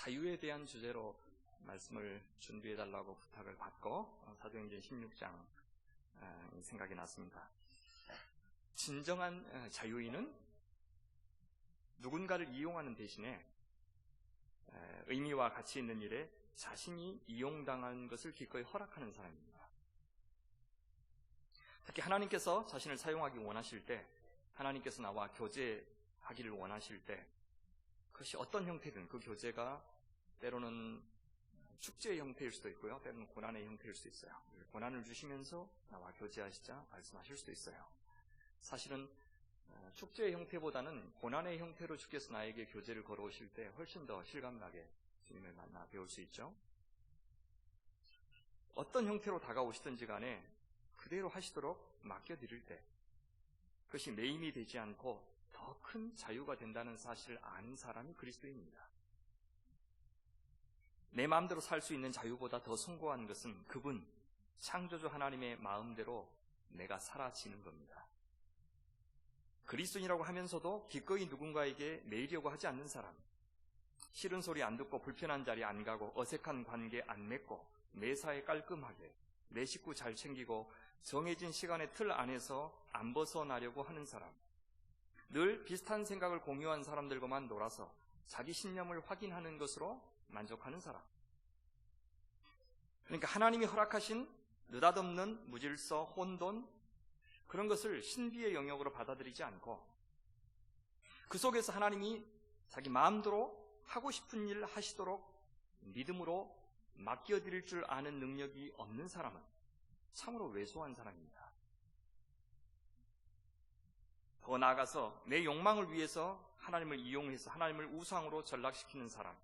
자유에 대한 주제로 말씀을 준비해달라고 부탁을 받고 사도행전 16장 생각이 났습니다. 진정한 자유인은 누군가를 이용하는 대신에 의미와 가치 있는 일에 자신이 이용당한 것을 기꺼이 허락하는 사람입니다. 특히 하나님께서 자신을 사용하기 원하실 때, 하나님께서 나와 교제하기를 원하실 때, 그것이 어떤 형태든 그 교제가 때로는 축제의 형태일 수도 있고요, 때로는 고난의 형태일 수도 있어요. 고난을 주시면서 나와 교제하시자 말씀하실 수도 있어요. 사실은 축제의 형태보다는 고난의 형태로 주께서 나에게 교제를 걸어오실 때 훨씬 더 실감나게 주님을 만나 배울 수 있죠. 어떤 형태로 다가오시든지 간에 그대로 하시도록 맡겨드릴 때 그것이 내 힘이 되지 않고 더 큰 자유가 된다는 사실을 아는 사람이 그리스도인입니다. 내 마음대로 살 수 있는 자유보다 더 숭고한 것은 그분, 창조주 하나님의 마음대로 내가 사라지는 겁니다. 그리스도인이라고 하면서도 기꺼이 누군가에게 매이려고 하지 않는 사람, 싫은 소리 안 듣고 불편한 자리 안 가고 어색한 관계 안 맺고 매사에 깔끔하게 내 식구 잘 챙기고 정해진 시간의 틀 안에서 안 벗어나려고 하는 사람, 늘 비슷한 생각을 공유한 사람들과만 놀아서 자기 신념을 확인하는 것으로 만족하는 사람. 그러니까 하나님이 허락하신 느닷없는 무질서, 혼돈, 그런 것을 신비의 영역으로 받아들이지 않고 그 속에서 하나님이 자기 마음대로 하고 싶은 일 하시도록 믿음으로 맡겨드릴 줄 아는 능력이 없는 사람은 참으로 왜소한 사람입니다. 더 나아가서 내 욕망을 위해서 하나님을 이용해서 하나님을 우상으로 전락시키는 사람,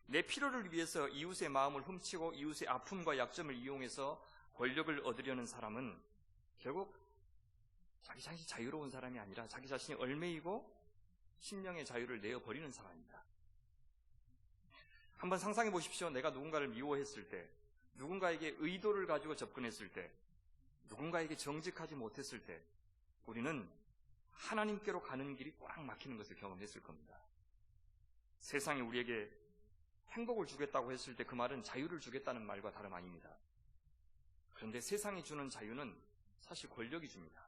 내 필요를 위해서 이웃의 마음을 훔치고 이웃의 아픔과 약점을 이용해서 권력을 얻으려는 사람은 결국 자기 자신이 자유로운 사람이 아니라 자기 자신이 얽매이고 심령의 자유를 내어버리는 사람입니다. 한번 상상해 보십시오. 내가 누군가를 미워했을 때, 누군가에게 의도를 가지고 접근했을 때, 누군가에게 정직하지 못했을 때 우리는 하나님께로 가는 길이 꽉 막히는 것을 경험했을 겁니다. 세상이 우리에게 행복을 주겠다고 했을 때 그 말은 자유를 주겠다는 말과 다름 아닙니다. 그런데 세상이 주는 자유는 사실 권력이 줍니다.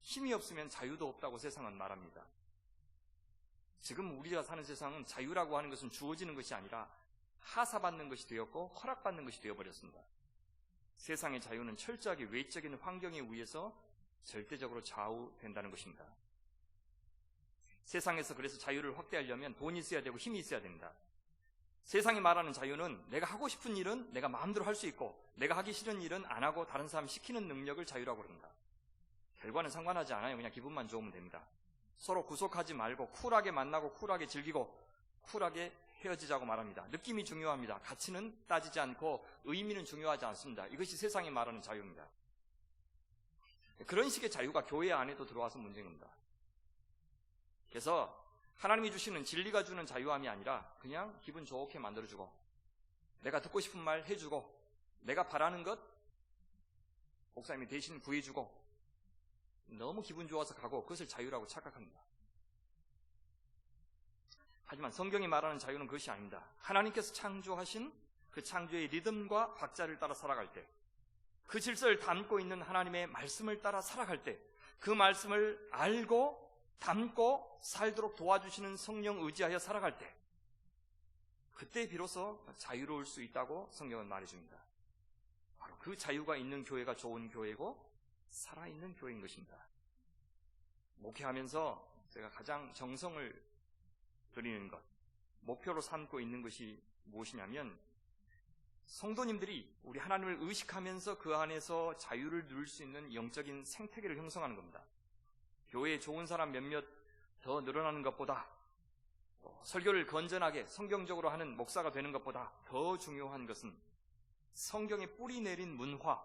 힘이 없으면 자유도 없다고 세상은 말합니다. 지금 우리가 사는 세상은 자유라고 하는 것은 주어지는 것이 아니라 하사받는 것이 되었고 허락받는 것이 되어버렸습니다. 세상의 자유는 철저하게 외적인 환경에 의해서 절대적으로 좌우된다는 것입니다. 세상에서 그래서 자유를 확대하려면 돈이 있어야 되고 힘이 있어야 됩니다. 세상이 말하는 자유는 내가 하고 싶은 일은 내가 마음대로 할 수 있고 내가 하기 싫은 일은 안 하고 다른 사람 시키는 능력을 자유라고 그럽니다. 결과는 상관하지 않아요. 그냥 기분만 좋으면 됩니다. 서로 구속하지 말고 쿨하게 만나고 쿨하게 즐기고 쿨하게 헤어지자고 말합니다. 느낌이 중요합니다. 가치는 따지지 않고 의미는 중요하지 않습니다. 이것이 세상이 말하는 자유입니다. 그런 식의 자유가 교회 안에도 들어와서 문제입니다. 그래서 하나님이 주시는 진리가 주는 자유함이 아니라 그냥 기분 좋게 만들어주고 내가 듣고 싶은 말 해주고 내가 바라는 것 목사님이 대신 구해주고 너무 기분 좋아서 가고 그것을 자유라고 착각합니다. 하지만 성경이 말하는 자유는 그것이 아닙니다. 하나님께서 창조하신 그 창조의 리듬과 박자를 따라 살아갈 때, 그 질서를 담고 있는 하나님의 말씀을 따라 살아갈 때, 그 말씀을 알고 담고 살도록 도와주시는 성령 의지하여 살아갈 때, 그때 비로소 자유로울 수 있다고 성경은 말해줍니다. 바로 그 자유가 있는 교회가 좋은 교회고 살아있는 교회인 것입니다. 목회하면서 제가 가장 정성을 드리는 것, 목표로 삼고 있는 것이 무엇이냐면 성도님들이 우리 하나님을 의식하면서 그 안에서 자유를 누릴 수 있는 영적인 생태계를 형성하는 겁니다. 교회에 좋은 사람 몇몇 더 늘어나는 것보다 설교를 건전하게 성경적으로 하는 목사가 되는 것보다 더 중요한 것은 성경에 뿌리 내린 문화,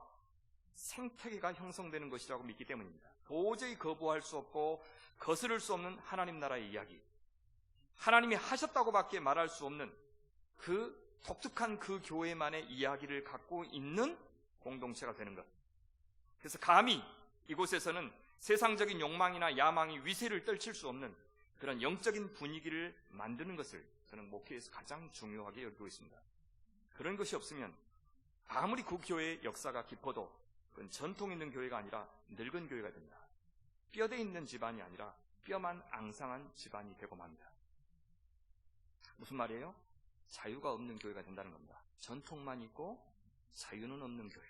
생태계가 형성되는 것이라고 믿기 때문입니다. 도저히 거부할 수 없고 거스를 수 없는 하나님 나라의 이야기, 하나님이 하셨다고밖에 말할 수 없는 그 독특한 그 교회만의 이야기를 갖고 있는 공동체가 되는 것. 그래서 감히 이곳에서는 세상적인 욕망이나 야망이 위세를 떨칠 수 없는 그런 영적인 분위기를 만드는 것을 저는 목회에서 가장 중요하게 여기고 있습니다. 그런 것이 없으면 아무리 그 교회의 역사가 깊어도 그건 전통 있는 교회가 아니라 늙은 교회가 된다. 뼈대 있는 집안이 아니라 뼈만 앙상한 집안이 되고 맙니다. 무슨 말이에요? 자유가 없는 교회가 된다는 겁니다. 전통만 있고 자유는 없는 교회.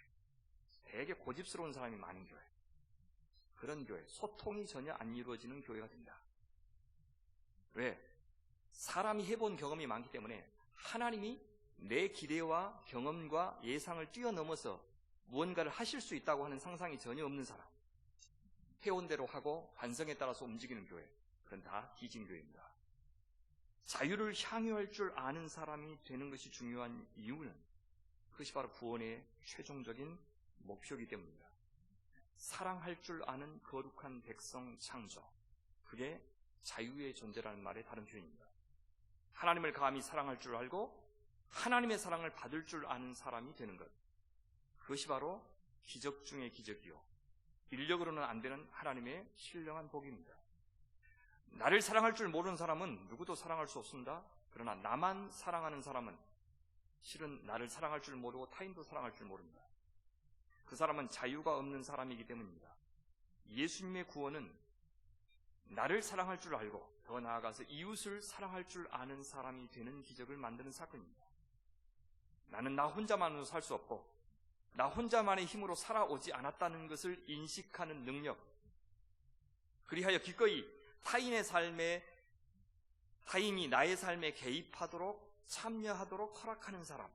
되게 고집스러운 사람이 많은 교회. 그런 교회, 소통이 전혀 안 이루어지는 교회가 된다. 왜? 사람이 해본 경험이 많기 때문에 하나님이 내 기대와 경험과 예상을 뛰어넘어서 무언가를 하실 수 있다고 하는 상상이 전혀 없는 사람. 해온 대로 하고 관성에 따라서 움직이는 교회. 그건 다 기진교회입니다. 자유를 향유할 줄 아는 사람이 되는 것이 중요한 이유는 그것이 바로 구원의 최종적인 목표이기 때문입니다. 사랑할 줄 아는 거룩한 백성 창조. 그게 자유의 존재라는 말의 다른 표현입니다. 하나님을 감히 사랑할 줄 알고 하나님의 사랑을 받을 줄 아는 사람이 되는 것. 그것이 바로 기적 중의 기적이요. 인력으로는 안 되는 하나님의 신령한 복입니다. 나를 사랑할 줄 모르는 사람은 누구도 사랑할 수 없습니다. 그러나 나만 사랑하는 사람은 실은 나를 사랑할 줄 모르고 타인도 사랑할 줄 모릅니다. 그 사람은 자유가 없는 사람이기 때문입니다. 예수님의 구원은 나를 사랑할 줄 알고 더 나아가서 이웃을 사랑할 줄 아는 사람이 되는 기적을 만드는 사건입니다. 나는 나 혼자만으로 살 수 없고 나 혼자만의 힘으로 살아오지 않았다는 것을 인식하는 능력, 그리하여 기꺼이 타인이 나의 삶에 개입하도록 참여하도록 허락하는 사람.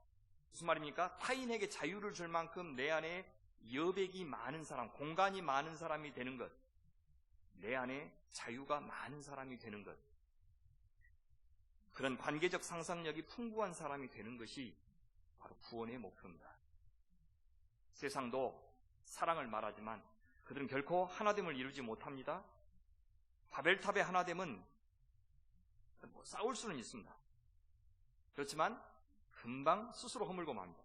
무슨 말입니까? 타인에게 자유를 줄 만큼 내 안에 여백이 많은 사람, 공간이 많은 사람이 되는 것. 내 안에 자유가 많은 사람이 되는 것. 그런 관계적 상상력이 풍부한 사람이 되는 것이 바로 구원의 목표입니다. 세상도 사랑을 말하지만 그들은 결코 하나됨을 이루지 못합니다. 바벨탑의 하나됨은 싸울 수는 있습니다. 그렇지만 금방 스스로 허물고 맙니다.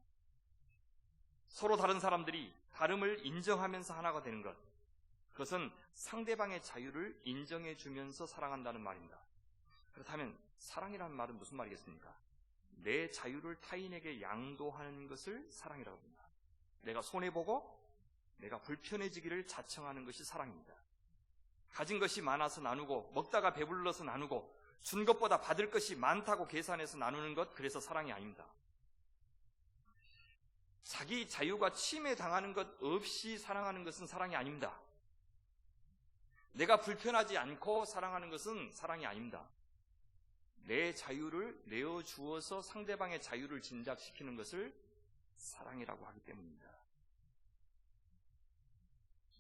서로 다른 사람들이 다름을 인정하면서 하나가 되는 것, 그것은 상대방의 자유를 인정해 주면서 사랑한다는 말입니다. 그렇다면 사랑이라는 말은 무슨 말이겠습니까? 내 자유를 타인에게 양도하는 것을 사랑이라고 합니다. 내가 손해보고 내가 불편해지기를 자청하는 것이 사랑입니다. 가진 것이 많아서 나누고 먹다가 배불러서 나누고 준 것보다 받을 것이 많다고 계산해서 나누는 것, 그래서 사랑이 아닙니다. 자기 자유가 침해당하는 것 없이 사랑하는 것은 사랑이 아닙니다. 내가 불편하지 않고 사랑하는 것은 사랑이 아닙니다. 내 자유를 내어주어서 상대방의 자유를 진작시키는 것을 사랑이라고 하기 때문입니다.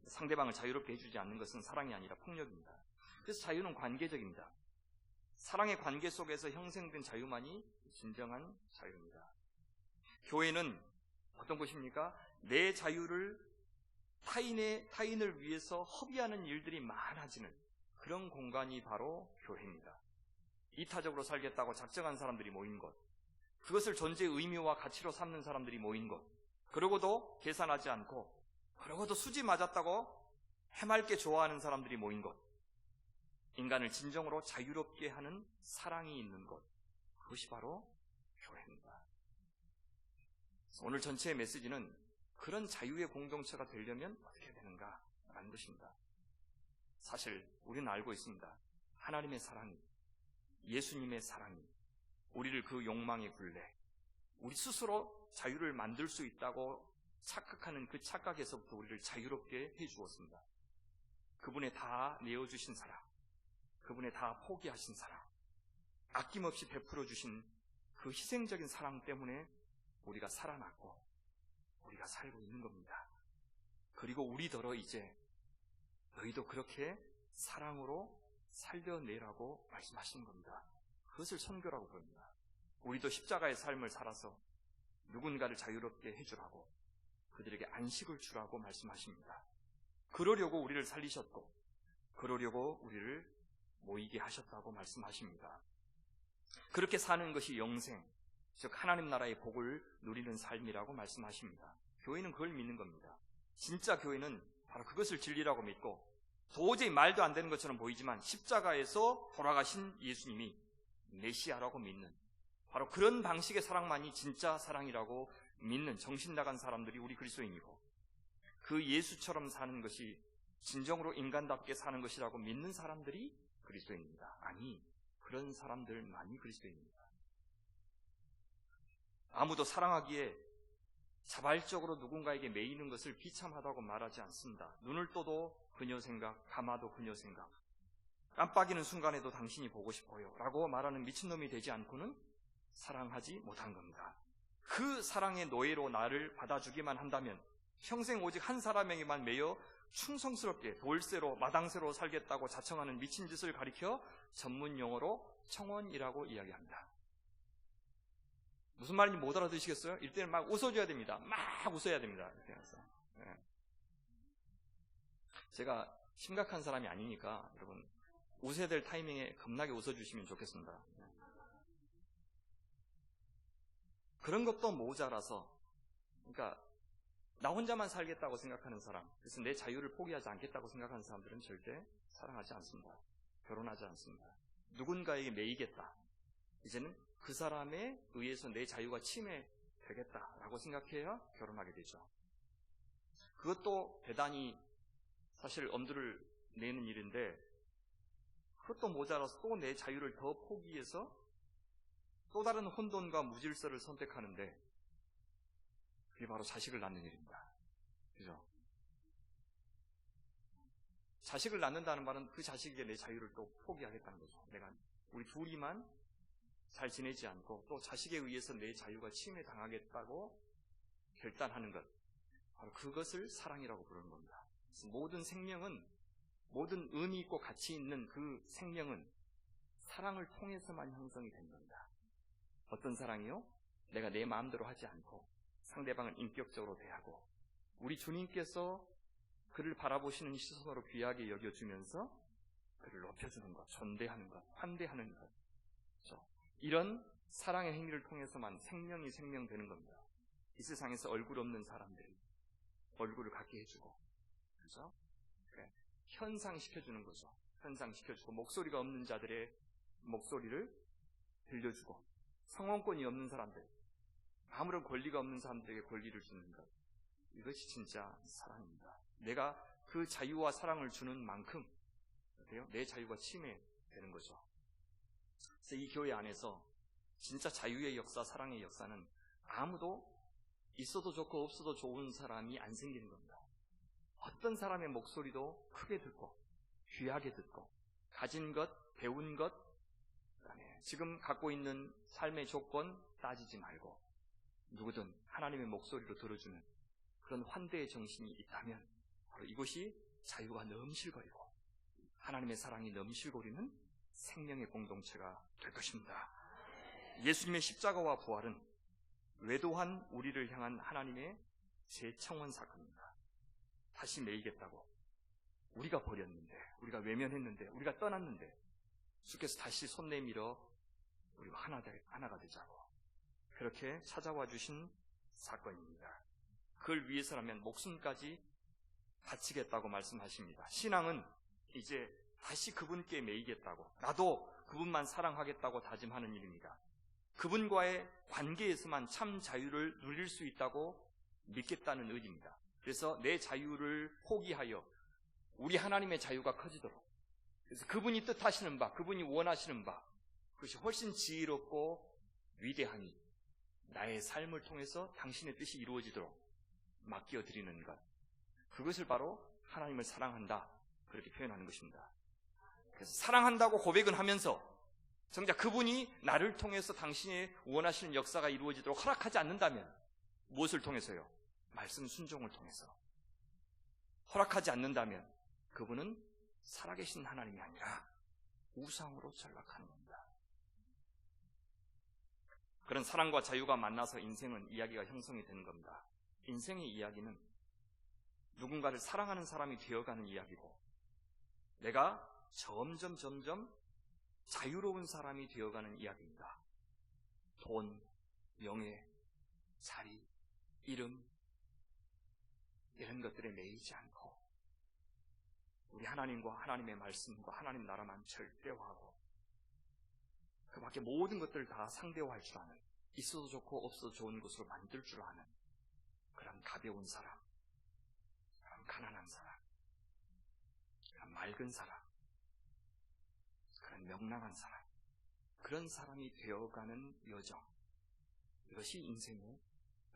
상대방을 자유롭게 해주지 않는 것은 사랑이 아니라 폭력입니다. 그래서 자유는 관계적입니다. 사랑의 관계 속에서 형성된 자유만이 진정한 자유입니다. 교회는 어떤 곳입니까? 내 자유를 타인을 위해서 허비하는 일들이 많아지는 그런 공간이 바로 교회입니다. 이타적으로 살겠다고 작정한 사람들이 모인 곳, 그것을 존재의 의미와 가치로 삼는 사람들이 모인 곳, 그러고도 계산하지 않고 그러고도 수지 맞았다고 해맑게 좋아하는 사람들이 모인 곳, 인간을 진정으로 자유롭게 하는 사랑이 있는 곳, 그것이 바로 교회입니다. 오늘 전체의 메시지는 그런 자유의 공동체가 되려면 어떻게 되는가라는 것입니다. 사실 우리는 알고 있습니다. 하나님의 사랑이, 예수님의 사랑이 우리를 그 욕망의 굴레, 우리 스스로 자유를 만들 수 있다고 착각하는 그 착각에서부터 우리를 자유롭게 해주었습니다. 그분의 다 내어주신 사랑, 그분의 다 포기하신 사랑, 아낌없이 베풀어 주신 그 희생적인 사랑 때문에 우리가 살아났고 우리가 살고 있는 겁니다. 그리고 우리더러 이제 너희도 그렇게 사랑으로 살려내라고 말씀하시는 겁니다. 그것을 선교라고 부릅니다. 우리도 십자가의 삶을 살아서 누군가를 자유롭게 해주라고, 그들에게 안식을 주라고 말씀하십니다. 그러려고 우리를 살리셨고 그러려고 우리를 모이게 하셨다고 말씀하십니다. 그렇게 사는 것이 영생, 즉 하나님 나라의 복을 누리는 삶이라고 말씀하십니다. 교회는 그걸 믿는 겁니다. 진짜 교회는 바로 그것을 진리라고 믿고, 도저히 말도 안 되는 것처럼 보이지만 십자가에서 돌아가신 예수님이 메시아라고 믿는, 바로 그런 방식의 사랑만이 진짜 사랑이라고 믿는 정신 나간 사람들이 우리 그리스도인이고, 그 예수처럼 사는 것이 진정으로 인간답게 사는 것이라고 믿는 사람들이 그리스도인입니다. 아니, 그런 사람들만이 그리스도인입니다. 아무도 사랑하기에 자발적으로 누군가에게 매이는 것을 비참하다고 말하지 않습니다. 눈을 떠도 그녀 생각, 감아도 그녀 생각, 깜빡이는 순간에도 당신이 보고 싶어요 라고 말하는 미친놈이 되지 않고는 사랑하지 못한 겁니다. 그 사랑의 노예로 나를 받아주기만 한다면 평생 오직 한 사람에게만 매여 충성스럽게 돌쇠로 마당쇠로 살겠다고 자청하는 미친 짓을 가리켜 전문 용어로 청혼이라고 이야기합니다. 무슨 말인지 못 알아들으시겠어요? 이때는 막 웃어줘야 됩니다. 막 웃어야 됩니다. 이렇게 해서. 네. 제가 심각한 사람이 아니니까 여러분 웃어야 될 타이밍에 겁나게 웃어주시면 좋겠습니다. 네. 그런 것도 모자라서, 그러니까 나 혼자만 살겠다고 생각하는 사람, 그래서 내 자유를 포기하지 않겠다고 생각하는 사람들은 절대 사랑하지 않습니다. 결혼하지 않습니다. 누군가에게 매이겠다, 이제는 그 사람에 의해서 내 자유가 침해되겠다라고 생각해야 결혼하게 되죠. 그것도 대단히 사실 엄두를 내는 일인데, 그것도 모자라서 또 내 자유를 더 포기해서 또 다른 혼돈과 무질서를 선택하는데, 그게 바로 자식을 낳는 일입니다. 그죠? 자식을 낳는다는 말은 그 자식에게 내 자유를 또 포기하겠다는 거죠. 우리 둘이만 잘 지내지 않고 또 자식에 의해서 내 자유가 침해당하겠다고 결단하는 것, 바로 그것을 사랑이라고 부르는 겁니다. 그래서 모든 생명은, 모든 의미 있고 가치 있는 그 생명은 사랑을 통해서만 형성이 된 겁니다. 어떤 사랑이요? 내가 내 마음대로 하지 않고 상대방을 인격적으로 대하고, 우리 주님께서 그를 바라보시는 시선으로 귀하게 여겨주면서 그를 높여주는 것, 존대하는 것, 환대하는 것, 그렇죠? 이런 사랑의 행위를 통해서만 생명이 생명되는 겁니다. 이 세상에서 얼굴 없는 사람들이 얼굴을 갖게 해주고, 그렇죠? 현상시켜주는 거죠. 현상시켜주고, 목소리가 없는 자들의 목소리를 들려주고, 성원권이 없는 사람들, 아무런 권리가 없는 사람들에게 권리를 주는 것, 이것이 진짜 사랑입니다. 내가 그 자유와 사랑을 주는 만큼 내 자유가 침해되는 거죠. 그래서 이 교회 안에서 진짜 자유의 역사, 사랑의 역사는 아무도 있어도 좋고 없어도 좋은 사람이 안 생기는 겁니다. 어떤 사람의 목소리도 크게 듣고 귀하게 듣고, 가진 것, 배운 것, 그다음에 지금 갖고 있는 삶의 조건 따지지 말고 누구든 하나님의 목소리로 들어주는 그런 환대의 정신이 있다면 바로 이것이 자유가 넘실거리고 하나님의 사랑이 넘실거리는 생명의 공동체가 될 것입니다. 예수님의 십자가와 부활은 외도한 우리를 향한 하나님의 재청원 사건입니다. 다시 매이겠다고, 우리가 버렸는데, 우리가 외면했는데, 우리가 떠났는데 주께서 다시 손 내밀어 우리가 하나가 되자고 그렇게 찾아와 주신 사건입니다. 그걸 위해서라면 목숨까지 바치겠다고 말씀하십니다. 신앙은 이제 다시 그분께 매이겠다고, 나도 그분만 사랑하겠다고 다짐하는 일입니다. 그분과의 관계에서만 참 자유를 누릴 수 있다고 믿겠다는 의지입니다. 그래서 내 자유를 포기하여 우리 하나님의 자유가 커지도록, 그래서 그분이 뜻하시는 바, 그분이 원하시는 바, 그것이 훨씬 지혜롭고 위대하니 나의 삶을 통해서 당신의 뜻이 이루어지도록 맡겨드리는 것, 그것을 바로 하나님을 사랑한다, 그렇게 표현하는 것입니다. 그래서 사랑한다고 고백은 하면서 정작 그분이 나를 통해서 당신의 원하시는 역사가 이루어지도록 허락하지 않는다면 무엇을 통해서요? 말씀 순종을 통해서. 허락하지 않는다면 그분은 살아계신 하나님이 아니라 우상으로 전락하는 겁니다. 그런 사랑과 자유가 만나서 인생은 이야기가 형성이 되는 겁니다. 인생의 이야기는 누군가를 사랑하는 사람이 되어가는 이야기고, 내가 점점 자유로운 사람이 되어가는 이야기입니다. 돈, 명예, 자리, 이름, 이런 것들에 매이지 않고 우리 하나님과 하나님의 말씀과 하나님 나라만 절대화하고 그 밖에 모든 것들을 다 상대화할 줄 아는, 있어도 좋고 없어도 좋은 것으로 만들 줄 아는 그런 가벼운 사람, 그런 가난한 사람, 그런 맑은 사람, 그런 명랑한 사람, 그런 사람이 되어가는 여정, 이것이 인생의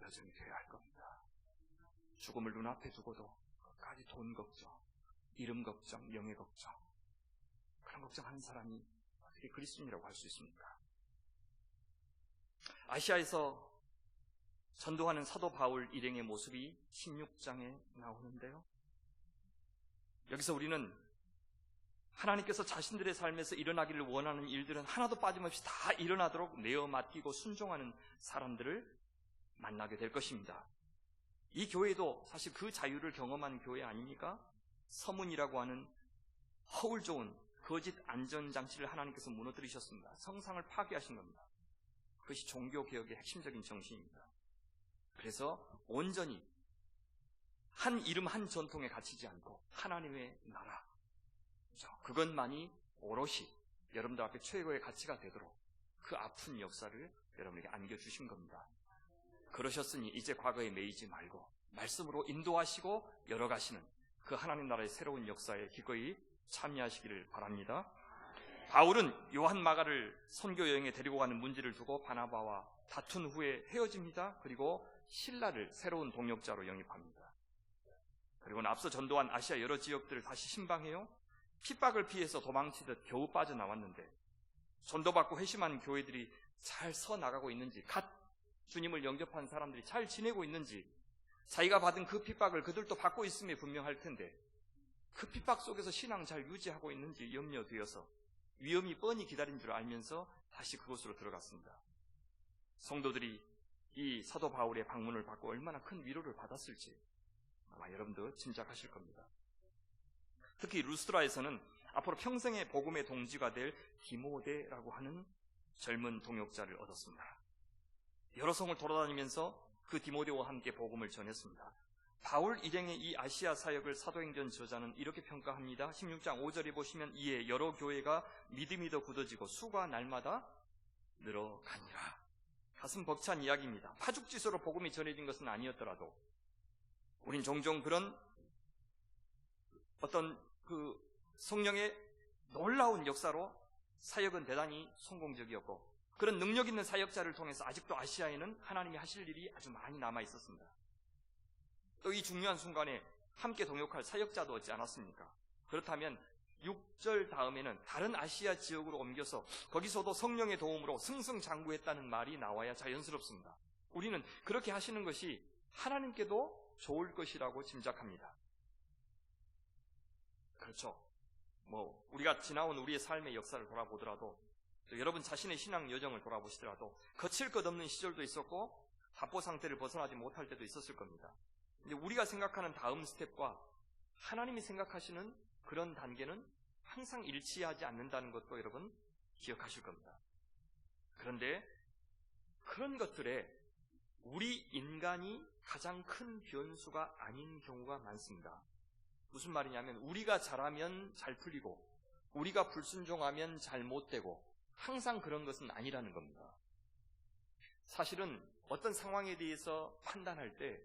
여정이 되어야 할 겁니다. 죽음을 눈앞에 두고도 끝까지 돈 걱정, 이름 걱정, 명예 걱정, 그런 걱정하는 사람이 어떻게 그리스도인이라고 할 수 있습니까? 아시아에서 전도하는 사도 바울 일행의 모습이 16장에 나오는데요. 여기서 우리는 하나님께서 자신들의 삶에서 일어나기를 원하는 일들은 하나도 빠짐없이 다 일어나도록 내어 맡기고 순종하는 사람들을 만나게 될 것입니다. 이 교회도 사실 그 자유를 경험한 교회 아닙니까? 서문이라고 하는 허울 좋은 거짓 안전장치를 하나님께서 무너뜨리셨습니다. 성상을 파괴하신 겁니다. 그것이 종교개혁의 핵심적인 정신입니다. 그래서 온전히 한 이름 한 전통에 갇히지 않고 하나님의 나라, 그것만이 오롯이 여러분들 앞에 최고의 가치가 되도록 그 아픈 역사를 여러분에게 안겨주신 겁니다. 그러셨으니 이제 과거에 매이지 말고 말씀으로 인도하시고 열어가시는 그 하나님 나라의 새로운 역사에 기꺼이 참여하시기를 바랍니다. 바울은 요한 마가를 선교 여행에 데리고 가는 문제를 두고 바나바와 다툰 후에 헤어집니다. 그리고 실라를 새로운 동역자로 영입합니다. 그리고는 앞서 전도한 아시아 여러 지역들을 다시 신방해요. 핍박을 피해서 도망치듯 겨우 빠져나왔는데 전도받고 회심한 교회들이 잘 서나가고 있는지, 갓 주님을 영접한 사람들이 잘 지내고 있는지, 자기가 받은 그 핍박을 그들도 받고 있음에 분명할 텐데 그 핍박 속에서 신앙 잘 유지하고 있는지 염려되어서 위험이 뻔히 기다린 줄 알면서 다시 그곳으로 들어갔습니다. 성도들이 이 사도 바울의 방문을 받고 얼마나 큰 위로를 받았을지 아마 여러분도 짐작하실 겁니다. 특히 루스드라에서는 앞으로 평생의 복음의 동지가 될 디모데라고 하는 젊은 동역자를 얻었습니다. 여러 성을 돌아다니면서 그 디모데와 함께 복음을 전했습니다. 바울 일행의 이 아시아 사역을 사도행전 저자는 이렇게 평가합니다. 16장 5절에 보시면 이에 여러 교회가 믿음이 더 굳어지고 수가 날마다 늘어가니라. 가슴 벅찬 이야기입니다. 파죽지세로 복음이 전해진 것은 아니었더라도 우린 종종 그런 어떤 그 성령의 놀라운 역사로 사역은 대단히 성공적이었고 그런 능력 있는 사역자를 통해서 아직도 아시아에는 하나님이 하실 일이 아주 많이 남아 있었습니다. 또 이 중요한 순간에 함께 동역할 사역자도 얻지 않았습니까? 그렇다면 6절 다음에는 다른 아시아 지역으로 옮겨서 거기서도 성령의 도움으로 승승장구했다는 말이 나와야 자연스럽습니다. 우리는 그렇게 하시는 것이 하나님께도 좋을 것이라고 짐작합니다. 그렇죠. 우리가 지나온 우리의 삶의 역사를 돌아보더라도 또 여러분 자신의 신앙 여정을 돌아보시더라도 거칠 것 없는 시절도 있었고 답보 상태를 벗어나지 못할 때도 있었을 겁니다. 근데 우리가 생각하는 다음 스텝과 하나님이 생각하시는 그런 단계는 항상 일치하지 않는다는 것도 여러분 기억하실 겁니다. 그런데 그런 것들에 우리 인간이 가장 큰 변수가 아닌 경우가 많습니다. 무슨 말이냐면 우리가 잘하면 잘 풀리고 우리가 불순종하면 잘못되고 항상 그런 것은 아니라는 겁니다. 사실은 어떤 상황에 대해서 판단할 때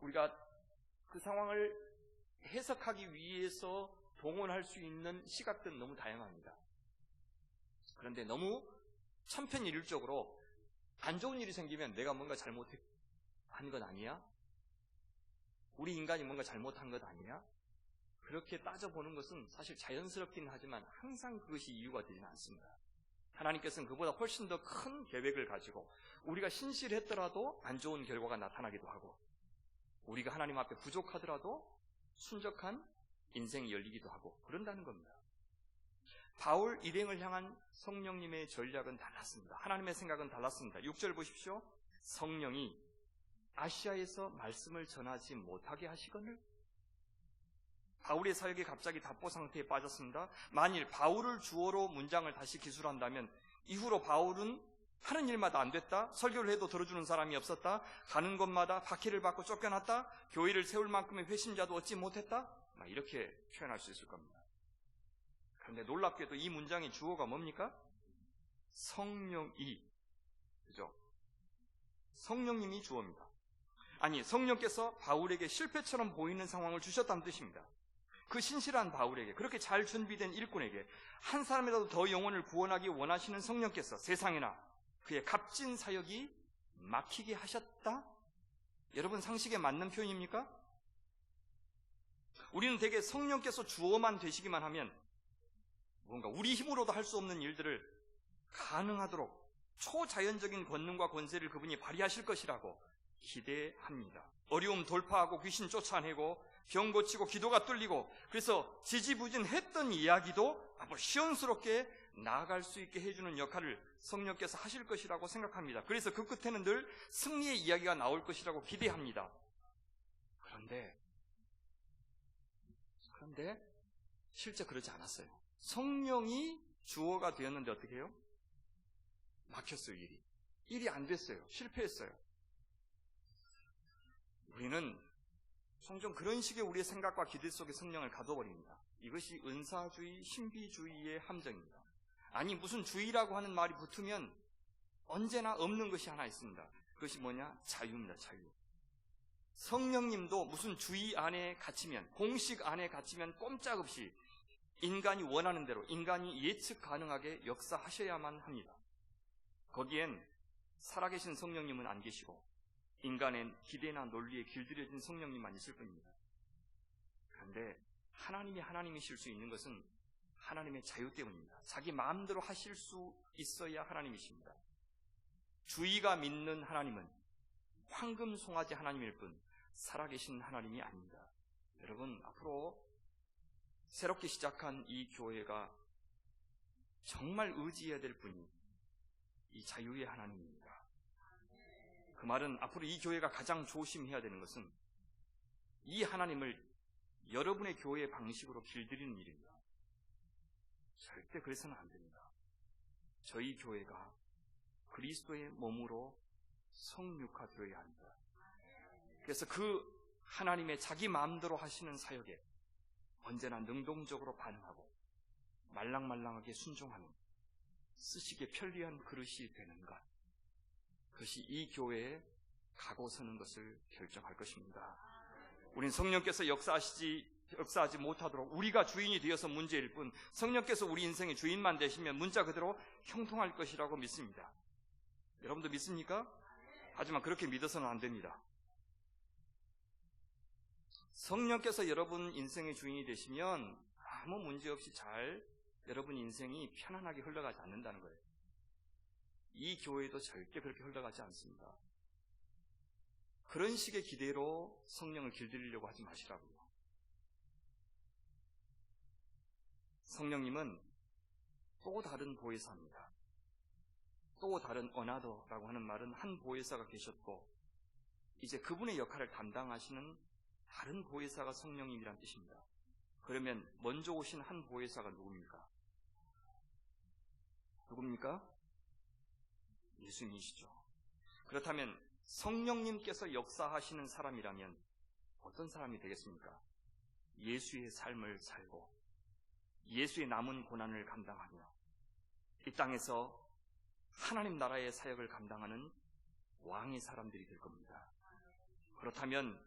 우리가 그 상황을 해석하기 위해서 동원할 수 있는 시각들은 너무 다양합니다. 그런데 너무 천편일률적으로 안 좋은 일이 생기면 내가 뭔가 잘못한 것 아니야? 우리 인간이 뭔가 잘못한 것 아니야? 그렇게 따져보는 것은 사실 자연스럽긴 하지만 항상 그것이 이유가 되지는 않습니다. 하나님께서는 그보다 훨씬 더 큰 계획을 가지고 우리가 신실했더라도 안 좋은 결과가 나타나기도 하고 우리가 하나님 앞에 부족하더라도 순적한 인생이 열리기도 하고 그런다는 겁니다. 바울 일행을 향한 성령님의 전략은 달랐습니다. 하나님의 생각은 달랐습니다. 6절 보십시오. 성령이 아시아에서 말씀을 전하지 못하게 하시거늘. 바울의 사역이 갑자기 답보 상태에 빠졌습니다. 만일 바울을 주어로 문장을 다시 기술한다면 이후로 바울은 하는 일마다 안 됐다, 설교를 해도 들어주는 사람이 없었다, 가는 곳마다 박해를 받고 쫓겨났다, 교회를 세울 만큼의 회심자도 얻지 못했다, 이렇게 표현할 수 있을 겁니다. 그런데 놀랍게도 이 문장의 주어가 뭡니까? 성령이, 그죠? 성령님이 주어입니다. 아니, 성령께서 바울에게 실패처럼 보이는 상황을 주셨다는 뜻입니다. 그 신실한 바울에게, 그렇게 잘 준비된 일꾼에게 한 사람이라도 더 영혼을 구원하기 원하시는 성령께서 세상에나 그의 값진 사역이 막히게 하셨다? 여러분, 상식에 맞는 표현입니까? 우리는 대개 성령께서 주어만 되시기만 하면 뭔가 우리 힘으로도 할 수 없는 일들을 가능하도록 초자연적인 권능과 권세를 그분이 발휘하실 것이라고 기대합니다. 어려움 돌파하고 귀신 쫓아내고 병 고치고 기도가 뚫리고, 그래서 지지부진했던 이야기도 앞으로 시원스럽게 나아갈 수 있게 해주는 역할을 성령께서 하실 것이라고 생각합니다. 그래서 그 끝에는 늘 승리의 이야기가 나올 것이라고 기대합니다. 그런데 실제 그러지 않았어요. 성령이 주어가 되었는데 어떻게 해요? 막혔어요. 일이 안 됐어요. 실패했어요. 우리는 종종 그런 식의 우리의 생각과 기대 속에 성령을 가둬버립니다. 이것이 은사주의, 신비주의의 함정입니다. 아니, 무슨 주의라고 하는 말이 붙으면 언제나 없는 것이 하나 있습니다. 그것이 뭐냐? 자유입니다. 자유. 성령님도 무슨 주의 안에 갇히면, 공식 안에 갇히면 꼼짝없이 인간이 원하는 대로, 인간이 예측 가능하게 역사하셔야만 합니다. 거기엔 살아계신 성령님은 안 계시고 인간의 기대나 논리에 길들여진 성령님만 있을 뿐입니다. 그런데 하나님이 하나님이실 수 있는 것은 하나님의 자유 때문입니다. 자기 마음대로 하실 수 있어야 하나님이십니다. 주의가 믿는 하나님은 황금 송아지 하나님일 뿐 살아계신 하나님이 아닙니다. 여러분, 앞으로 새롭게 시작한 이 교회가 정말 의지해야 될 분이 이 자유의 하나님입니다. 그 말은 앞으로 이 교회가 가장 조심해야 되는 것은 이 하나님을 여러분의 교회의 방식으로 길들이는 일입니다. 절대 그래서는 안 됩니다. 저희 교회가 그리스도의 몸으로 성육화되어야 합니다. 그래서 그 하나님의 자기 마음대로 하시는 사역에 언제나 능동적으로 반응하고 말랑말랑하게 순종하는 쓰시기에 편리한 그릇이 되는 것, 그것이 이 교회에 가고 서는 것을 결정할 것입니다. 우린 성령께서 역사하지 못하도록 우리가 주인이 되어서 문제일 뿐, 성령께서 우리 인생의 주인만 되시면 문자 그대로 형통할 것이라고 믿습니다. 여러분도 믿습니까? 하지만 그렇게 믿어서는 안 됩니다. 성령께서 여러분 인생의 주인이 되시면 아무 문제 없이 잘 여러분 인생이 편안하게 흘러가지 않는다는 거예요. 이 교회도 절대 그렇게 흘러가지 않습니다. 그런 식의 기대로 성령을 길들이려고 하지 마시라고요. 성령님은 또 다른 보혜사입니다. 또 다른 어나더라고 하는 말은 한 보혜사가 계셨고 이제 그분의 역할을 담당하시는 다른 보혜사가 성령님이란 뜻입니다. 그러면 먼저 오신 한 보혜사가 누굽니까? 예수님이시죠. 그렇다면 성령님께서 역사하시는 사람이라면 어떤 사람이 되겠습니까? 예수의 삶을 살고 예수의 남은 고난을 감당하며 이 땅에서 하나님 나라의 사역을 감당하는 왕의 사람들이 될 겁니다. 그렇다면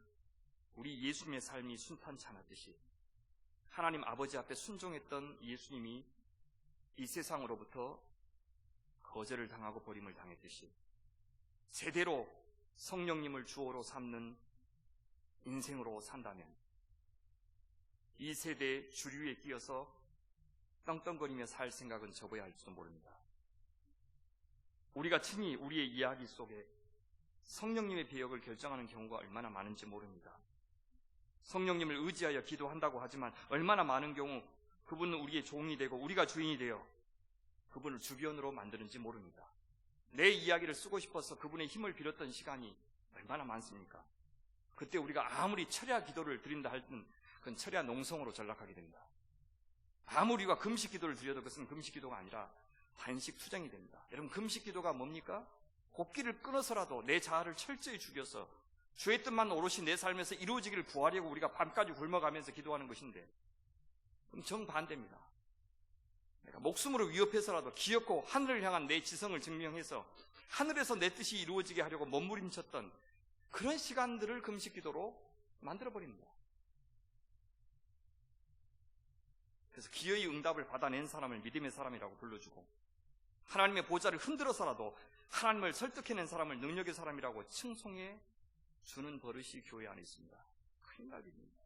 우리 예수님의 삶이 순탄치 않았듯이 하나님 아버지 앞에 순종했던 예수님이 이 세상으로부터 거절을 당하고 버림을 당했듯이 제대로 성령님을 주어로 삼는 인생으로 산다면 이 세대의 주류에 끼어서 떵떵거리며 살 생각은 접어야 할지도 모릅니다. 우리가 친히 우리의 이야기 속에 성령님의 배역을 결정하는 경우가 얼마나 많은지 모릅니다. 성령님을 의지하여 기도한다고 하지만 얼마나 많은 경우 그분은 우리의 종이 되고 우리가 주인이 되어 그분을 주변으로 만드는지 모릅니다. 내 이야기를 쓰고 싶어서 그분의 힘을 빌었던 시간이 얼마나 많습니까? 그때 우리가 아무리 철야 기도를 드린다 할땐 그건 철야 농성으로 전락하게 됩니다. 아무리 우리가 금식 기도를 드려도 그것은 금식 기도가 아니라 단식 투쟁이 됩니다. 여러분, 금식 기도가 뭡니까? 곡기를 끊어서라도 내 자아를 철저히 죽여서 주의 뜻만 오롯이 내 삶에서 이루어지기를 구하려고 우리가 밤까지 굶어가면서 기도하는 것인데, 그럼 정반대입니다. 내가 목숨으로 위협해서라도 기엽고 하늘을 향한 내 지성을 증명해서 하늘에서 내 뜻이 이루어지게 하려고 몸부림쳤던 그런 시간들을 금식 기도로 만들어버립니다. 그래서 기어이 응답을 받아낸 사람을 믿음의 사람이라고 불러주고, 하나님의 보좌를 흔들어서라도 하나님을 설득해낸 사람을 능력의 사람이라고 칭송해 주는 버릇이 교회 안에 있습니다. 큰일 날 일입니다.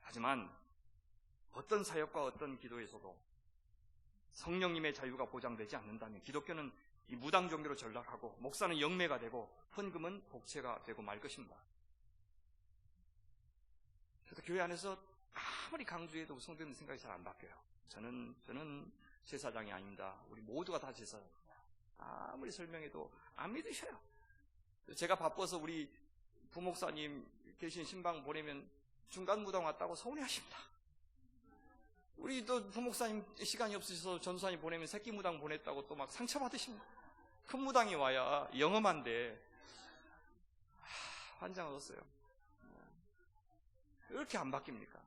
하지만 어떤 사역과 어떤 기도에서도 성령님의 자유가 보장되지 않는다면 기독교는 이 무당 종교로 전락하고, 목사는 영매가 되고, 헌금은 복채가 되고 말 것입니다. 그래서 교회 안에서 아무리 강조해도 성도님 생각이 잘 안 바뀌어요. 저는 제사장이 아닙니다. 우리 모두가 다 제사장입니다. 아무리 설명해도 안 믿으셔요. 제가 바빠서 우리 부목사님 계신 신방 보내면 중간 무당 왔다고 서운해하십니다. 우리 또 부목사님 시간이 없으셔서 전수사님 보내면 새끼 무당 보냈다고 또 막 상처받으십니다. 큰 무당이 와야 영험한데 환장 얻었어요. 왜 이렇게 안 바뀝니까?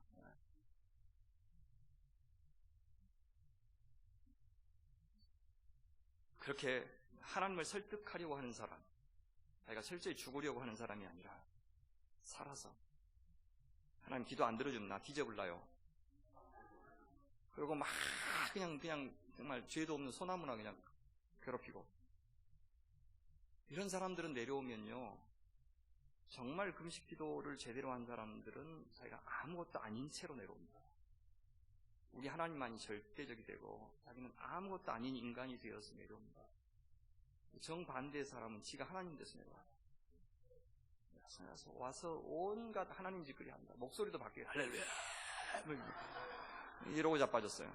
그렇게 하나님을 설득하려고 하는 사람, 자기가 철저히 죽으려고 하는 사람이 아니라 살아서 하나님 기도 안 들어주면 나 뒤져볼라요. 그리고 막 그냥 정말 죄도 없는 소나무나 그냥 괴롭히고, 이런 사람들은 내려오면요, 정말 금식 기도를 제대로 한 사람들은 자기가 아무것도 아닌 채로 내려옵니다. 우리 하나님만이 절대적이 되고 자기는 아무것도 아닌 인간이 되어서 내려옵니다. 정반대의 사람은 지가 하나님 돼서 내려와요. 와서 온갖 하나님 짓거리 합니다. 목소리도 바뀌어요. 할렐루야 이러고 자빠졌어요.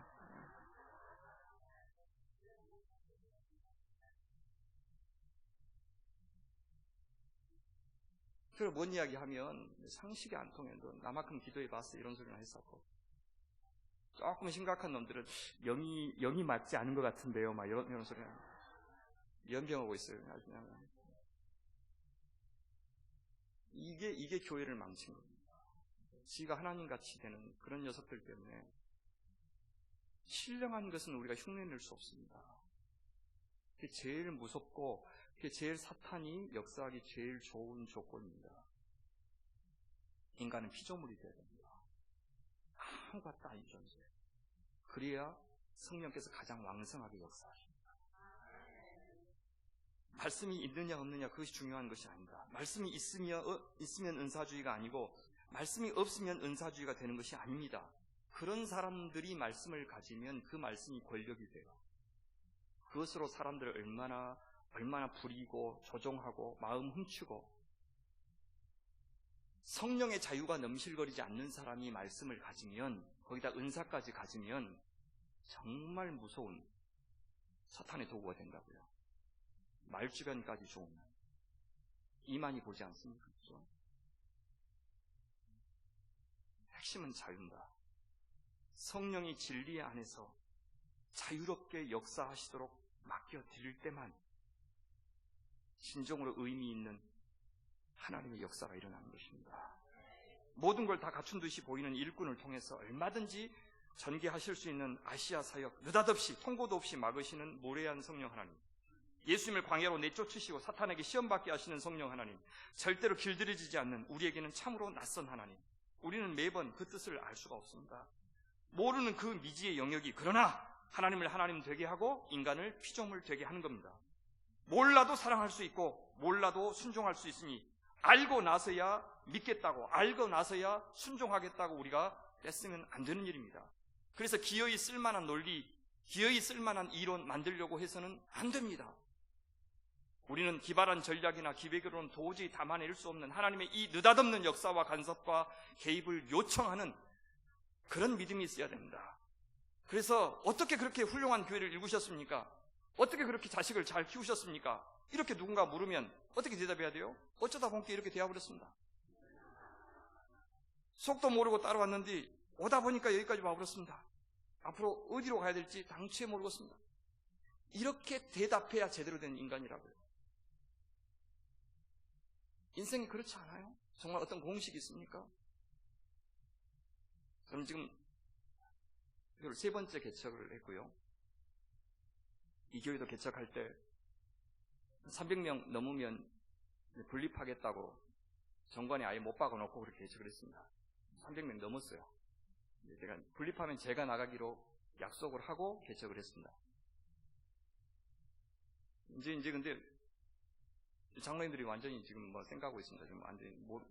그걸 뭔 이야기 하면 상식이 안 통해도 나만큼 기도해봤어 이런 소리나 했었고, 조금 심각한 놈들은 영이 맞지 않은 것 같은데요 막 이런 소리 연병하고 있어요. 이게 교회를 망친 겁니다. 지가 하나님같이 되는 그런 녀석들 때문에 신령한 것은 우리가 흉내낼 수 없습니다. 그게 제일 무섭고 그게 제일 사탄이 역사하기 제일 좋은 조건입니다. 인간은 피조물이 되어야 됩니다. 아무것도 아닌 존재. 그래야 성령께서 가장 왕성하게 역사하십니다. 말씀이 있느냐 없느냐 그것이 중요한 것이 아니다. 말씀이 있으면 은사주의가 아니고 말씀이 없으면 은사주의가 되는 것이 아닙니다. 그런 사람들이 말씀을 가지면 그 말씀이 권력이 돼요. 그것으로 사람들을 얼마나 부리고 조종하고 마음 훔치고, 성령의 자유가 넘실거리지 않는 사람이 말씀을 가지면, 거기다 은사까지 가지면 정말 무서운 사탄의 도구가 된다고요. 말주변까지 좋은, 이만희 보지 않습니까? 그렇죠? 핵심은 자유입니다. 성령이 진리 안에서 자유롭게 역사하시도록 맡겨드릴 때만 진정으로 의미 있는 하나님의 역사가 일어나는 것입니다. 모든 걸 다 갖춘 듯이 보이는 일꾼을 통해서 얼마든지 전개하실 수 있는 아시아 사역, 느닷없이 통고도 없이 막으시는 모래한 성령 하나님, 예수님을 광야로 내쫓으시고 사탄에게 시험받게 하시는 성령 하나님, 절대로 길들여지지 않는 우리에게는 참으로 낯선 하나님, 우리는 매번 그 뜻을 알 수가 없습니다. 모르는 그 미지의 영역이, 그러나 하나님을 하나님 되게 하고 인간을 피조물 되게 하는 겁니다. 몰라도 사랑할 수 있고 몰라도 순종할 수 있으니, 알고 나서야 믿겠다고, 알고 나서야 순종하겠다고 우리가 뺐으면 안 되는 일입니다. 그래서 기어이 쓸만한 논리, 기어이 쓸만한 이론 만들려고 해서는 안 됩니다. 우리는 기발한 전략이나 기획으로는 도저히 담아낼 수 없는 하나님의 이 느닷없는 역사와 간섭과 개입을 요청하는 그런 믿음이 있어야 됩니다. 그래서 어떻게 그렇게 훌륭한 교회를 일구셨습니까? 어떻게 그렇게 자식을 잘 키우셨습니까? 이렇게 누군가 물으면 어떻게 대답해야 돼요? 어쩌다 보니까 이렇게 되어버렸습니다. 속도 모르고 따라왔는데 오다 보니까 여기까지 와버렸습니다. 앞으로 어디로 가야 될지 당최 모르겠습니다. 이렇게 대답해야 제대로 된 인간이라고요. 인생이 그렇지 않아요? 정말 어떤 공식이 있습니까? 저는 지금 이걸 3번째 개척을 했고요. 이 교회도 개척할 때 300명 넘으면 분립하겠다고 정관에 아예 못 박아놓고 그렇게 개척을 했습니다. 300명 넘었어요. 제가 분립하면 제가 나가기로 약속을 하고 개척을 했습니다. 이제 근데 장로님들이 완전히 지금 뭐 생각하고 있습니다. 지금 완전히 뭐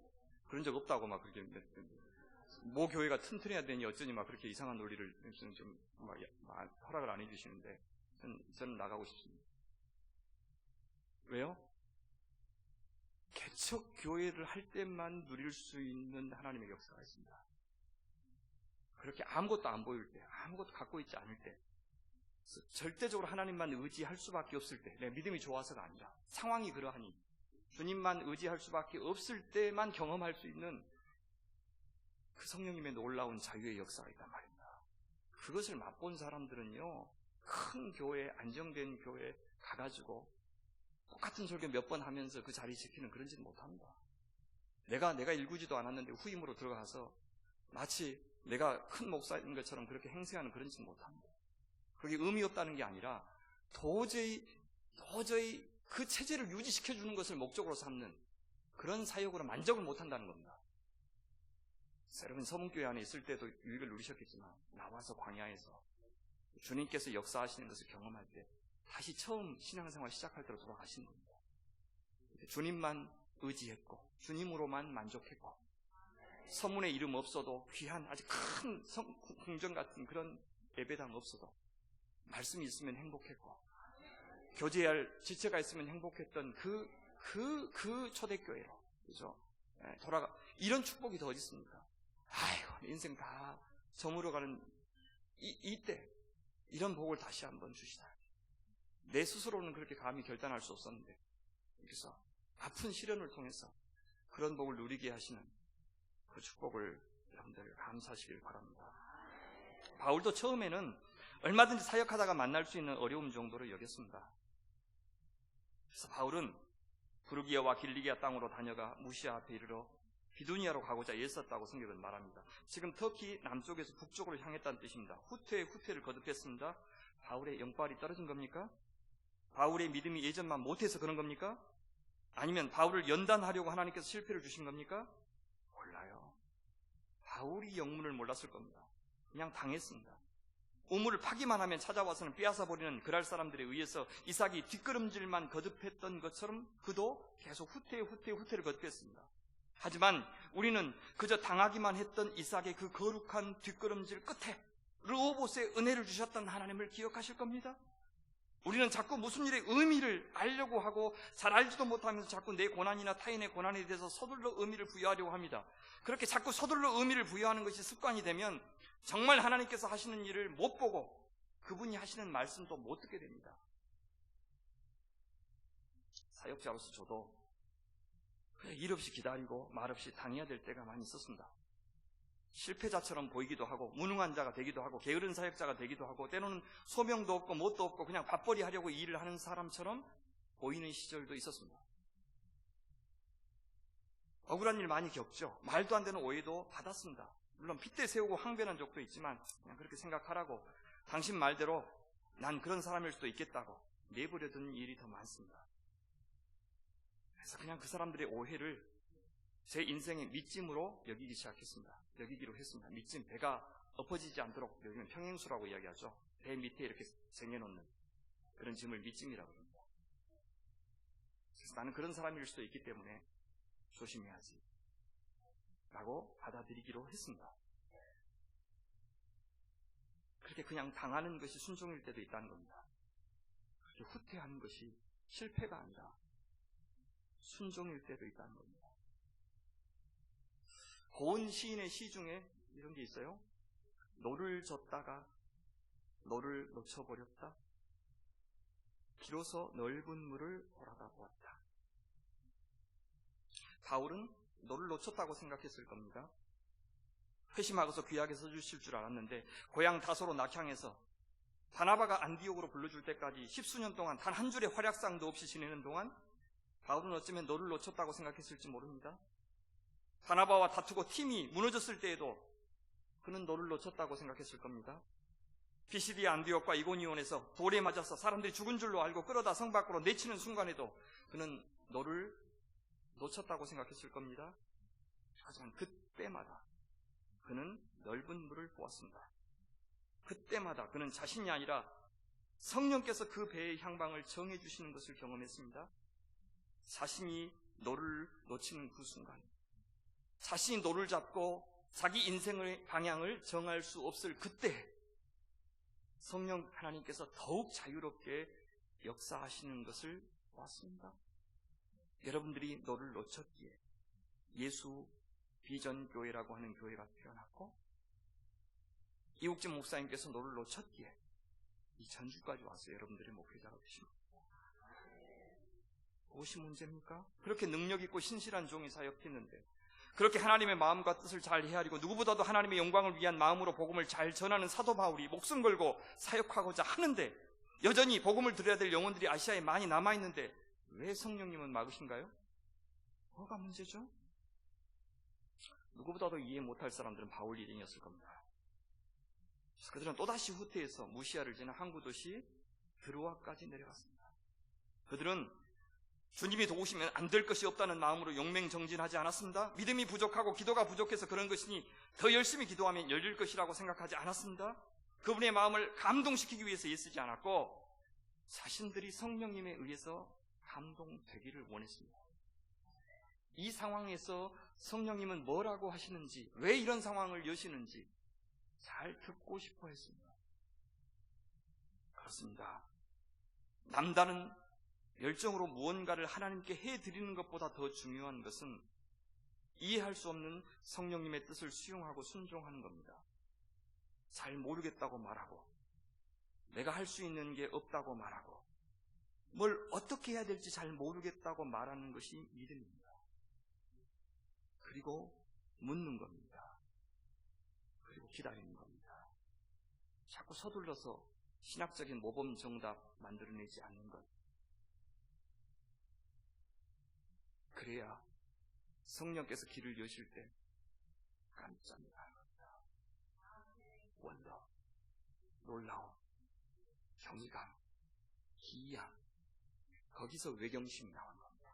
그런 적 없다고 막 그렇게 모 교회가 튼튼해야 되니 어쩌니 막 그렇게 이상한 논리를 좀 막 허락을 안 해주시는데 저는 나가고 싶습니다. 왜요? 개척 교회를 할 때만 누릴 수 있는 하나님의 역사가 있습니다. 그렇게 아무것도 안 보일 때, 아무것도 갖고 있지 않을 때, 절대적으로 하나님만 의지할 수밖에 없을 때, 내 믿음이 좋아서가 아니라 상황이 그러하니 주님만 의지할 수밖에 없을 때만 경험할 수 있는 그 성령님의 놀라운 자유의 역사가 있단 말입니다. 그것을 맛본 사람들은요, 큰 교회, 안정된 교회 가가지고 똑같은 설교 몇 번 하면서 그 자리 지키는 그런 짓 못합니다. 내가 일구지도 않았는데 후임으로 들어가서 마치 내가 큰 목사인 것처럼 그렇게 행세하는 그런 짓 못합니다. 그게 의미 없다는 게 아니라 도저히 그 체제를 유지시켜주는 것을 목적으로 삼는 그런 사역으로 만족을 못한다는 겁니다. 여러분 서문교회 안에 있을 때도 유익을 누리셨겠지만 나와서 광야에서 주님께서 역사하시는 것을 경험할 때 다시 처음 신앙생활 시작할 때로 돌아가시는 겁니다. 주님만 의지했고 주님으로만 만족했고 서문에 이름 없어도 귀한 아주 큰 궁전 같은 그런 예배당 없어도 말씀이 있으면 행복했고 교제할 지체가 있으면 행복했던 그 초대교회로 그죠? 이런 축복이 더 어디 있습니까? 아이고 인생 다 저물어가는 이때 이런 복을 다시 한번 주시다. 내 스스로는 그렇게 감히 결단할 수 없었는데 그래서 아픈 시련을 통해서 그런 복을 누리게 하시는 그 축복을 여러분들 감사하시길 바랍니다. 바울도 처음에는 얼마든지 사역하다가 만날 수 있는 어려움 정도로 여겼습니다. 그래서 바울은 부르기아와 길리기아 땅으로 다녀가 무시아 앞에 이르러 비두니아로 가고자 애썼다고 성경은 말합니다. 지금 터키 남쪽에서 북쪽으로 향했다는 뜻입니다. 후퇴를 거듭했습니다. 바울의 영빨이 떨어진 겁니까? 바울의 믿음이 예전만 못해서 그런 겁니까? 아니면 바울을 연단하려고 하나님께서 실패를 주신 겁니까? 몰라요. 바울이 영문을 몰랐을 겁니다. 그냥 당했습니다. 우물을 파기만 하면 찾아와서는 빼앗아버리는 그랄 사람들에 의해서 이삭이 뒷걸음질만 거듭했던 것처럼 그도 계속 후퇴를 거듭했습니다. 하지만 우리는 그저 당하기만 했던 이삭의 그 거룩한 뒷걸음질 끝에 르호봇의 은혜를 주셨던 하나님을 기억하실 겁니다. 우리는 자꾸 무슨 일의 의미를 알려고 하고 잘 알지도 못하면서 자꾸 내 고난이나 타인의 고난에 대해서 서둘러 의미를 부여하려고 합니다. 그렇게 자꾸 서둘러 의미를 부여하는 것이 습관이 되면 정말 하나님께서 하시는 일을 못 보고 그분이 하시는 말씀도 못 듣게 됩니다. 사역자로서 저도 일 없이 기다리고 말 없이 당해야 될 때가 많이 있었습니다. 실패자처럼 보이기도 하고 무능한 자가 되기도 하고 게으른 사역자가 되기도 하고 때로는 소명도 없고 뭣도 없고 그냥 밥벌이 하려고 일을 하는 사람처럼 보이는 시절도 있었습니다. 억울한 일 많이 겪죠. 말도 안 되는 오해도 받았습니다. 물론 핏대 세우고 항변한 적도 있지만 그냥 그렇게 생각하라고 당신 말대로 난 그런 사람일 수도 있겠다고 내버려둔 일이 더 많습니다. 그래서 그냥 그 사람들의 오해를 제 인생의 밑짐으로 여기기로 했습니다. 밑짐, 배가 엎어지지 않도록 여기는 평행수라고 이야기하죠. 배 밑에 이렇게 쟁여놓는 그런 짐을 밑짐이라고 합니다. 그래서 나는 그런 사람일 수도 있기 때문에 조심해야지 라고 받아들이기로 했습니다. 그렇게 그냥 당하는 것이 순종일 때도 있다는 겁니다. 그렇게 후퇴하는 것이 실패가 아니라 순종일 때도 있다는 겁니다. 고은 시인의 시 중에 이런 게 있어요. 노를 젓다가 너를 놓쳐버렸다. 비로소 넓은 물을 돌아다 보았다. 바울은 너를 놓쳤다고 생각했을 겁니다. 회심하고서 귀하게 써주실 줄 알았는데 고향 다소로 낙향해서 바나바가 안디옥으로 불러줄 때까지 10수년 동안 단 한 줄의 활약상도 없이 지내는 동안 바울은 어쩌면 너를 놓쳤다고 생각했을지 모릅니다. 바나바와 다투고 팀이 무너졌을 때에도 그는 너를 놓쳤다고 생각했을 겁니다. 피시디 안디옥과 이고니온에서 돌에 맞아서 사람들이 죽은 줄로 알고 끌어다 성 밖으로 내치는 순간에도 그는 너를 놓쳤다고 생각했을 겁니다. 하지만 그때마다 그는 넓은 물을 보았습니다. 그때마다 그는 자신이 아니라 성령께서 그 배의 향방을 정해주시는 것을 경험했습니다. 자신이 노를 놓치는 그 순간, 자신이 노를 잡고 자기 인생의 방향을 정할 수 없을 그때 성령 하나님께서 더욱 자유롭게 역사하시는 것을 보았습니다. 여러분들이 노를 놓쳤기에 예수 비전교회라고 하는 교회가 태어났고, 이욱진 목사님께서 노를 놓쳤기에 이 전주까지 와서 여러분들의 목회자가 되십니다. 무엇이 문제입니까? 그렇게 능력 있고 신실한 종이 사역했는데, 그렇게 하나님의 마음과 뜻을 잘 헤아리고 누구보다도 하나님의 영광을 위한 마음으로 복음을 잘 전하는 사도 바울이 목숨 걸고 사역하고자 하는데, 여전히 복음을 들어야 될 영혼들이 아시아에 많이 남아있는데 왜 성령님은 막으신가요? 뭐가 문제죠? 누구보다도 이해 못할 사람들은 바울 일행이었을 겁니다. 그래서 그들은 또다시 후퇴해서 무시아를 지나 항구 도시 드로아까지 내려갔습니다. 그들은 주님이 도우시면 안 될 것이 없다는 마음으로 용맹정진하지 않았습니다. 믿음이 부족하고 기도가 부족해서 그런 것이니 더 열심히 기도하면 열릴 것이라고 생각하지 않았습니다. 그분의 마음을 감동시키기 위해서 애쓰지 않았고, 자신들이 성령님에 의해서 감동되기를 원했습니다. 이 상황에서 성령님은 뭐라고 하시는지, 왜 이런 상황을 여시는지 잘 듣고 싶어 했습니다. 그렇습니다. 남다른 열정으로 무언가를 하나님께 해드리는 것보다 더 중요한 것은 이해할 수 없는 성령님의 뜻을 수용하고 순종하는 겁니다. 잘 모르겠다고 말하고, 내가 할 수 있는 게 없다고 말하고, 뭘 어떻게 해야 될지 잘 모르겠다고 말하는 것이 믿음입니다. 그리고 묻는 겁니다. 그리고 기다리는 겁니다. 자꾸 서둘러서 신학적인 모범 정답 만들어내지 않는 것. 그래야 성령께서 길을 여실 때 깜짝 놀라는 겁니다. 원더, 놀라움, 경이감, 기이함, 거기서 외경심이 나오는 겁니다.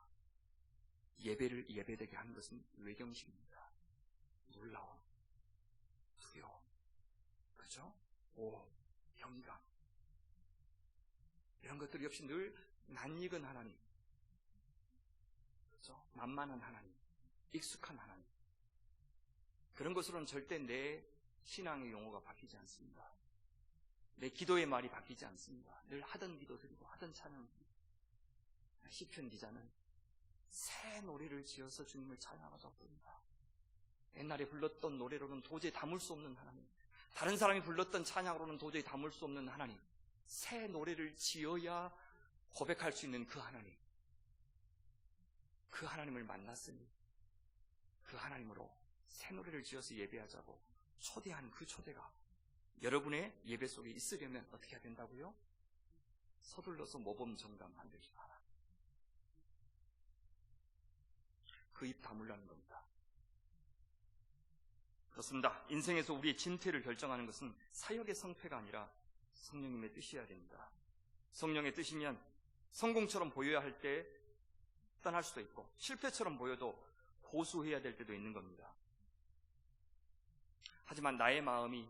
예배를 예배되게 하는 것은 외경심입니다. 놀라움, 두려움, 그죠? 경이감, 이런 것들이 역시 늘 낯익은 하나님, 그죠? 만만한 하나님, 익숙한 하나님, 그런 것으로는 절대 내 신앙의 용어가 바뀌지 않습니다. 내 기도의 말이 바뀌지 않습니다. 늘 하던 기도 드리고 하던 찬양 드리고. 시편 기자는 새 노래를 지어서 주님을 찬양하자 부릅니다. 옛날에 불렀던 노래로는 도저히 담을 수 없는 하나님, 다른 사람이 불렀던 찬양으로는 도저히 담을 수 없는 하나님, 새 노래를 지어야 고백할 수 있는 그 하나님, 그 하나님을 만났으니 그 하나님으로 새 노래를 지어서 예배하자고 초대하는 그 초대가 여러분의 예배 속에 있으려면 어떻게 해야 된다고요? 서둘러서 모범 정답 만들지 마라. 그 입 다물라는 겁니다. 그렇습니다. 인생에서 우리의 진퇴를 결정하는 것은 사역의 성패가 아니라 성령님의 뜻이어야 됩니다. 성령의 뜻이면 성공처럼 보여야 할 때 떠날 수도 있고, 실패처럼 보여도 고수해야 될 때도 있는 겁니다. 하지만 나의 마음이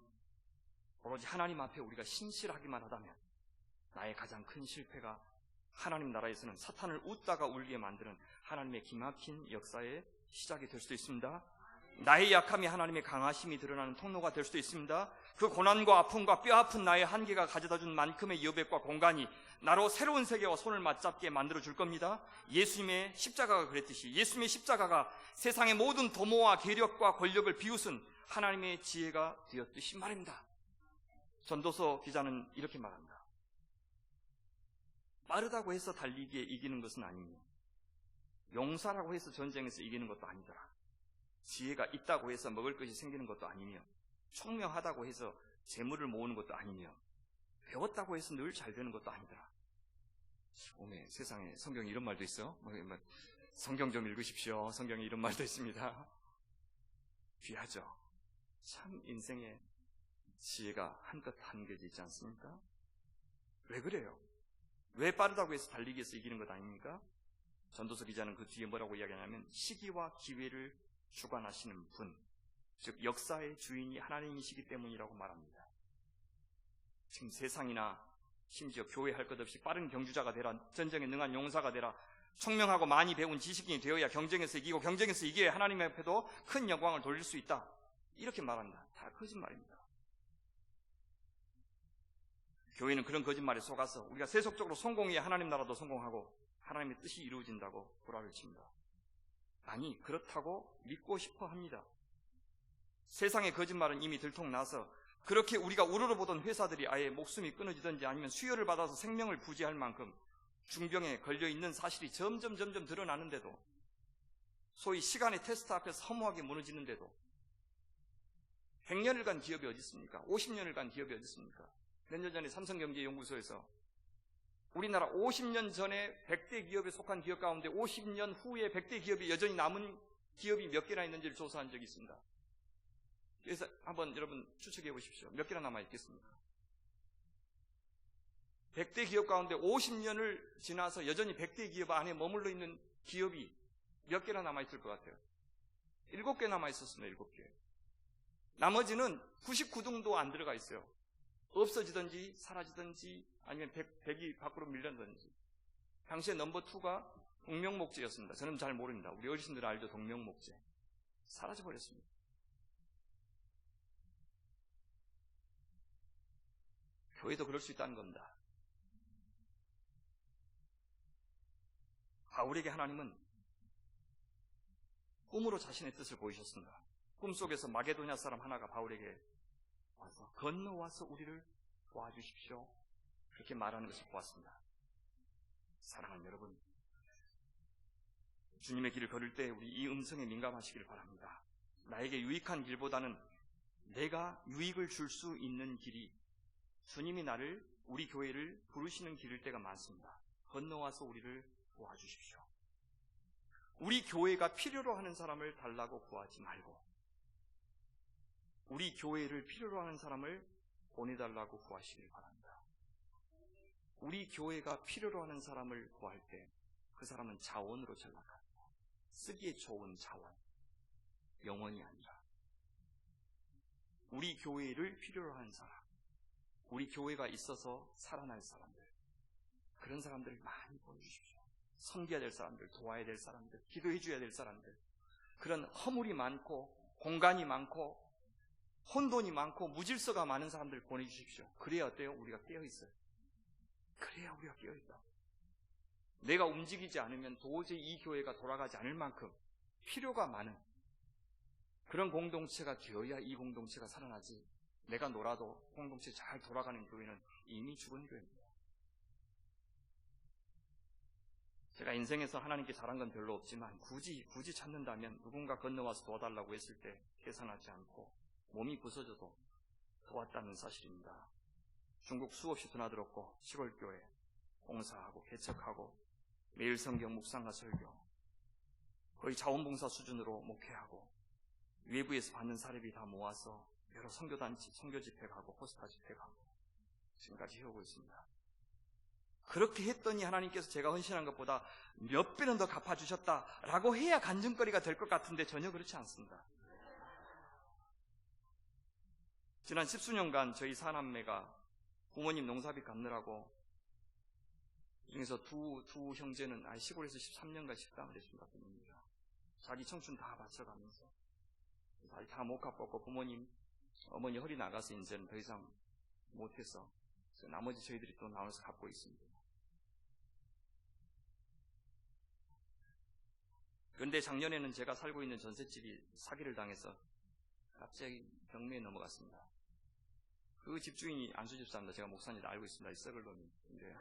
오로지 하나님 앞에 우리가 신실하기만 하다면 나의 가장 큰 실패가 하나님 나라에서는 사탄을 웃다가 울게 만드는 하나님의 기막힌 역사의 시작이 될 수도 있습니다. 나의 약함이 하나님의 강하심이 드러나는 통로가 될 수도 있습니다. 그 고난과 아픔과 뼈아픈 나의 한계가 가져다준 만큼의 여백과 공간이 나로 새로운 세계와 손을 맞잡게 만들어줄 겁니다. 예수님의 십자가가 그랬듯이, 예수님의 십자가가 세상의 모든 도모와 계력과 권력을 비웃은 하나님의 지혜가 되었듯이 말입니다. 전도서 기자는 이렇게 말합니다. 빠르다고 해서 달리기에 이기는 것은 아니며, 용사라고 해서 전쟁에서 이기는 것도 아니더라. 지혜가 있다고 해서 먹을 것이 생기는 것도 아니며, 총명하다고 해서 재물을 모으는 것도 아니며, 배웠다고 해서 늘 잘 되는 것도 아니더라. 오메, 세상에 성경에 이런 말도 있어? 성경 좀 읽으십시오. 성경에 이런 말도 있습니다. 귀하죠. 참 인생에 지혜가 한껏 한겨져 있지 않습니까? 왜 그래요? 왜 빠르다고 해서 달리기 위해서 이기는 것 아닙니까? 전도서 기자는 그 뒤에 뭐라고 이야기하냐면 시기와 기회를 주관하시는 분, 즉 역사의 주인이 하나님이시기 때문이라고 말합니다. 지금 세상이나 심지어 교회 할 것 없이 빠른 경주자가 되라, 전쟁에 능한 용사가 되라, 총명하고 많이 배운 지식인이 되어야 경쟁에서 이기고 경쟁에서 이겨야 하나님 앞에도 큰 영광을 돌릴 수 있다, 이렇게 말합니다. 다 거짓말입니다. 교회는 그런 거짓말에 속아서 우리가 세속적으로 성공해야 하나님 나라도 성공하고 하나님의 뜻이 이루어진다고 구라를 칩니다. 아니, 그렇다고 믿고 싶어 합니다. 세상의 거짓말은 이미 들통나서 그렇게 우리가 우러러보던 회사들이 아예 목숨이 끊어지든지 아니면 수혈을 받아서 생명을 부지할 만큼 중병에 걸려있는 사실이 점점 드러나는데도, 소위 시간의 테스트 앞에서 허무하게 무너지는데도 100년을 간 기업이 어디 있습니까? 50년을 간 기업이 어디 있습니까? 몇 년 전에 삼성경제연구소에서 우리나라 50년 전에 100대 기업에 속한 기업 가운데 50년 후에 100대 기업이 여전히 남은 기업이 몇 개나 있는지를 조사한 적이 있습니다. 그래서 한번 여러분 추측해 보십시오. 몇 개나 남아있겠습니까? 100대 기업 가운데 50년을 지나서 여전히 100대 기업 안에 머물러 있는 기업이 몇 개나 남아있을 것 같아요? 7개 남아있었습니다. 7개. 나머지는 99등도 안 들어가 있어요. 없어지든지 사라지든지 아니면 100이 밖으로 밀렸든지. 당시에 넘버 2가 동명목재였습니다. 저는 잘 모릅니다. 우리 어르신들 알죠? 동명목재. 사라져버렸습니다. 교회도 그럴 수 있다는 겁니다. 바울에게 하나님은 꿈으로 자신의 뜻을 보이셨습니다. 꿈속에서 마게도냐 사람 하나가 바울에게 와서 건너와서 우리를 도와주십시오, 그렇게 말하는 것을 보았습니다. 사랑하는 여러분, 주님의 길을 걸을 때 우리 이 음성에 민감하시길 바랍니다. 나에게 유익한 길보다는 내가 유익을 줄 수 있는 길이 주님이 나를, 우리 교회를 부르시는 길일 때가 많습니다. 건너와서 우리를 도와주십시오. 우리 교회가 필요로 하는 사람을 달라고 구하지 말고 우리 교회를 필요로 하는 사람을 보내달라고 구하시길 바랍니다. 우리 교회가 필요로 하는 사람을 구할 때 그 사람은 자원으로 전락합니다. 쓰기에 좋은 자원, 영원이 아니라 우리 교회를 필요로 하는 사람, 우리 교회가 있어서 살아날 사람들, 그런 사람들을 많이 보여주십시오. 섬겨야 될 사람들, 도와야 될 사람들, 기도해 줘야 될 사람들, 그런 허물이 많고 공간이 많고 혼돈이 많고 무질서가 많은 사람들 보내주십시오. 그래야 어때요? 우리가 깨어있어요. 그래야 우리가 깨어있다. 내가 움직이지 않으면 도저히 이 교회가 돌아가지 않을 만큼 필요가 많은 그런 공동체가 되어야 이 공동체가 살아나지, 내가 놀아도 공동체 잘 돌아가는 교회는 이미 죽은 교회입니다. 제가 인생에서 하나님께 잘한 건 별로 없지만 굳이 찾는다면 누군가 건너와서 도와달라고 했을 때 계산하지 않고 몸이 부서져도 도왔다는 사실입니다. 중국 수없이 드나들었고 시골교회 봉사하고 개척하고 매일 성경 묵상과 설교, 거의 자원봉사 수준으로 목회하고 외부에서 받는 사례비 다 모아서 여러 선교단체, 선교 집회 가고 포스타 집회 가고 지금까지 해오고 있습니다. 그렇게 했더니 하나님께서 제가 헌신한 것보다 몇 배는 더 갚아주셨다라고 해야 간증거리가 될 것 같은데 전혀 그렇지 않습니다. 지난 10수년간 저희 사남매가 부모님 농사비 갚느라고, 중에서 두 형제는 시골에서 13년간 식당을 해준다 부모님이라 자기 청춘 다 바쳐가면서 자기 다 못 갚았고 부모님, 어머니 허리 나가서 이제는 더 이상 못해서 나머지 저희들이 또 나눠서 갚고 있습니다. 그런데 작년에는 제가 살고 있는 전셋집이 사기를 당해서 갑자기 경매에 넘어갔습니다. 그 집주인이 안수집사입니다. 제가 목사님도 알고 있습니다. 이 썩을 놈이. 근데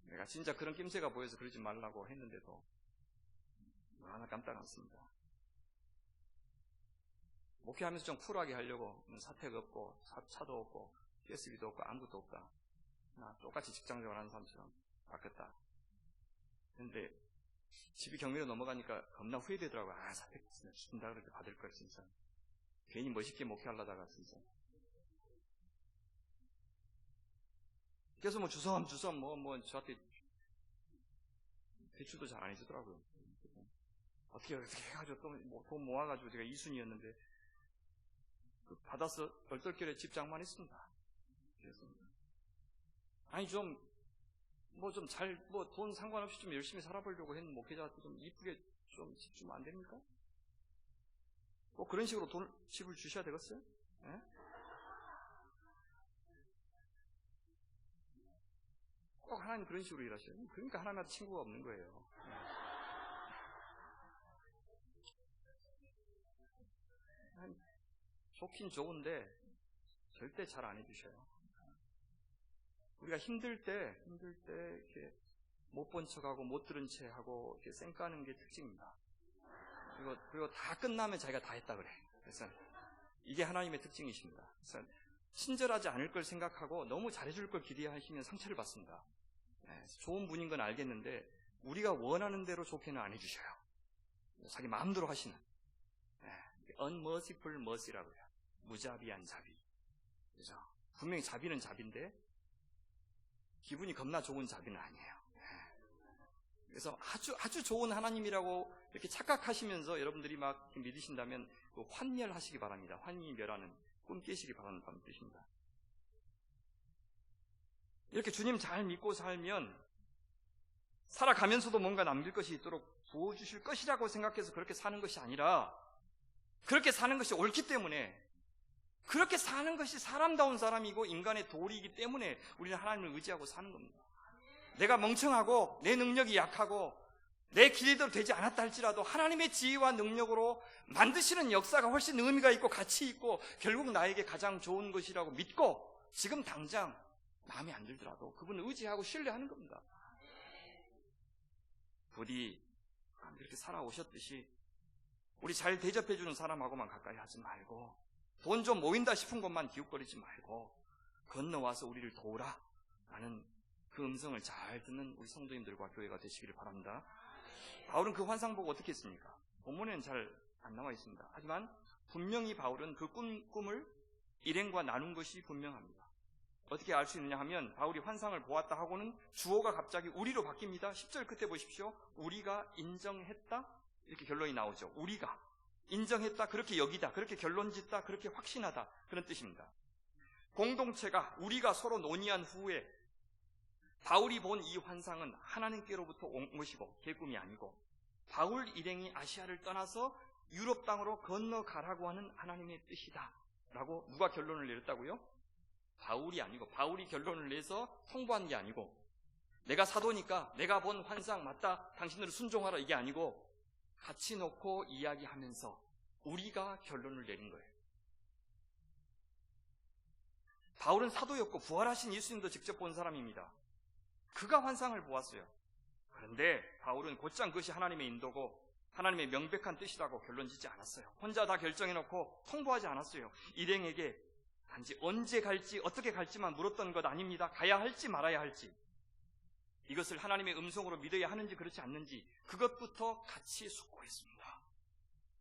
내가 진짜 그런 낌새가 보여서 그러지 말라고 했는데도 하나 깜짝 않습니다. 목회하면서 좀 쿨하게 하려고 사택 없고 차도 없고 가스비도 없고 아무것도 없다. 나 똑같이 직장생활 하는 사람처럼 바뀌었다. 그런데 집이 경매로 넘어가니까 겁나 후회되더라고요. 사택 준다 그럴 때 받을 걸 진짜. 괜히 멋있게 목회하려다가 진짜. 그래서 뭐 주섬 저한테 대출도 잘 안 해주더라고요. 어떻게 해가지고 또 돈 모아가지고 제가 2순위였는데 받아서 얼떨결에 집 장만했습니다. 그래서 아니 좀 돈 상관없이 좀 열심히 살아보려고 했는 목회자한테 좀 이쁘게 좀 집 주면 안 됩니까? 뭐 그런 식으로 집을 주셔야 되겠어요? 네? 꼭 하나님 그런 식으로 일하셔요. 그러니까 하나님한테 친구가 없는 거예요. 좋긴 좋은데 절대 잘 안 해주셔요. 우리가 힘들 때 이렇게 못 본 척하고 못 들은 채 하고 이렇게 쌩까는 게 특징입니다. 그리고 다 끝나면 자기가 다 했다 그래. 그래서 이게 하나님의 특징이십니다. 그래서 친절하지 않을 걸 생각하고 너무 잘해줄 걸 기대하시면 상처를 받습니다. 좋은 분인 건 알겠는데 우리가 원하는 대로 좋게는 안 해주셔요. 자기 마음대로 하시는 unmerciful mercy라고 해요. 무자비한 자비. 그죠? 분명히 자비는 자비인데 기분이 겁나 좋은 자비는 아니에요. 그래서 아주 좋은 하나님이라고 이렇게 착각하시면서 여러분들이 막 믿으신다면 환멸하시기 바랍니다. 환희멸하는 꿈 깨시기 바란다는 뜻입니다. 이렇게 주님 잘 믿고 살면 살아가면서도 뭔가 남길 것이 있도록 부어주실 것이라고 생각해서 그렇게 사는 것이 아니라 그렇게 사는 것이 옳기 때문에 그렇게 사는 것이 사람다운 사람이고 인간의 도리이기 때문에 우리는 하나님을 의지하고 사는 겁니다. 내가 멍청하고 내 능력이 약하고 내 기대대로 되지 않았다 할지라도 하나님의 지혜와 능력으로 만드시는 역사가 훨씬 의미가 있고 가치 있고 결국 나에게 가장 좋은 것이라고 믿고 지금 당장 마음에 안 들더라도 그분을 의지하고 신뢰하는 겁니다. 부디 그렇게 살아오셨듯이 우리 잘 대접해주는 사람하고만 가까이 하지 말고 돈 좀 모인다 싶은 것만 기웃거리지 말고 건너와서 우리를 도우라 라는 그 음성을 잘 듣는 우리 성도님들과 교회가 되시기를 바랍니다. 바울은 그 환상 보고 어떻게 했습니까? 본문에는 잘 안 나와 있습니다. 하지만 분명히 바울은 그 꿈을 일행과 나눈 것이 분명합니다. 어떻게 알 수 있느냐 하면 바울이 환상을 보았다 하고는 주어가 갑자기 우리로 바뀝니다. 10절 끝에 보십시오. 우리가 인정했다 이렇게 결론이 나오죠. 우리가 인정했다, 그렇게 여기다, 그렇게 결론짓다, 그렇게 확신하다 그런 뜻입니다. 공동체가 우리가 서로 논의한 후에 바울이 본 이 환상은 하나님께로부터 온 것이고 개꿈이 아니고 바울 일행이 아시아를 떠나서 유럽 땅으로 건너가라고 하는 하나님의 뜻이다 라고 누가 결론을 내렸다고요? 바울이 아니고 바울이 결론을 내서 통보한 게 아니고 내가 사도니까 내가 본 환상 맞다 당신들은 순종하라 이게 아니고 같이 놓고 이야기하면서 우리가 결론을 내린 거예요. 바울은 사도였고 부활하신 예수님도 직접 본 사람입니다. 그가 환상을 보았어요. 그런데 바울은 곧장 그것이 하나님의 인도고 하나님의 명백한 뜻이라고 결론짓지 않았어요. 혼자 다 결정해놓고 통보하지 않았어요. 일행에게 단지 언제 갈지 어떻게 갈지만 물었던 것 아닙니다. 가야 할지 말아야 할지 이것을 하나님의 음성으로 믿어야 하는지 그렇지 않는지 그것부터 같이 숙고했습니다.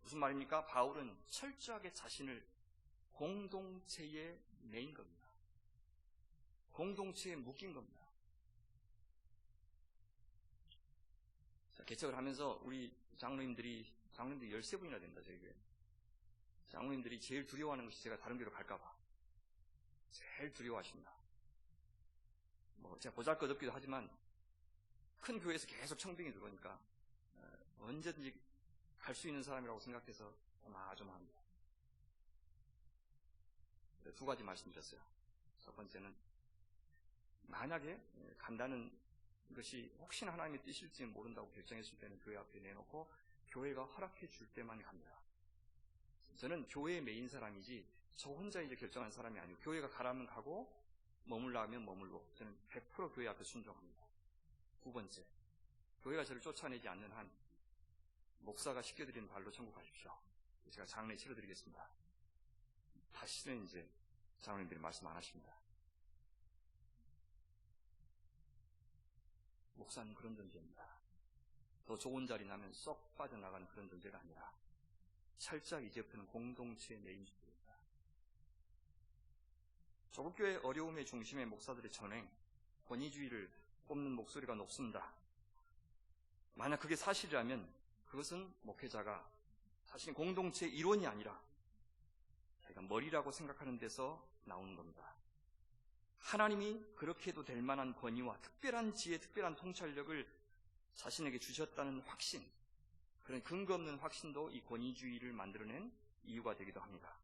무슨 말입니까? 바울은 철저하게 자신을 공동체에 매인 겁니다. 공동체에 묶인 겁니다. 개척을 하면서 우리 장로님들이 13분이나 된다. 저희 교회 장로님들이 제일 두려워하는 것이 제가 다른 교회로 갈까봐 제일 두려워하십니다. 제가 보잘것없기도 하지만 큰 교회에서 계속 청빙이 들어오니까 언제든지 갈 수 있는 사람이라고 생각해서 조마조마합니다. 두 가지 말씀드렸어요. 첫 번째는 만약에 간다는 것이 혹시나 하나님의 뜻일지 모른다고 결정했을 때는 교회 앞에 내놓고 교회가 허락해 줄 때만 갑니다. 저는 교회에 매인 사람이지 저 혼자 이제 결정한 사람이 아니고 교회가 가라면 가고 머물라 하면 머물고 저는 100% 교회 앞에 순종합니다. 두 번째, 교회가 저를 쫓아내지 않는 한 목사가 시켜드리는 발로 천국 가십시오. 제가 장례 치러드리겠습니다. 다시는 이제 장로님들이 말씀 안 하십니다. 목사는 그런 존재입니다. 더 좋은 자리 나면 쏙 빠져나가는 그런 존재가 아니라 철저하게 이제부터는 공동체의 메인주의입니다. 조국교회 어려움의 중심의 목사들의 전행, 권위주의를 꼽는 목소리가 높습니다. 만약 그게 사실이라면 그것은 목회자가 자신의 공동체의 일원이 아니라 자기가 머리라고 생각하는 데서 나오는 겁니다. 하나님이 그렇게 해도 될 만한 권위와 특별한 지혜, 특별한 통찰력을 자신에게 주셨다는 확신, 그런 근거 없는 확신도 이 권위주의를 만들어낸 이유가 되기도 합니다.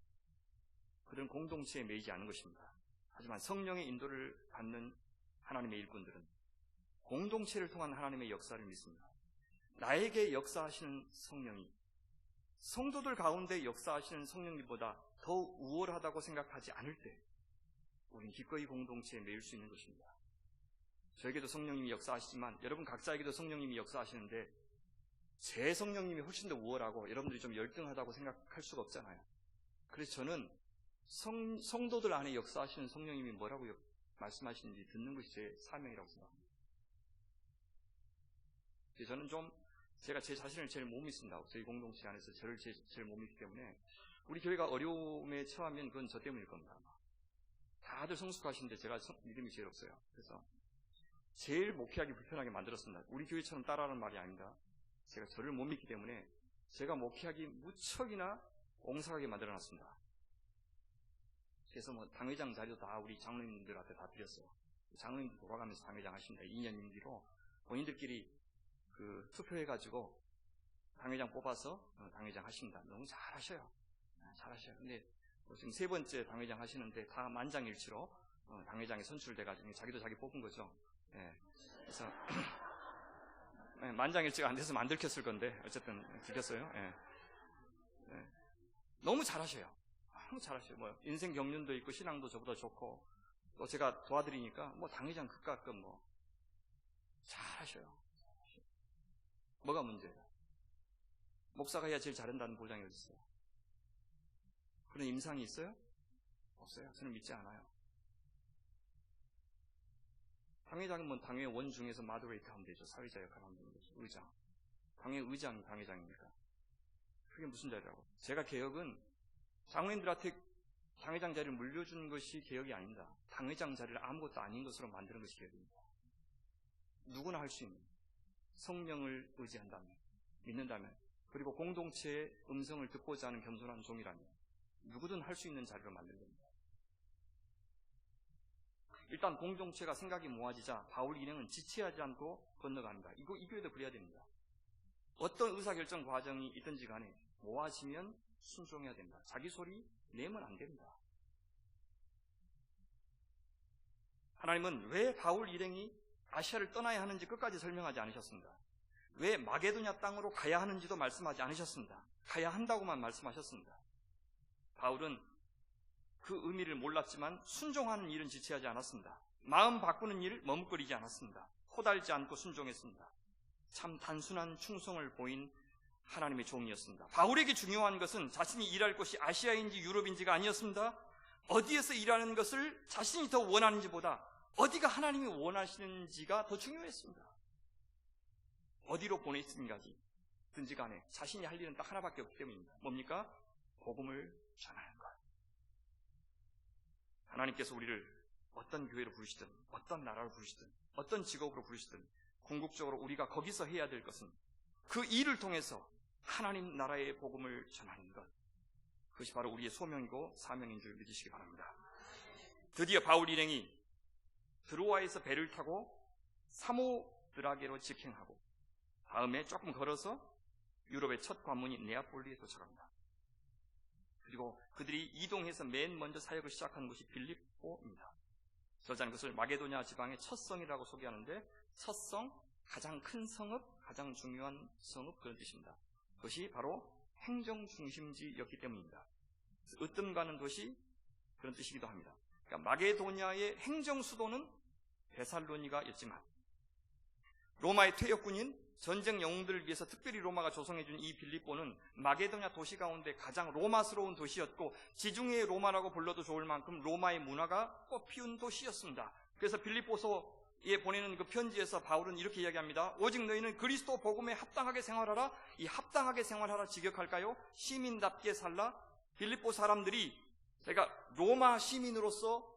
그들은 공동체에 매이지 않은 것입니다. 하지만 성령의 인도를 받는 하나님의 일꾼들은 공동체를 통한 하나님의 역사를 믿습니다. 나에게 역사하시는 성령이 성도들 가운데 역사하시는 성령님보다 더 우월하다고 생각하지 않을 때 우린 기꺼이 공동체에 매일 수 있는 것입니다. 저에게도 성령님이 역사하시지만 여러분 각자에게도 성령님이 역사하시는데 제 성령님이 훨씬 더 우월하고 여러분들이 좀 열등하다고 생각할 수가 없잖아요. 그래서 저는 성도들 안에 역사하시는 성령님이 뭐라고 말씀하시는지 듣는 것이 제 사명이라고 생각합니다. 저는 좀 제가 제 자신을 제일 못 믿습니다. 저희 공동체 안에서 저를 제일 못 믿기 때문에 우리 교회가 어려움에 처하면 그건 저 때문일 겁니다. 다들 성숙하신데 제가 믿음이 제일 없어요. 그래서 제일 목회하기 불편하게 만들었습니다. 우리 교회처럼 따라하는 말이 아닙니다. 제가 저를 못 믿기 때문에 제가 목회하기 무척이나 옹색하게 만들어놨습니다. 그래서 당회장 자리도 다 우리 장로님들한테 다 드렸어요. 장로님들 돌아가면서 당회장 하십니다. 2년 임기로 본인들끼리 투표해가지고 당회장 뽑아서 당회장 하십니다. 너무 잘하셔요. 잘하셔요. 근데 지금 3번째 당회장 하시는데 다 만장일치로 당회장에 선출돼가지고 자기도 자기 뽑은 거죠. 예. 그래서 만장일치가 안 돼서 안 들켰을 건데 어쨌든 들켰어요. 예. 예. 너무 잘하셔요. 너무 잘하셔요. 인생 경륜도 있고 신앙도 저보다 좋고 또 제가 도와드리니까 당회장 극가끔 잘하셔요. 뭐가 문제예요? 목사가 해야 제일 잘한다는 보장이 어디 있어요? 그런 임상이 있어요? 없어요. 저는 믿지 않아요. 당회장은 당회원 중에서 마더레이터 하면 되죠. 사회자 역할을 하면 되는 거죠. 의장. 당회 의장이 당회장입니까? 그게 무슨 자리라고? 제가 개혁은 장로님들한테 당회장 자리를 물려준 것이 개혁이 아닙니다. 당회장 자리를 아무것도 아닌 것으로 만드는 것이 개혁입니다. 누구나 할 수 있는 성령을 의지한다면, 믿는다면, 그리고 공동체의 음성을 듣고자 하는 겸손한 종이라면 누구든 할 수 있는 자리로 만드는 겁니다. 일단 공동체가 생각이 모아지자 바울 일행은 지체하지 않고 건너갑니다. 이 교회도 그래야 됩니다. 어떤 의사결정 과정이 있든지 간에 모아지면 순종해야 됩니다. 자기 소리 내면 안 됩니다. 하나님은 왜 바울 일행이 아시아를 떠나야 하는지 끝까지 설명하지 않으셨습니다. 왜 마게도냐 땅으로 가야 하는지도 말씀하지 않으셨습니다. 가야 한다고만 말씀하셨습니다. 바울은 그 의미를 몰랐지만 순종하는 일은 지체하지 않았습니다. 마음 바꾸는 일 머뭇거리지 않았습니다. 호달지 않고 순종했습니다. 참 단순한 충성을 보인 하나님의 종이었습니다. 바울에게 중요한 것은 자신이 일할 곳이 아시아인지 유럽인지가 아니었습니다. 어디에서 일하는 것을 자신이 더 원하는지보다 어디가 하나님이 원하시는지가 더 중요했습니다. 어디로 보냈든지 간에 자신이 할 일은 딱 하나밖에 없기 때문입니다. 뭡니까? 복음을 전하는 것. 하나님께서 우리를 어떤 교회로 부르시든 어떤 나라로 부르시든 어떤 직업으로 부르시든 궁극적으로 우리가 거기서 해야 될 것은 그 일을 통해서 하나님 나라의 복음을 전하는 것. 그것이 바로 우리의 소명이고 사명인 줄 믿으시기 바랍니다. 드디어 바울 일행이 드로아에서 배를 타고 사모드라게로 직행하고 다음에 조금 걸어서 유럽의 첫 관문인 네아폴리에 도착합니다. 그리고 그들이 이동해서 맨 먼저 사역을 시작한 곳이 빌립보입니다. 저자는 그것을 마게도냐 지방의 첫 성이라고 소개하는데 첫 성, 가장 큰 성읍, 가장 중요한 성읍 그런 뜻입니다. 그것이 바로 행정 중심지였기 때문입니다. 으뜸 가는 도시 그런 뜻이기도 합니다. 그러니까 마게도냐의 행정 수도는 데살로니가였지만 로마의 퇴역군인 전쟁 영웅들을 위해서 특별히 로마가 조성해준 이 빌립보는 마게도냐 도시 가운데 가장 로마스러운 도시였고 지중해의 로마라고 불러도 좋을 만큼 로마의 문화가 꽃피운 도시였습니다. 그래서 빌립보서에 보내는 그 편지에서 바울은 이렇게 이야기합니다. 오직 너희는 그리스도 복음에 합당하게 생활하라. 이 합당하게 생활하라 직역할까요? 시민답게 살라. 빌립보 사람들이 제가 로마 시민으로서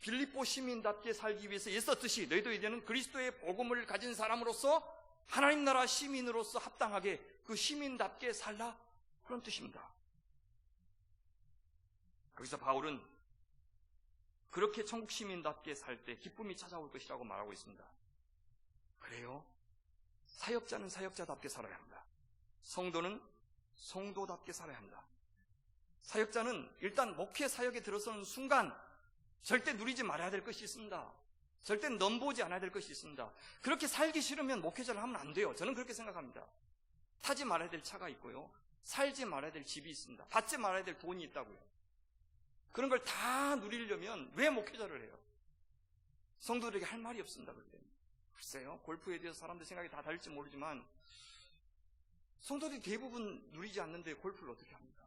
빌립보 시민답게 살기 위해서 애썼듯이 너희도 이제는 그리스도의 복음을 가진 사람으로서 하나님 나라 시민으로서 합당하게 그 시민답게 살라. 그런 뜻입니다. 거기서 바울은 그렇게 천국 시민답게 살 때 기쁨이 찾아올 것이라고 말하고 있습니다. 그래요? 사역자는 사역자답게 살아야 합니다. 성도는 성도답게 살아야 합니다. 사역자는 일단 목회 사역에 들어서는 순간 절대 누리지 말아야 될 것이 있습니다. 절대 넘보지 않아야 될 것이 있습니다. 그렇게 살기 싫으면 목회자를 하면 안 돼요. 저는 그렇게 생각합니다. 타지 말아야 될 차가 있고요. 살지 말아야 될 집이 있습니다. 받지 말아야 될 돈이 있다고요. 그런 걸 다 누리려면 왜 목회자를 해요? 성도들에게 할 말이 없습니다. 글쎄요. 골프에 대해서 사람들 생각이 다 다를지 모르지만 성도들이 대부분 누리지 않는데 골프를 어떻게 합니까?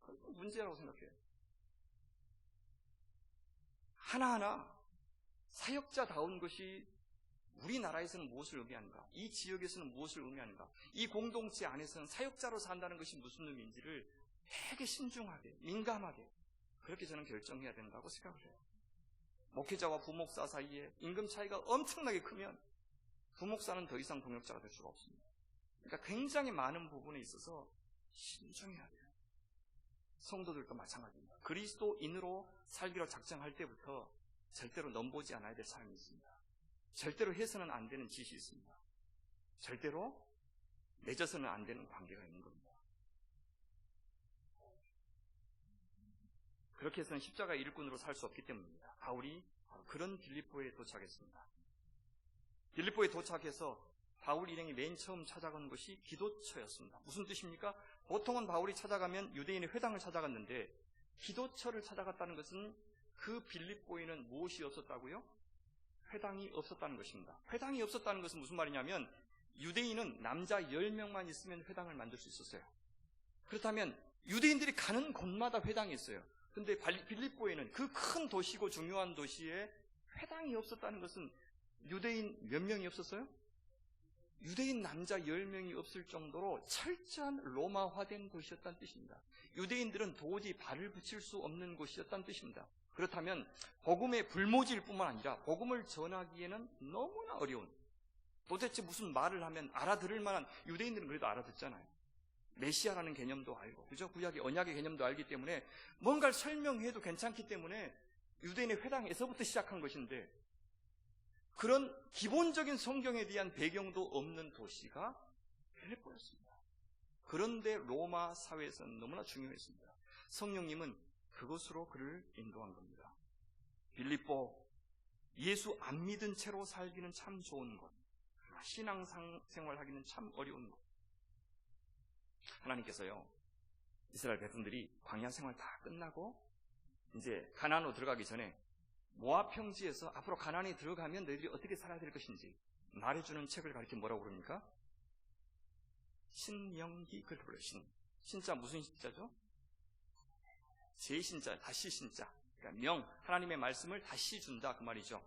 그건 문제라고 생각해요. 하나하나 사역자다운 것이 우리나라에서는 무엇을 의미하는가? 이 지역에서는 무엇을 의미하는가? 이 공동체 안에서는 사역자로 산다는 것이 무슨 의미인지를 되게 신중하게, 민감하게 그렇게 저는 결정해야 된다고 생각을 해요. 목회자와 부목사 사이에 임금 차이가 엄청나게 크면 부목사는 더 이상 동역자가 될 수가 없습니다. 그러니까 굉장히 많은 부분에 있어서 신중해야 돼요. 성도들도 마찬가지입니다. 그리스도인으로 살기로 작정할 때부터 절대로 넘보지 않아야 될 사람이 있습니다. 절대로 해서는 안 되는 짓이 있습니다. 절대로 맺어서는 안 되는 관계가 있는 겁니다. 그렇게 해서는 십자가 일꾼으로 살 수 없기 때문입니다. 바울이 그런 빌립보에 도착했습니다. 빌립보에 도착해서 바울 일행이 맨 처음 찾아간 곳이 기도처였습니다. 무슨 뜻입니까? 보통은 바울이 찾아가면 유대인의 회당을 찾아갔는데 기도처를 찾아갔다는 것은 그 빌립보에는 무엇이 없었다고요? 회당이 없었다는 것입니다. 회당이 없었다는 것은 무슨 말이냐면 유대인은 남자 10명만 있으면 회당을 만들 수 있었어요. 그렇다면 유대인들이 가는 곳마다 회당이 있어요. 그런데 빌립보에는 그 큰 도시고 중요한 도시에 회당이 없었다는 것은 유대인 몇 명이 없었어요? 유대인 남자 10명이 없을 정도로 철저한 로마화된 곳이었다는 뜻입니다. 유대인들은 도저히 발을 붙일 수 없는 곳이었다는 뜻입니다. 그렇다면 복음의 불모지일 뿐만 아니라 복음을 전하기에는 너무나 어려운, 도대체 무슨 말을 하면 알아들을 만한, 유대인들은 그래도 알아듣잖아요. 메시아라는 개념도 알고, 그죠? 구약의 언약의 개념도 알기 때문에 뭔가를 설명해도 괜찮기 때문에 유대인의 회당에서부터 시작한 것인데 그런 기본적인 성경에 대한 배경도 없는 도시가 빌립보였습니다. 그런데 로마 사회에서는 너무나 중요했습니다. 성령님은 그곳으로 그를 인도한 겁니다. 빌립보, 예수 안 믿은 채로 살기는 참 좋은 곳, 신앙생활하기는 참 어려운 곳. 하나님께서요, 이스라엘 백성들이 광야 생활 다 끝나고 이제 가나안으로 들어가기 전에 모압 평지에서 앞으로 가나안에 들어가면 너희들이 어떻게 살아야 될 것인지 말해주는 책을 가리켜 뭐라고 그럽니까? 신명기, 그렇게 불러요. 신자 무슨 신자죠? 제신자, 다시 신자. 그러니까 명, 하나님의 말씀을 다시 준다 그 말이죠.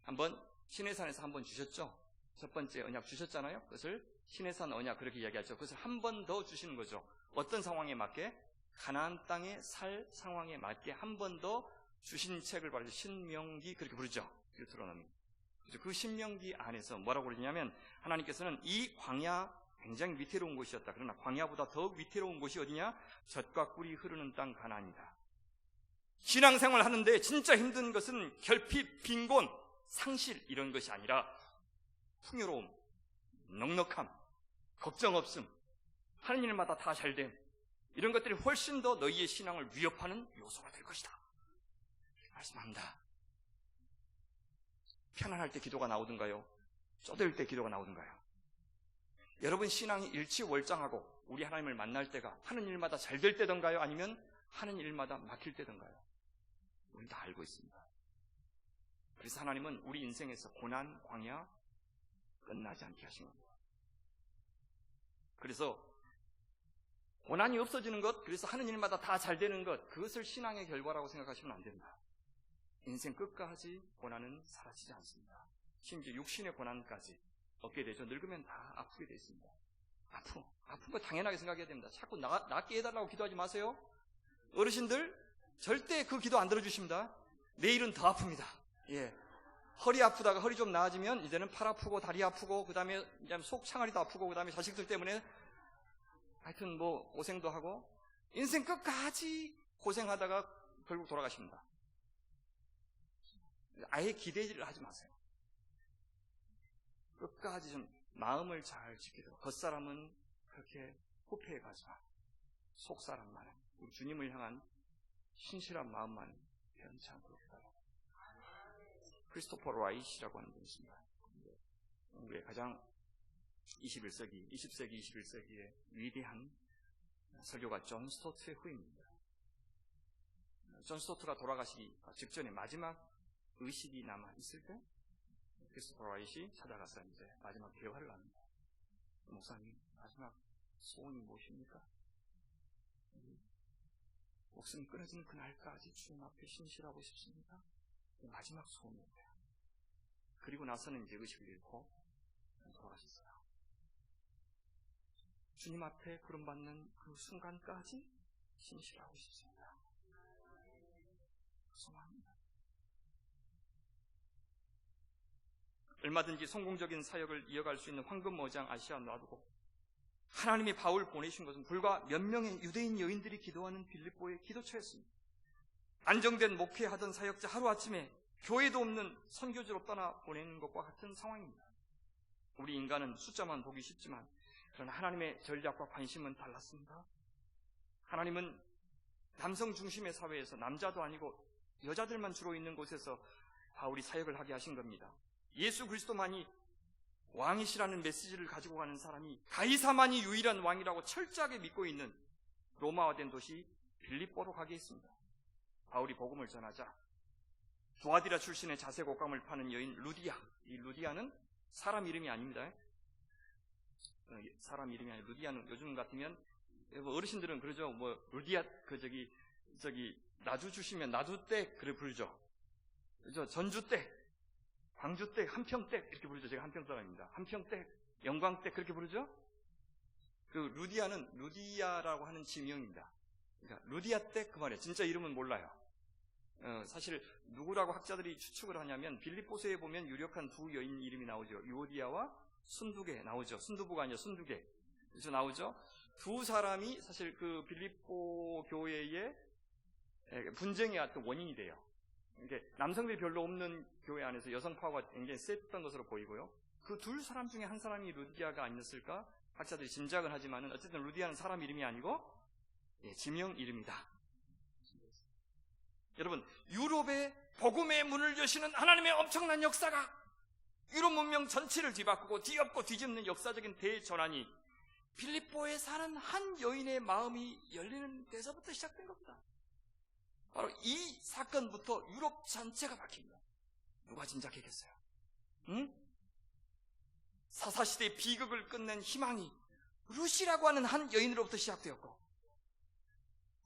한번 시내산에서 한번 주셨죠. 첫 번째 언약 주셨잖아요. 그것을 시내산 언약 그렇게 이야기하죠. 그것을 한 번 더 주시는 거죠. 어떤 상황에 맞게? 가나안 땅에 살 상황에 맞게 한 번 더 주신 책을 바로 신명기 그렇게 부르죠. 드로노미. 그 신명기 안에서 뭐라고 그러냐면 하나님께서는 이 광야 굉장히 위태로운 곳이었다. 그러나 광야보다 더욱 위태로운 곳이 어디냐? 젖과 꿀이 흐르는 땅 가나안이다. 신앙생활 하는데 진짜 힘든 것은 결핍, 빈곤, 상실 이런 것이 아니라 풍요로움, 넉넉함, 걱정 없음, 하는 일마다 다 잘됨, 이런 것들이 훨씬 더 너희의 신앙을 위협하는 요소가 될 것이다. 말씀합니다. 편안할 때 기도가 나오던가요? 쪼들 때 기도가 나오던가요? 여러분 신앙이 일치월장하고 우리 하나님을 만날 때가 하는 일마다 잘 될 때던가요? 아니면 하는 일마다 막힐 때던가요? 우리 다 알고 있습니다. 그래서 하나님은 우리 인생에서 고난, 광야 끝나지 않게 하신 겁니다. 그래서 고난이 없어지는 것, 그래서 하는 일마다 다 잘 되는 것, 그것을 신앙의 결과라고 생각하시면 안 됩니다. 인생 끝까지 고난은 사라지지 않습니다. 심지어 육신의 고난까지 얻게 되죠. 늙으면 다 아프게 되어 있습니다. 아픈 거 당연하게 생각해야 됩니다. 자꾸 낫게 해달라고 기도하지 마세요. 어르신들 절대 그 기도 안 들어주십니다. 내일은 더 아픕니다. 예. 허리 아프다가 허리 좀 나아지면 이제는 팔 아프고 다리 아프고 그 다음에 속 창아리도 아프고 그 다음에 자식들 때문에 하여튼 뭐 고생도 하고 인생 끝까지 고생하다가 결국 돌아가십니다. 아예 기대를 하지 마세요. 끝까지 좀 마음을 잘 지키도록. 겉사람은 그렇게 후패해 가지만 속사람만은 우리 주님을 향한 신실한 마음만 변치 않도록 해달라고. 크리스토퍼 라이시라고 하는 분이 있습니다. 우리의 가장 20세기 21세기의 위대한 설교가 존 스토트의 후임입니다. 존 스토트가 돌아가시기 직전에 마지막 의식이 남아 있을 때 크리스토퍼 라이시 찾아가서 이제 마지막 대화를 합니다. 목사님, 마지막 소원이 무엇입니까? 목숨이 끊어지는 그날까지 주님 앞에 신실하고 싶습니다. 마지막 소원이에요. 그리고 나서는 이제 의식을 잃고 돌아가셨어요. 주님 앞에 구름받는 그 순간까지 신실하고 싶습니다. 소망합니다. 얼마든지 성공적인 사역을 이어갈 수 있는 황금어장 아시아 놔두고 하나님이 바울 보내신 것은 불과 몇 명의 유대인 여인들이 기도하는 빌립보의 기도처였습니다. 안정된 목회하던 사역자 하루아침에 교회도 없는 선교지로 떠나 보내는 것과 같은 상황입니다. 우리 인간은 숫자만 보기 쉽지만 그러나 하나님의 전략과 관심은 달랐습니다. 하나님은 남성 중심의 사회에서 남자도 아니고 여자들만 주로 있는 곳에서 바울이 사역을 하게 하신 겁니다. 예수 그리스도만이 왕이시라는 메시지를 가지고 가는 사람이 가이사만이 유일한 왕이라고 철저하게 믿고 있는 로마화된 도시 빌립보로 가게 했습니다. 바울이 복음을 전하자 두아디라 출신의 자색 옷감을 파는 여인 루디아, 이 루디아는 사람 이름이 아닙니다. 사람 이름이 아니라 루디아는 요즘 같으면 어르신들은 그러죠. 뭐 루디아 나주 주시면 나주댁 그래 부르죠. 그죠? 전주댁, 광주댁, 한평댁 이렇게 부르죠. 제가 한평 사람입니다. 한평댁, 영광댁 그렇게 부르죠. 그 루디아는 루디아라고 하는 지명입니다. 그러니까 루디아댁 그 말이에요. 진짜 이름은 몰라요. 사실 누구라고 학자들이 추측을 하냐면 빌립보서에 보면 유력한 두 여인 이름이 나오죠. 유오디아와 순두개 나오죠. 순두부가 아니라 순두개. 그래서 나오죠. 두 사람이 사실 그 빌립보 교회의 분쟁의 어떤 원인이 돼요. 이게 남성들이 별로 없는 교회 안에서 여성 파워가 굉장히 셌던 것으로 보이고요. 그 두 사람 중에 한 사람이 루디아가 아니었을까? 학자들이 짐작은 하지만은 어쨌든 루디아는 사람 이름이 아니고 지명 이름이다. 여러분, 유럽의 복음의 문을 여시는 하나님의 엄청난 역사가 유럽 문명 전체를 뒤바꾸고 뒤엎고 뒤집는 역사적인 대전환이 빌립보에 사는 한 여인의 마음이 열리는 데서부터 시작된 겁니다. 바로 이 사건부터 유럽 전체가 바뀝니다. 누가 짐작했겠어요? 응? 사사시대의 비극을 끝낸 희망이 루시라고 하는 한 여인으로부터 시작되었고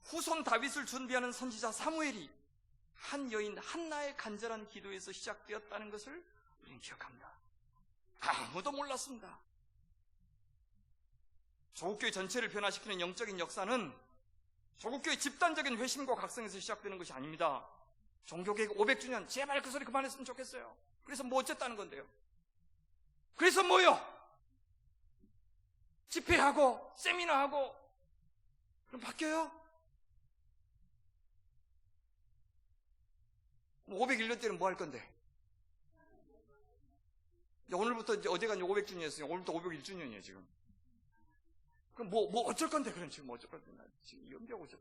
후손 다윗을 준비하는 선지자 사무엘이 한 여인 한나의 간절한 기도에서 시작되었다는 것을 우리는 기억합니다. 아무도 몰랐습니다. 조국교회 전체를 변화시키는 영적인 역사는 조국교회 집단적인 회심과 각성에서 시작되는 것이 아닙니다. 종교개혁 500주년 제발 그 소리 그만했으면 좋겠어요. 그래서 뭐 어쨌다는 건데요? 그래서 뭐요? 집회하고 세미나하고 그럼 바뀌어요? 501년 때는 뭐 할 건데? 오늘부터 이제 어제가 500주년이었으니까 오늘부터 501주년이에요 지금. 그럼 뭐 어쩔 건데? 그럼 지금 뭐 어쩔 건데? 지금 연기하고 있어요.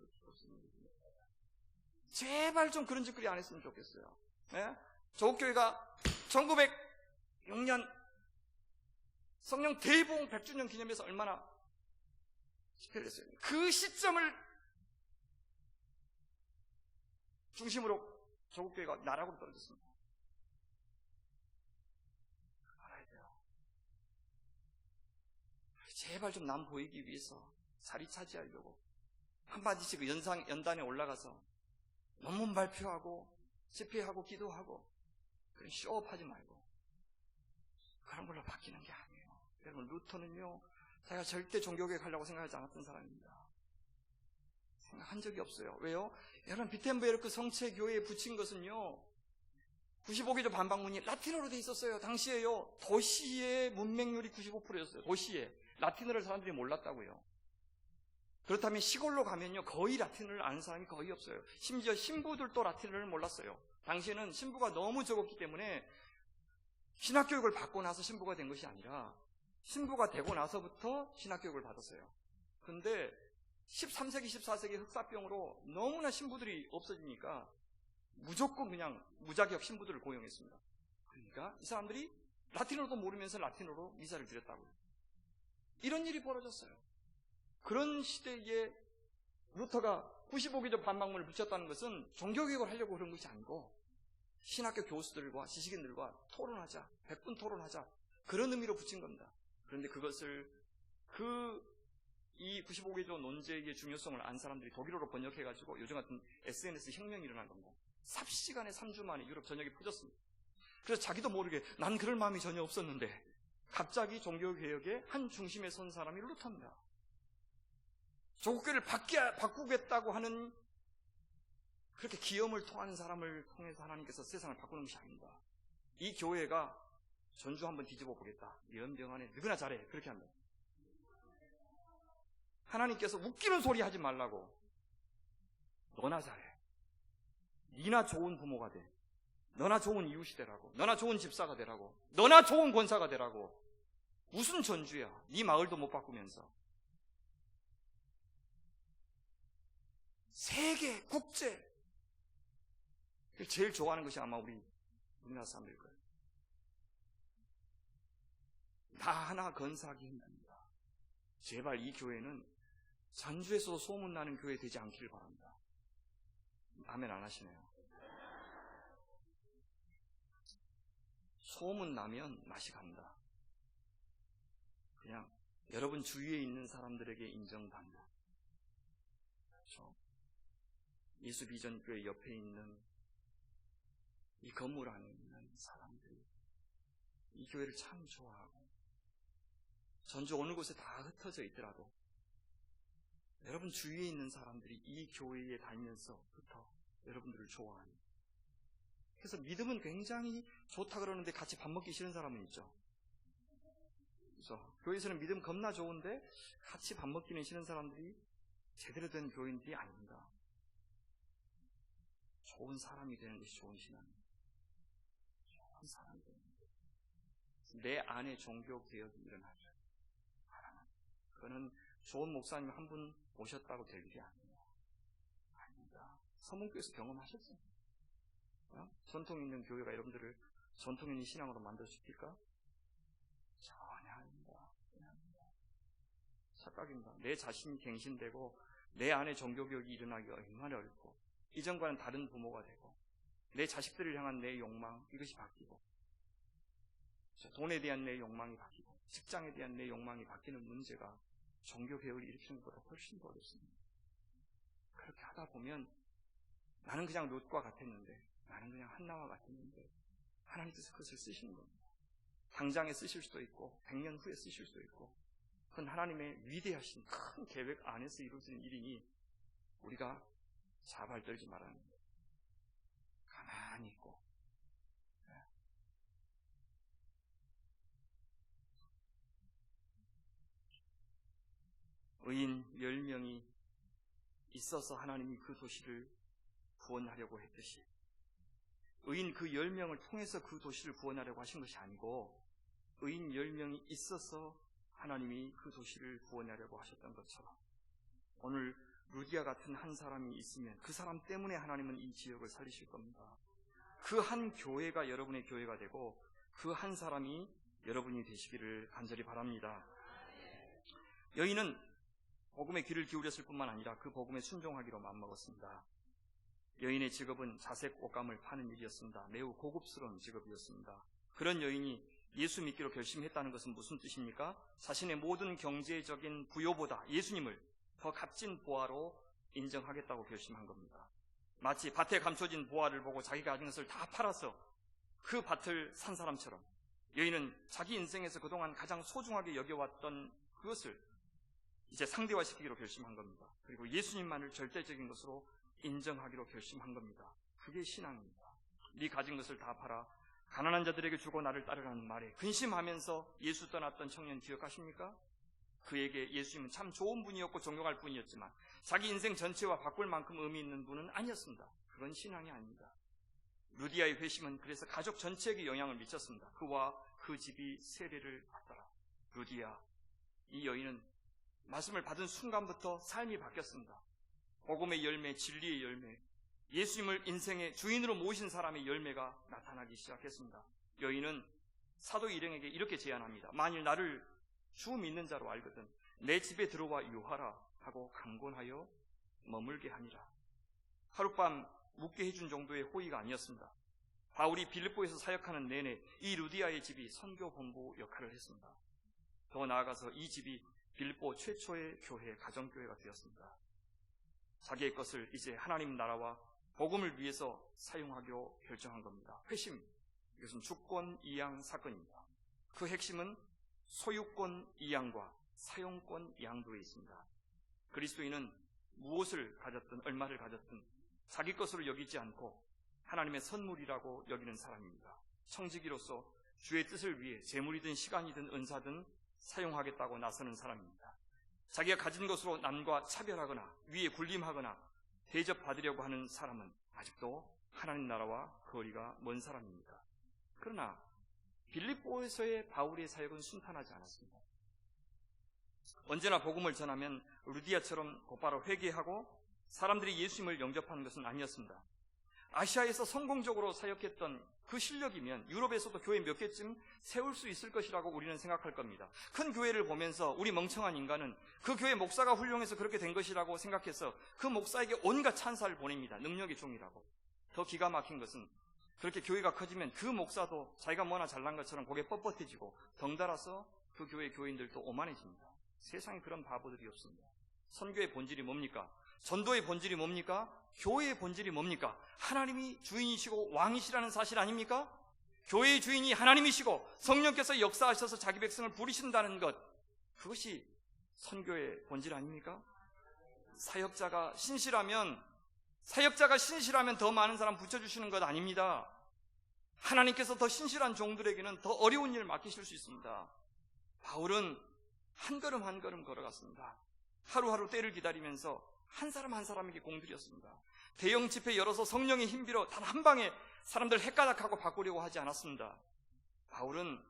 제발 좀 그런 짓거리 안 했으면 좋겠어요. 네? 조국교회가 1906년 성령 대부흥 100주년 기념해서 얼마나 집회를 했어요. 그 시점을 중심으로 조국교회가 나락으로 떨어졌습니다. 알아야 돼요. 제발 좀 남 보이기 위해서 자리 차지하려고 한마디씩 연단에 올라가서 논문 발표하고 집회하고 기도하고 그런 쇼업하지 말고 그런 걸로 바뀌는 게 아니에요. 여러분, 루터는요, 자기가 절대 종교개혁 하려고 생각하지 않았던 사람입니다. 생각한 적이 없어요. 왜요? 여러분, 비텐베르크 성체교회에 붙인 것은요, 95개조 반박문이 라틴어로 돼 있었어요. 당시에요, 도시의 문맹률이 95%였어요. 도시에. 라틴어를 사람들이 몰랐다고요. 그렇다면 시골로 가면요, 거의 라틴어를 아는 사람이 거의 없어요. 심지어 신부들도 라틴어를 몰랐어요. 당시에는 신부가 너무 적었기 때문에 신학교육을 받고 나서 신부가 된 것이 아니라 신부가 되고 나서부터 신학교육을 받았어요. 근데 13세기, 14세기 흑사병으로 너무나 신부들이 없어지니까 무조건 그냥 무자격 신부들을 고용했습니다. 그러니까 이 사람들이 라틴어도 모르면서 라틴어로 미사를 드렸다고요. 이런 일이 벌어졌어요. 그런 시대에 루터가 95개조 반박문을 붙였다는 것은 종교개혁을 하려고 그런 것이 아니고 신학교 교수들과 지식인들과 토론하자, 100분 토론하자, 그런 의미로 붙인 겁니다. 그런데 그것을 이 95개조 논제의 중요성을 안 사람들이 독일어로 번역해가지고 요즘 같은 SNS 혁명이 일어난 겁니다. 삽시간에 3주 만에 유럽 전역에 퍼졌습니다. 그래서 자기도 모르게 난 그럴 마음이 전혀 없었는데 갑자기 종교개혁의 한 중심에 선 사람이 루터입니다. 조국교를 바꾸겠다고 하는 그렇게 기염을 토하는 사람을 통해서 하나님께서 세상을 바꾸는 것이 아닙니다. 이 교회가 전주 한번 뒤집어 보겠다. 연병안에 누구나 잘해. 그렇게 한다. 하나님께서 웃기는 소리 하지 말라고. 너나 잘해. 니나 좋은 부모가 돼. 너나 좋은 이웃이 되라고. 너나 좋은 집사가 되라고. 너나 좋은 권사가 되라고. 무슨 전주야. 네 마을도 못 바꾸면서. 세계, 국제. 제일 좋아하는 것이 아마 우리나라 사람들일 거예요. 나 하나 건사하기 힘듭니다. 제발 이 교회는 전주에서도 소문나는 교회 되지 않기를 바랍니다. 아멘 안 하시네요. 소문나면 맛이 간다. 그냥 여러분 주위에 있는 사람들에게 인정받는, 그렇죠? 예수비전교회 옆에 있는 이 건물 안에 있는 사람들이 이 교회를 참 좋아하고 전주 어느 곳에 다 흩어져 있더라도 여러분 주위에 있는 사람들이 이 교회에 다니면서부터 여러분들을 좋아하는. 그래서 믿음은 굉장히 좋다 그러는데 같이 밥 먹기 싫은 사람은 있죠. 그래서 교회에서는 믿음 겁나 좋은데 같이 밥 먹기는 싫은 사람들이 제대로 된 교인들이 아닙니다. 좋은 사람이 되는 것이 좋은 신앙입니다. 좋은 사람이 되는 것. 내 안에 종교개혁이 일어나죠. 그거는 좋은 목사님 한 분 오셨다고 될 일이 아니에요. 아닙니다. 서문교에서 경험하셨어요. 전통 있는 교회가 여러분들을 전통 있는 신앙으로 만들 수 있을까? 전혀 아닙니다. 착각입니다. 내 자신이 갱신되고 내 안에 종교개혁이 일어나기가 얼마나 어렵고 이전과는 다른 부모가 되고 내 자식들을 향한 내 욕망, 이것이 바뀌고 돈에 대한 내 욕망이 바뀌고 직장에 대한 내 욕망이 바뀌는 문제가 종교개혁을 일으키는 것보다 훨씬 더 어렵습니다. 그렇게 하다 보면 나는 그냥 롯과 같았는데, 나는 그냥 한나와 같았는데 하나님께서 그것을 쓰시는 겁니다. 당장에 쓰실 수도 있고 100년 후에 쓰실 수도 있고, 그건 하나님의 위대하신 큰 계획 안에서 이루어지는 일이니 우리가 자발 떨지 말아야 합니다. 가만히 있고. 의인 10명이 있어서 하나님이 그 도시를 구원하려고 했듯이 의인 그 10명을 통해서 그 도시를 구원하려고 하신 것이 아니고 의인 10명이 있어서 하나님이 그 도시를 구원하려고 하셨던 것처럼 오늘 루디아 같은 한 사람이 있으면 그 사람 때문에 하나님은 이 지역을 살리실 겁니다. 그 한 교회가 여러분의 교회가 되고 그 한 사람이 여러분이 되시기를 간절히 바랍니다. 여인은 복음에 귀를 기울였을 뿐만 아니라 그 복음에 순종하기로 마음먹었습니다. 여인의 직업은 자색 옷감을 파는 일이었습니다. 매우 고급스러운 직업이었습니다. 그런 여인이 예수 믿기로 결심했다는 것은 무슨 뜻입니까? 자신의 모든 경제적인 부요보다 예수님을 더 값진 보화로 인정하겠다고 결심한 겁니다. 마치 밭에 감춰진 보화를 보고 자기가 가진 것을 다 팔아서 그 밭을 산 사람처럼 여인은 자기 인생에서 그동안 가장 소중하게 여겨왔던 그것을 이제 상대화시키기로 결심한 겁니다. 그리고 예수님만을 절대적인 것으로 인정하기로 결심한 겁니다. 그게 신앙입니다. 네 가진 것을 다 팔아 가난한 자들에게 주고 나를 따르라는 말에 근심하면서 예수 떠났던 청년 기억하십니까? 그에게 예수님은 참 좋은 분이었고 존경할 분이었지만 자기 인생 전체와 바꿀 만큼 의미 있는 분은 아니었습니다. 그건 신앙이 아닙니다. 루디아의 회심은 그래서 가족 전체에게 영향을 미쳤습니다. 그와 그 집이 세례를 받더라. 루디아, 이 여인은 말씀을 받은 순간부터 삶이 바뀌었습니다. 복음의 열매, 진리의 열매, 예수님을 인생의 주인으로 모신 사람의 열매가 나타나기 시작했습니다. 여인은 사도 일행에게 이렇게 제안합니다. 만일 나를 주 믿는 자로 알거든 내 집에 들어와 유하라 하고 강권하여 머물게 하니라. 하룻밤 묵게 해준 정도의 호의가 아니었습니다. 바울이 빌립보에서 사역하는 내내 이 루디아의 집이 선교 본부 역할을 했습니다. 더 나아가서 이 집이 빌립보 최초의 교회, 가정교회가 되었습니다. 자기의 것을 이제 하나님 나라와 복음을 위해서 사용하기로 결정한 겁니다. 회심, 이것은 주권 이양 사건입니다. 그 핵심은 소유권 이양과 사용권 이양도에 있습니다. 그리스도인은 무엇을 가졌든 얼마를 가졌든 자기 것으로 여기지 않고 하나님의 선물이라고 여기는 사람입니다. 청지기로서 주의 뜻을 위해 재물이든 시간이든 은사든 사용하겠다고 나서는 사람입니다. 자기가 가진 것으로 남과 차별하거나 위에 군림하거나 대접받으려고 하는 사람은 아직도 하나님 나라와 거리가 먼 사람입니다. 그러나 빌립보에서의 바울의 사역은 순탄하지 않았습니다. 언제나 복음을 전하면 루디아처럼 곧바로 회개하고 사람들이 예수님을 영접하는 것은 아니었습니다. 아시아에서 성공적으로 사역했던 그 실력이면 유럽에서도 교회 몇 개쯤 세울 수 있을 것이라고 우리는 생각할 겁니다. 큰 교회를 보면서 우리 멍청한 인간은 그 교회 목사가 훌륭해서 그렇게 된 것이라고 생각해서 그 목사에게 온갖 찬사를 보냅니다. 능력의 종이라고. 더 기가 막힌 것은 그렇게 교회가 커지면 그 목사도 자기가 뭐나 잘난 것처럼 고개 뻣뻣해지고 덩달아서 그 교회 교인들도 오만해집니다. 세상에 그런 바보들이 없습니다. 선교의 본질이 뭡니까? 전도의 본질이 뭡니까? 교회의 본질이 뭡니까? 하나님이 주인이시고 왕이시라는 사실 아닙니까? 교회의 주인이 하나님이시고 성령께서 역사하셔서 자기 백성을 부리신다는 것, 그것이 선교의 본질 아닙니까? 사역자가 신실하면 더 많은 사람 붙여주시는 것 아닙니다. 하나님께서 더 신실한 종들에게는 더 어려운 일을 맡기실 수 있습니다. 바울은 한 걸음 한 걸음 걸어갔습니다. 하루하루 때를 기다리면서 한 사람 한 사람에게 공들였습니다. 대형 집회 열어서 성령의 힘비로 단 한 방에 사람들 헷가닥하고 바꾸려고 하지 않았습니다. 바울은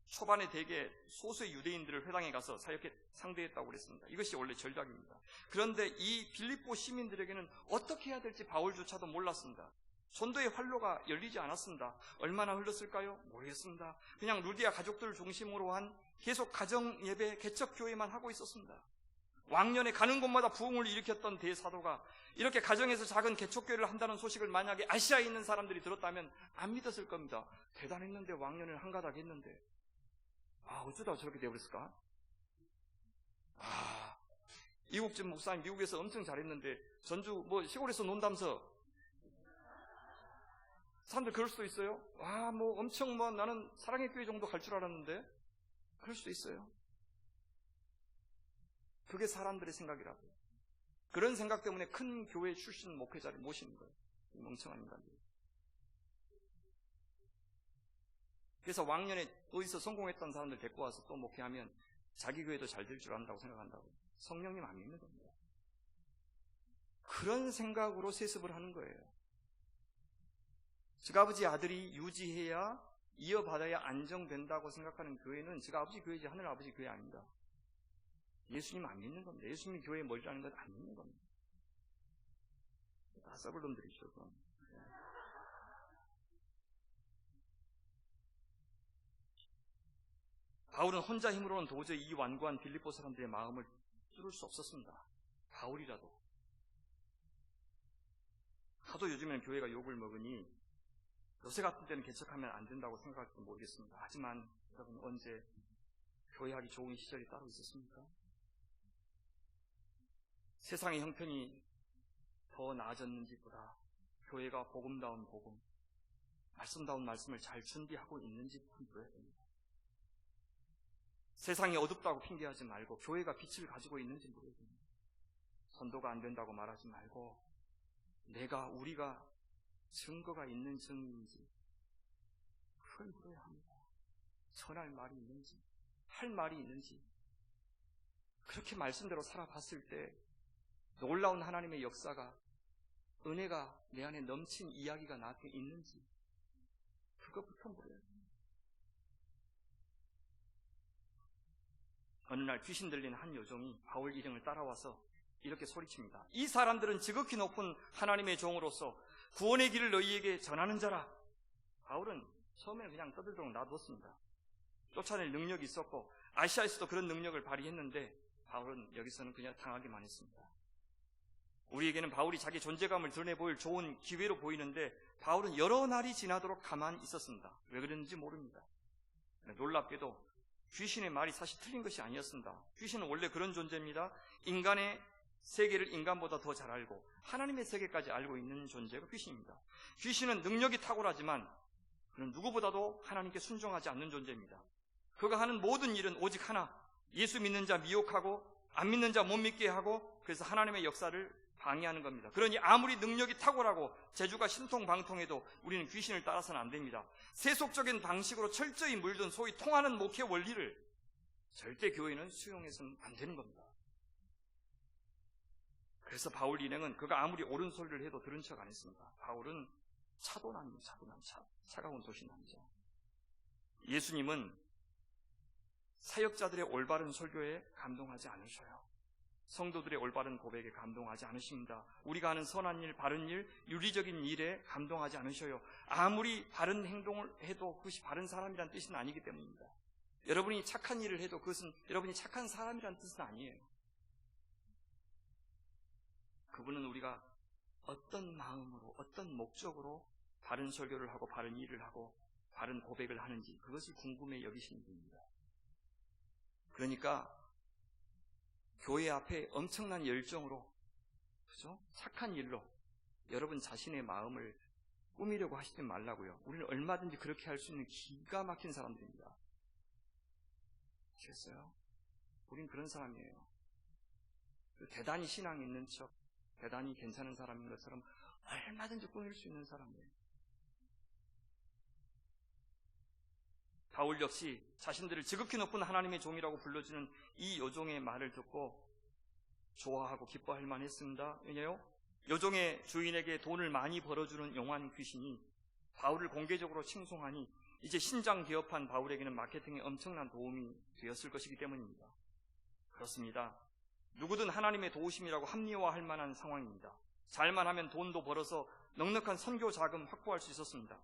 초반에 대개 소수의 유대인들을 회당에 가서 사역에 상대했다고 그랬습니다. 이것이 원래 전략입니다. 그런데 이 빌립보 시민들에게는 어떻게 해야 될지 바울조차도 몰랐습니다. 전도의 활로가 열리지 않았습니다. 얼마나 흘렀을까요? 모르겠습니다. 그냥 루디아 가족들을 중심으로 한 계속 가정 예배, 개척 교회만 하고 있었습니다. 왕년에 가는 곳마다 부흥을 일으켰던 대사도가 이렇게 가정에서 작은 개척교회를 한다는 소식을 만약에 아시아에 있는 사람들이 들었다면 안 믿었을 겁니다. 대단했는데 왕년을 한가닥 했는데 어쩌다 저렇게 되어버렸을까? 이국진 목사님 미국에서 엄청 잘했는데 전주 시골에서 논다면서 사람들 그럴 수도 있어요. 엄청 나는 사랑의 교회 정도 갈 줄 알았는데 그럴 수도 있어요. 그게 사람들의 생각이라고요. 그런 생각 때문에 큰 교회 출신 목회자를 모시는 거예요. 멍청한 인간들. 그래서 왕년에 어디서 성공했던 사람들 데리고 와서 또 목회하면 자기 교회도 잘 될 줄 안다고 생각한다고. 성령님 안 믿는 겁니다. 그런 생각으로 세습을 하는 거예요. 즉아버지 아들이 유지해야 이어받아야 안정된다고 생각하는 교회는 즉아버지 교회지 하늘아버지 교회 아닙니다. 예수님 안 믿는 겁니다. 예수님 교회에 멀리라는 건 안 믿는 겁니다. 다 썩을 놈들이죠. 바울은 혼자 힘으로는 도저히 이 완고한 빌립보 사람들의 마음을 뚫을 수 없었습니다. 바울이라도. 하도 요즘에는 교회가 욕을 먹으니 요새 같은 때는 개척하면 안 된다고 생각할지 모르겠습니다. 하지만 여러분 언제 교회하기 좋은 시절이 따로 있었습니까? 세상의 형편이 더 나아졌는지보다 교회가 복음다운 복음, 말씀다운 말씀을 잘 준비하고 있는지 물어야 됩니다. 세상이 어둡다고 핑계하지 말고 교회가 빛을 가지고 있는지 물어야 됩니다. 선도가 안 된다고 말하지 말고 우리가 증거가 있는 증인인지 그걸 물어야 합니다. 전할 말이 있는지, 할 말이 있는지. 그렇게 말씀대로 살아봤을 때 놀라운 하나님의 역사가, 은혜가 내 안에 넘친 이야기가 나한테 있는지 그것부터 물어야 합니다. 어느 날 귀신 들린 한 여종이 바울 일행을 따라와서 이렇게 소리칩니다. 이 사람들은 지극히 높은 하나님의 종으로서 구원의 길을 너희에게 전하는 자라. 바울은 처음에는 그냥 떠들도록 놔뒀습니다. 쫓아낼 능력이 있었고 아시아에서도 그런 능력을 발휘했는데 바울은 여기서는 그냥 당하기만 했습니다. 우리에게는 바울이 자기 존재감을 드러내 보일 좋은 기회로 보이는데 바울은 여러 날이 지나도록 가만히 있었습니다. 왜 그랬는지 모릅니다. 놀랍게도 귀신의 말이 사실 틀린 것이 아니었습니다. 귀신은 원래 그런 존재입니다. 인간의 세계를 인간보다 더 잘 알고 하나님의 세계까지 알고 있는 존재가 귀신입니다. 귀신은 능력이 탁월하지만 그는 누구보다도 하나님께 순종하지 않는 존재입니다. 그가 하는 모든 일은 오직 하나, 예수 믿는 자 미혹하고 안 믿는 자 못 믿게 하고 그래서 하나님의 역사를 방해하는 겁니다. 그러니 아무리 능력이 탁월하고 재주가 신통방통해도 우리는 귀신을 따라서는 안 됩니다. 세속적인 방식으로 철저히 물든 소위 통하는 목회 원리를 절대 교회는 수용해서는 안 되는 겁니다. 그래서 바울 일행은 그가 아무리 옳은 소리를 해도 들은 척 안 했습니다. 바울은 차가운 도시 남자. 예수님은 사역자들의 올바른 설교에 감동하지 않으셔요. 성도들의 올바른 고백에 감동하지 않으십니다. 우리가 하는 선한 일, 바른 일, 윤리적인 일에 감동하지 않으셔요. 아무리 바른 행동을 해도 그것이 바른 사람이란 뜻은 아니기 때문입니다. 여러분이 착한 일을 해도 그것은 여러분이 착한 사람이란 뜻은 아니에요. 그분은 우리가 어떤 마음으로, 어떤 목적으로 바른 설교를 하고 바른 일을 하고 바른 고백을 하는지 그것을 궁금해 여기시는 분입니다. 그러니까 교회 앞에 엄청난 열정으로, 그죠? 착한 일로 여러분 자신의 마음을 꾸미려고 하시지 말라고요. 우리는 얼마든지 그렇게 할 수 있는 기가 막힌 사람들입니다. 아시겠어요? 우린 그런 사람이에요. 대단히 신앙이 있는 척, 대단히 괜찮은 사람인 것처럼 얼마든지 꾸밀 수 있는 사람이에요. 바울 역시 자신들을 지극히 높은 하나님의 종이라고 불러주는 이 여종의 말을 듣고 좋아하고 기뻐할 만했습니다. 왜냐요? 여종의 주인에게 돈을 많이 벌어주는 용한 귀신이 바울을 공개적으로 칭송하니 이제 신장 개업한 바울에게는 마케팅에 엄청난 도움이 되었을 것이기 때문입니다. 그렇습니다. 누구든 하나님의 도우심이라고 합리화할 만한 상황입니다. 잘만 하면 돈도 벌어서 넉넉한 선교 자금 확보할 수 있었습니다.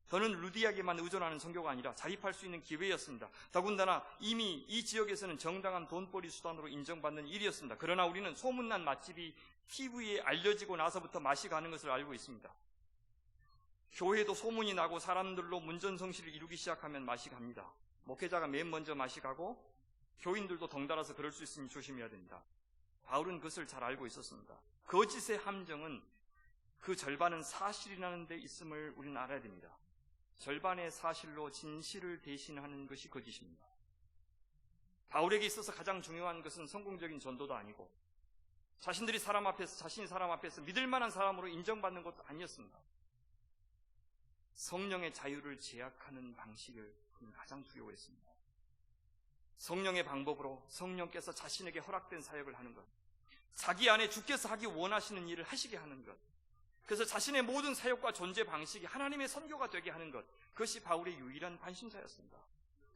더는 루디에게만 의존하는 선교가 아니라 자립할 수 있는 기회였습니다. 더군다나 이미 이 지역에서는 정당한 돈벌이 수단으로 인정받는 일이었습니다. 그러나 우리는 소문난 맛집이 TV에 알려지고 나서부터 맛이 가는 것을 알고 있습니다. 교회도 소문이 나고 사람들로 문전성시를 이루기 시작하면 맛이 갑니다. 목회자가 맨 먼저 맛이 가고 교인들도 덩달아서 그럴 수 있으니 조심해야 됩니다. 바울은 그것을 잘 알고 있었습니다. 거짓의 함정은 그 절반은 사실이라는 데 있음을 우리는 알아야 됩니다. 절반의 사실로 진실을 대신하는 것이 거짓입니다. 바울에게 있어서 가장 중요한 것은 성공적인 전도도 아니고 자신이 사람 앞에서 믿을 만한 사람으로 인정받는 것도 아니었습니다. 성령의 자유를 제약하는 방식을 그는 가장 두려워했습니다. 성령의 방법으로 성령께서 자신에게 허락된 사역을 하는 것, 자기 안에 주께서 하기 원하시는 일을 하시게 하는 것, 그래서 자신의 모든 사역과 존재 방식이 하나님의 선교가 되게 하는 것, 그것이 바울의 유일한 관심사였습니다.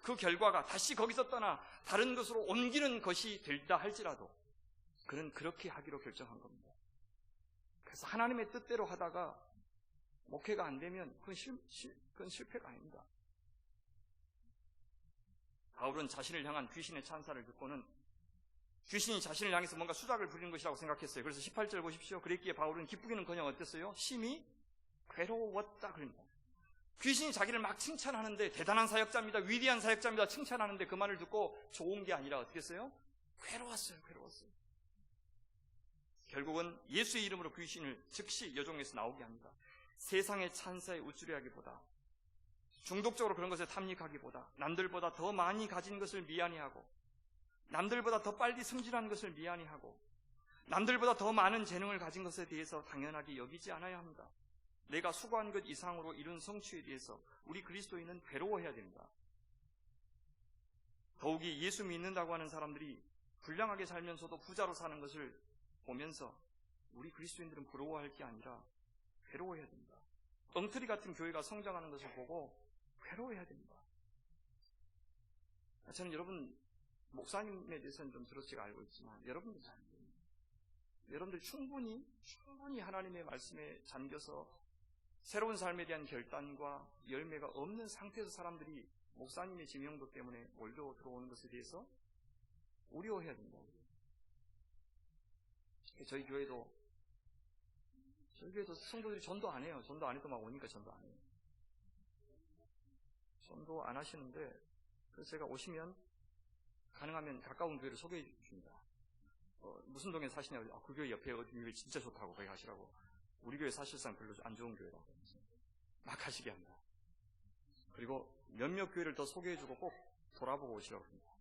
그 결과가 다시 거기서 떠나 다른 것으로 옮기는 것이 된다 할지라도 그는 그렇게 하기로 결정한 겁니다. 그래서 하나님의 뜻대로 하다가 목회가 안 되면 그건 실패가 아닙니다. 바울은 자신을 향한 귀신의 찬사를 듣고는 귀신이 자신을 향해서 뭔가 수작을 부리는 것이라고 생각했어요. 그래서 18절 보십시오. 그랬기에 바울은 기쁘기는커녕 어땠어요? 심히 괴로웠다 그럽니다. 귀신이 자기를 막 칭찬하는데 대단한 사역자입니다, 위대한 사역자입니다 칭찬하는데 그 말을 듣고 좋은 게 아니라 어떻게 했어요? 괴로웠어요. 결국은 예수의 이름으로 귀신을 즉시 여종에서 나오게 합니다. 세상의 찬사에 우쭐해하기보다, 중독적으로 그런 것에 탐닉하기보다, 남들보다 더 많이 가진 것을 미안해하고, 남들보다 더 빨리 승진한 것을 미안해하고, 남들보다 더 많은 재능을 가진 것에 대해서 당연하게 여기지 않아야 합니다. 내가 수고한 것 이상으로 이룬 성취에 대해서 우리 그리스도인은 괴로워해야 됩니다. 더욱이 예수 믿는다고 하는 사람들이 불량하게 살면서도 부자로 사는 것을 보면서 우리 그리스도인들은 부러워할 게 아니라 괴로워해야 됩니다. 엉터리 같은 교회가 성장하는 것을 보고 괴로워해야 됩니다. 저는 여러분 목사님에 대해서는 좀 들었지가 알고 있지만 여러분들 잘 모릅니다. 여러분들 충분히 하나님의 말씀에 잠겨서 새로운 삶에 대한 결단과 열매가 없는 상태에서 사람들이 목사님의 지명도 때문에 몰려 들어오는 것에 대해서 우려해야 된다. 저희 교회도 성도들이 전도 안 해요. 전도 안 해도 막 오니까 전도 안 해요. 전도 안 하시는데, 그래서 제가 오시면 가능하면 가까운 교회를 소개해 줍니다. 무슨 동에 사시냐고. 그 교회 옆에 어디 교회 진짜 좋다고 거기 가시라고. 우리 교회 사실상 별로 안 좋은 교회라고 막 가시게 합니다. 그리고 몇몇 교회를 더 소개해주고 꼭 돌아보고 오시라고 합니다.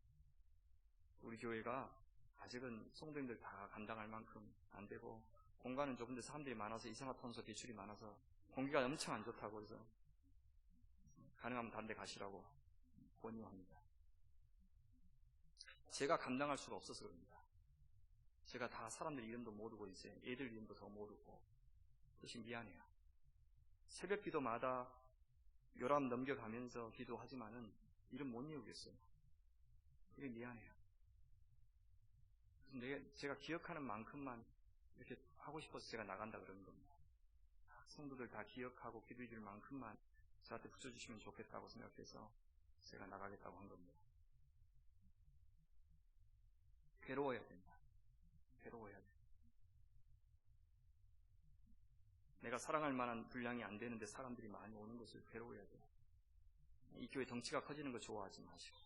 우리 교회가 아직은 성도님들 다 감당할 만큼 안 되고, 공간은 좁은데 사람들이 많아서 이산화탄소 배출이 많아서 공기가 엄청 안 좋다고 해서 가능하면 다른 데 가시라고 권유합니다. 제가 감당할 수가 없어서 그럽니다. 제가 다 사람들 이름도 모르고 이제 애들 이름도 더 모르고 그것이 미안해요. 새벽 기도마다 요람 넘겨가면서 기도하지만은 이름 못 외우겠어요. 이게 미안해요. 제가 기억하는 만큼만 이렇게 하고 싶어서 제가 나간다 그러는 겁니다. 성도들 다 기억하고 기도해 줄 만큼만 저한테 붙여주시면 좋겠다고 생각해서 제가 나가겠다고 한 겁니다. 괴로워야 된다. 괴로워야 돼. 내가 사랑할 만한 분량이 안 되는데 사람들이 많이 오는 것을 괴로워야 돼. 이 교회 덩치가 커지는 거 좋아하지 마시고.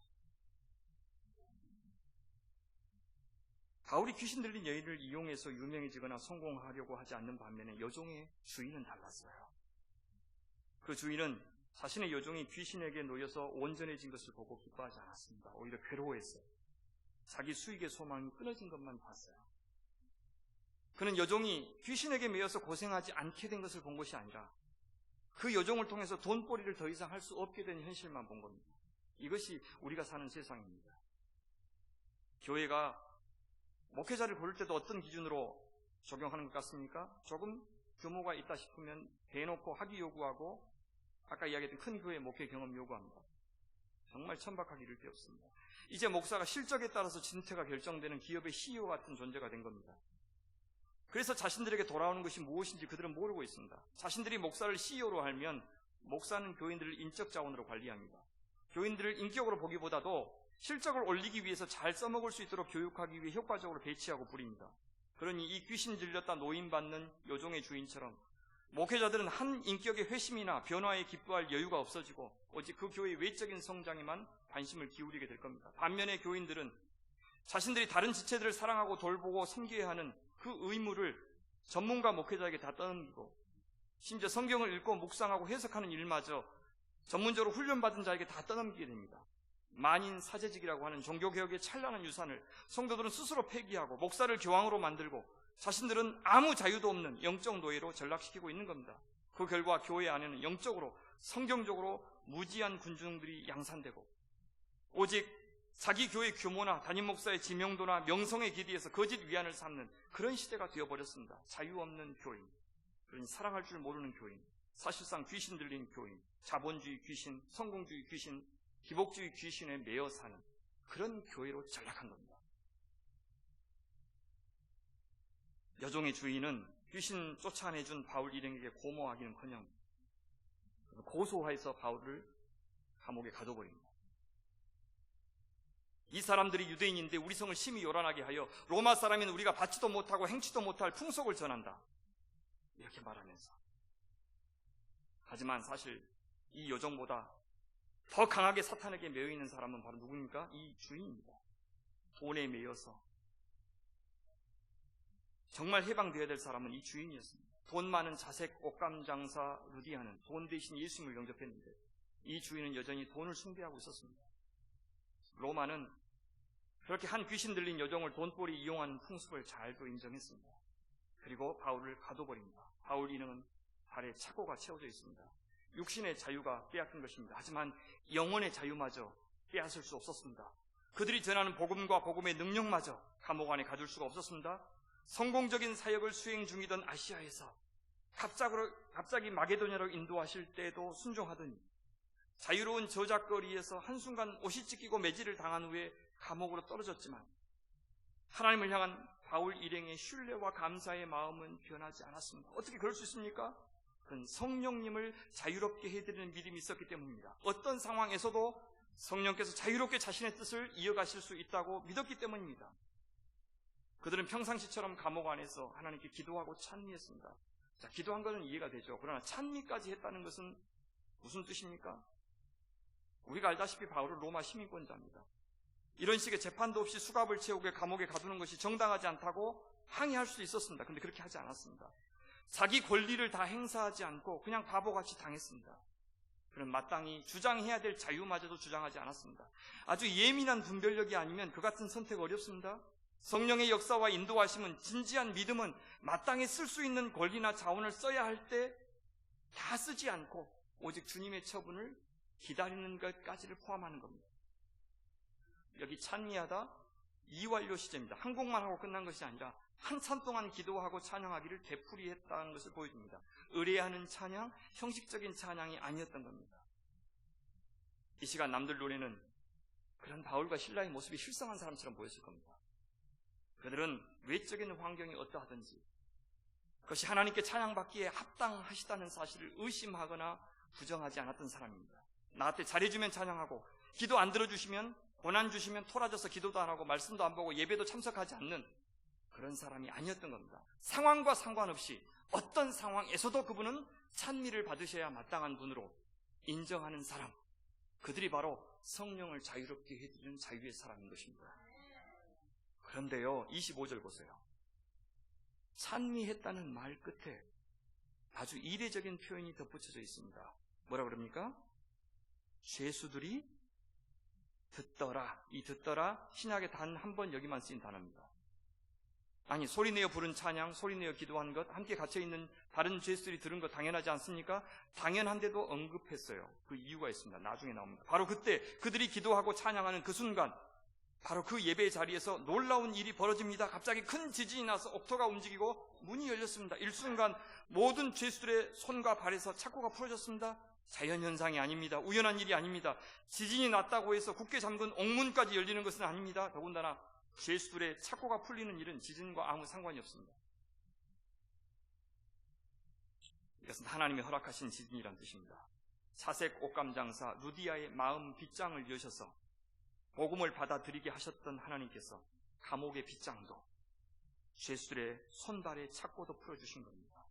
바울이 귀신 들린 여인을 이용해서 유명해지거나 성공하려고 하지 않는 반면에 여종의 주인은 달랐어요. 그 주인은 자신의 여종이 귀신에게 놓여서 온전해진 것을 보고 기뻐하지 않았습니다. 오히려 괴로워했어요. 자기 수익의 소망이 끊어진 것만 봤어요. 그는 여종이 귀신에게 매여서 고생하지 않게 된 것을 본 것이 아니라 그 여종을 통해서 돈벌이를 더 이상 할 수 없게 된 현실만 본 겁니다. 이것이 우리가 사는 세상입니다. 교회가 목회자를 고를 때도 어떤 기준으로 적용하는 것 같습니까? 조금 규모가 있다 싶으면 대놓고 학위 요구하고 아까 이야기했던 큰 교회 목회 경험 요구합니다. 정말 천박하기 이를 데 없습니다. 이제 목사가 실적에 따라서 진퇴가 결정되는 기업의 CEO 같은 존재가 된 겁니다. 그래서 자신들에게 돌아오는 것이 무엇인지 그들은 모르고 있습니다. 자신들이 목사를 CEO로 하면 목사는 교인들을 인적 자원으로 관리합니다. 교인들을 인격으로 보기보다도 실적을 올리기 위해서 잘 써먹을 수 있도록 교육하기 위해 효과적으로 배치하고 부립니다. 그러니 이 귀신 들렸다 노임받는 여종의 주인처럼 목회자들은 한 인격의 회심이나 변화에 기뻐할 여유가 없어지고 오직 그 교회의 외적인 성장에만 관심을 기울이게 될 겁니다. 반면에 교인들은 자신들이 다른 지체들을 사랑하고 돌보고 섬겨야 하는 그 의무를 전문가 목회자에게 다 떠넘기고 심지어 성경을 읽고 묵상하고 해석하는 일마저 전문적으로 훈련받은 자에게 다 떠넘기게 됩니다. 만인 사제직이라고 하는 종교개혁의 찬란한 유산을 성도들은 스스로 폐기하고 목사를 교황으로 만들고 자신들은 아무 자유도 없는 영적 노예로 전락시키고 있는 겁니다. 그 결과 교회 안에는 영적으로 성경적으로 무지한 군중들이 양산되고 오직 자기 교회 규모나 담임 목사의 지명도나 명성에 기대해서 거짓 위안을 삼는 그런 시대가 되어버렸습니다. 자유 없는 교인, 그러니 사랑할 줄 모르는 교인, 사실상 귀신 들린 교인, 자본주의 귀신, 성공주의 귀신, 기복주의 귀신에 매여 사는 그런 교회로 전락한 겁니다. 여종의 주인은 귀신 쫓아내준 바울 일행에게 고모하기는커녕 고소해서 바울을 감옥에 가둬버립니다. 이 사람들이 유대인인데 우리 성을 심히 요란하게 하여 로마 사람인 우리가 받지도 못하고 행치도 못할 풍속을 전한다. 이렇게 말하면서. 하지만 사실 이 여종보다 더 강하게 사탄에게 매여 있는 사람은 바로 누구입니까? 이 주인입니다. 돈에 매여서 정말 해방되어야 될 사람은 이 주인이었습니다. 돈 많은 자색 옷감 장사 루디아는 돈 대신 예수님을 영접했는데 이 주인은 여전히 돈을 숭배하고 있었습니다. 로마는 그렇게 한 귀신 들린 여종을 돈벌이 이용하는 풍습을 잘도 인정했습니다. 그리고 바울을 가둬버립니다. 바울 인형은 발에 착고가 채워져 있습니다. 육신의 자유가 빼앗긴 것입니다. 하지만 영혼의 자유마저 빼앗을 수 없었습니다. 그들이 전하는 복음과 복음의 능력마저 감옥 안에 가둘 수가 없었습니다. 성공적인 사역을 수행 중이던 아시아에서 갑자기 마게도냐로 인도하실 때도 순종하더니 자유로운 저작거리에서 한순간 옷이 찢기고 매질을 당한 후에 감옥으로 떨어졌지만 하나님을 향한 바울 일행의 신뢰와 감사의 마음은 변하지 않았습니다. 어떻게 그럴 수 있습니까? 그건 성령님을 자유롭게 해드리는 믿음이 있었기 때문입니다. 어떤 상황에서도 성령께서 자유롭게 자신의 뜻을 이어가실 수 있다고 믿었기 때문입니다. 그들은 평상시처럼 감옥 안에서 하나님께 기도하고 찬미했습니다. 자, 기도한 것은 이해가 되죠. 그러나 찬미까지 했다는 것은 무슨 뜻입니까? 우리가 알다시피 바울은 로마 시민권자입니다. 이런 식의 재판도 없이 수갑을 채우고 감옥에 가두는 것이 정당하지 않다고 항의할 수 있었습니다. 그런데 그렇게 하지 않았습니다. 자기 권리를 다 행사하지 않고 그냥 바보같이 당했습니다. 그는 마땅히 주장해야 될 자유마저도 주장하지 않았습니다. 아주 예민한 분별력이 아니면 그 같은 선택 어렵습니다. 성령의 역사와 인도하심은, 진지한 믿음은 마땅히 쓸 수 있는 권리나 자원을 써야 할 때 다 쓰지 않고 오직 주님의 처분을 기다리는 것까지를 포함하는 겁니다. 여기 찬미하다 이완료 시제입니다. 한 곡만 하고 끝난 것이 아니라 한참 동안 기도하고 찬양하기를 되풀이했다는 것을 보여줍니다. 의례하는 찬양, 형식적인 찬양이 아니었던 겁니다. 이 시간 남들 눈에는 그런 바울과 실라의 모습이 실성한 사람처럼 보였을 겁니다. 그들은 외적인 환경이 어떠하든지 그것이 하나님께 찬양받기에 합당하시다는 사실을 의심하거나 부정하지 않았던 사람입니다. 나한테 잘해주면 찬양하고 기도 안 들어주시면, 고난 주시면 토라져서 기도도 안 하고 말씀도 안 보고 예배도 참석하지 않는 그런 사람이 아니었던 겁니다. 상황과 상관없이 어떤 상황에서도 그분은 찬미를 받으셔야 마땅한 분으로 인정하는 사람, 그들이 바로 성령을 자유롭게 해드리는 자유의 사람인 것입니다. 그런데요, 25절 보세요. 찬미했다는 말 끝에 아주 이례적인 표현이 덧붙여져 있습니다. 뭐라 그럽니까? 죄수들이 듣더라. 이 듣더라, 신약에 단 한 번 여기만 쓰인 단어입니다. 아니, 소리내어 부른 찬양, 소리내어 기도한 것, 함께 갇혀있는 다른 죄수들이 들은 것 당연하지 않습니까? 당연한데도 언급했어요. 그 이유가 있습니다. 나중에 나옵니다. 바로 그때 그들이 기도하고 찬양하는 그 순간, 바로 그 예배 자리에서 놀라운 일이 벌어집니다. 갑자기 큰 지진이 나서 옥토가 움직이고 문이 열렸습니다. 일순간 모든 죄수들의 손과 발에서 착고가 풀어졌습니다. 자연현상이 아닙니다. 우연한 일이 아닙니다. 지진이 났다고 해서 굳게 잠근 옥문까지 열리는 것은 아닙니다. 더군다나 죄수들의 착고가 풀리는 일은 지진과 아무 상관이 없습니다. 이것은 하나님이 허락하신 지진이란 뜻입니다. 사색 옷감장사 루디아의 마음 빗장을 여셔서 복음을 받아들이게 하셨던 하나님께서 감옥의 빗장도 죄수들의 손발의 착고도 풀어주신 겁니다.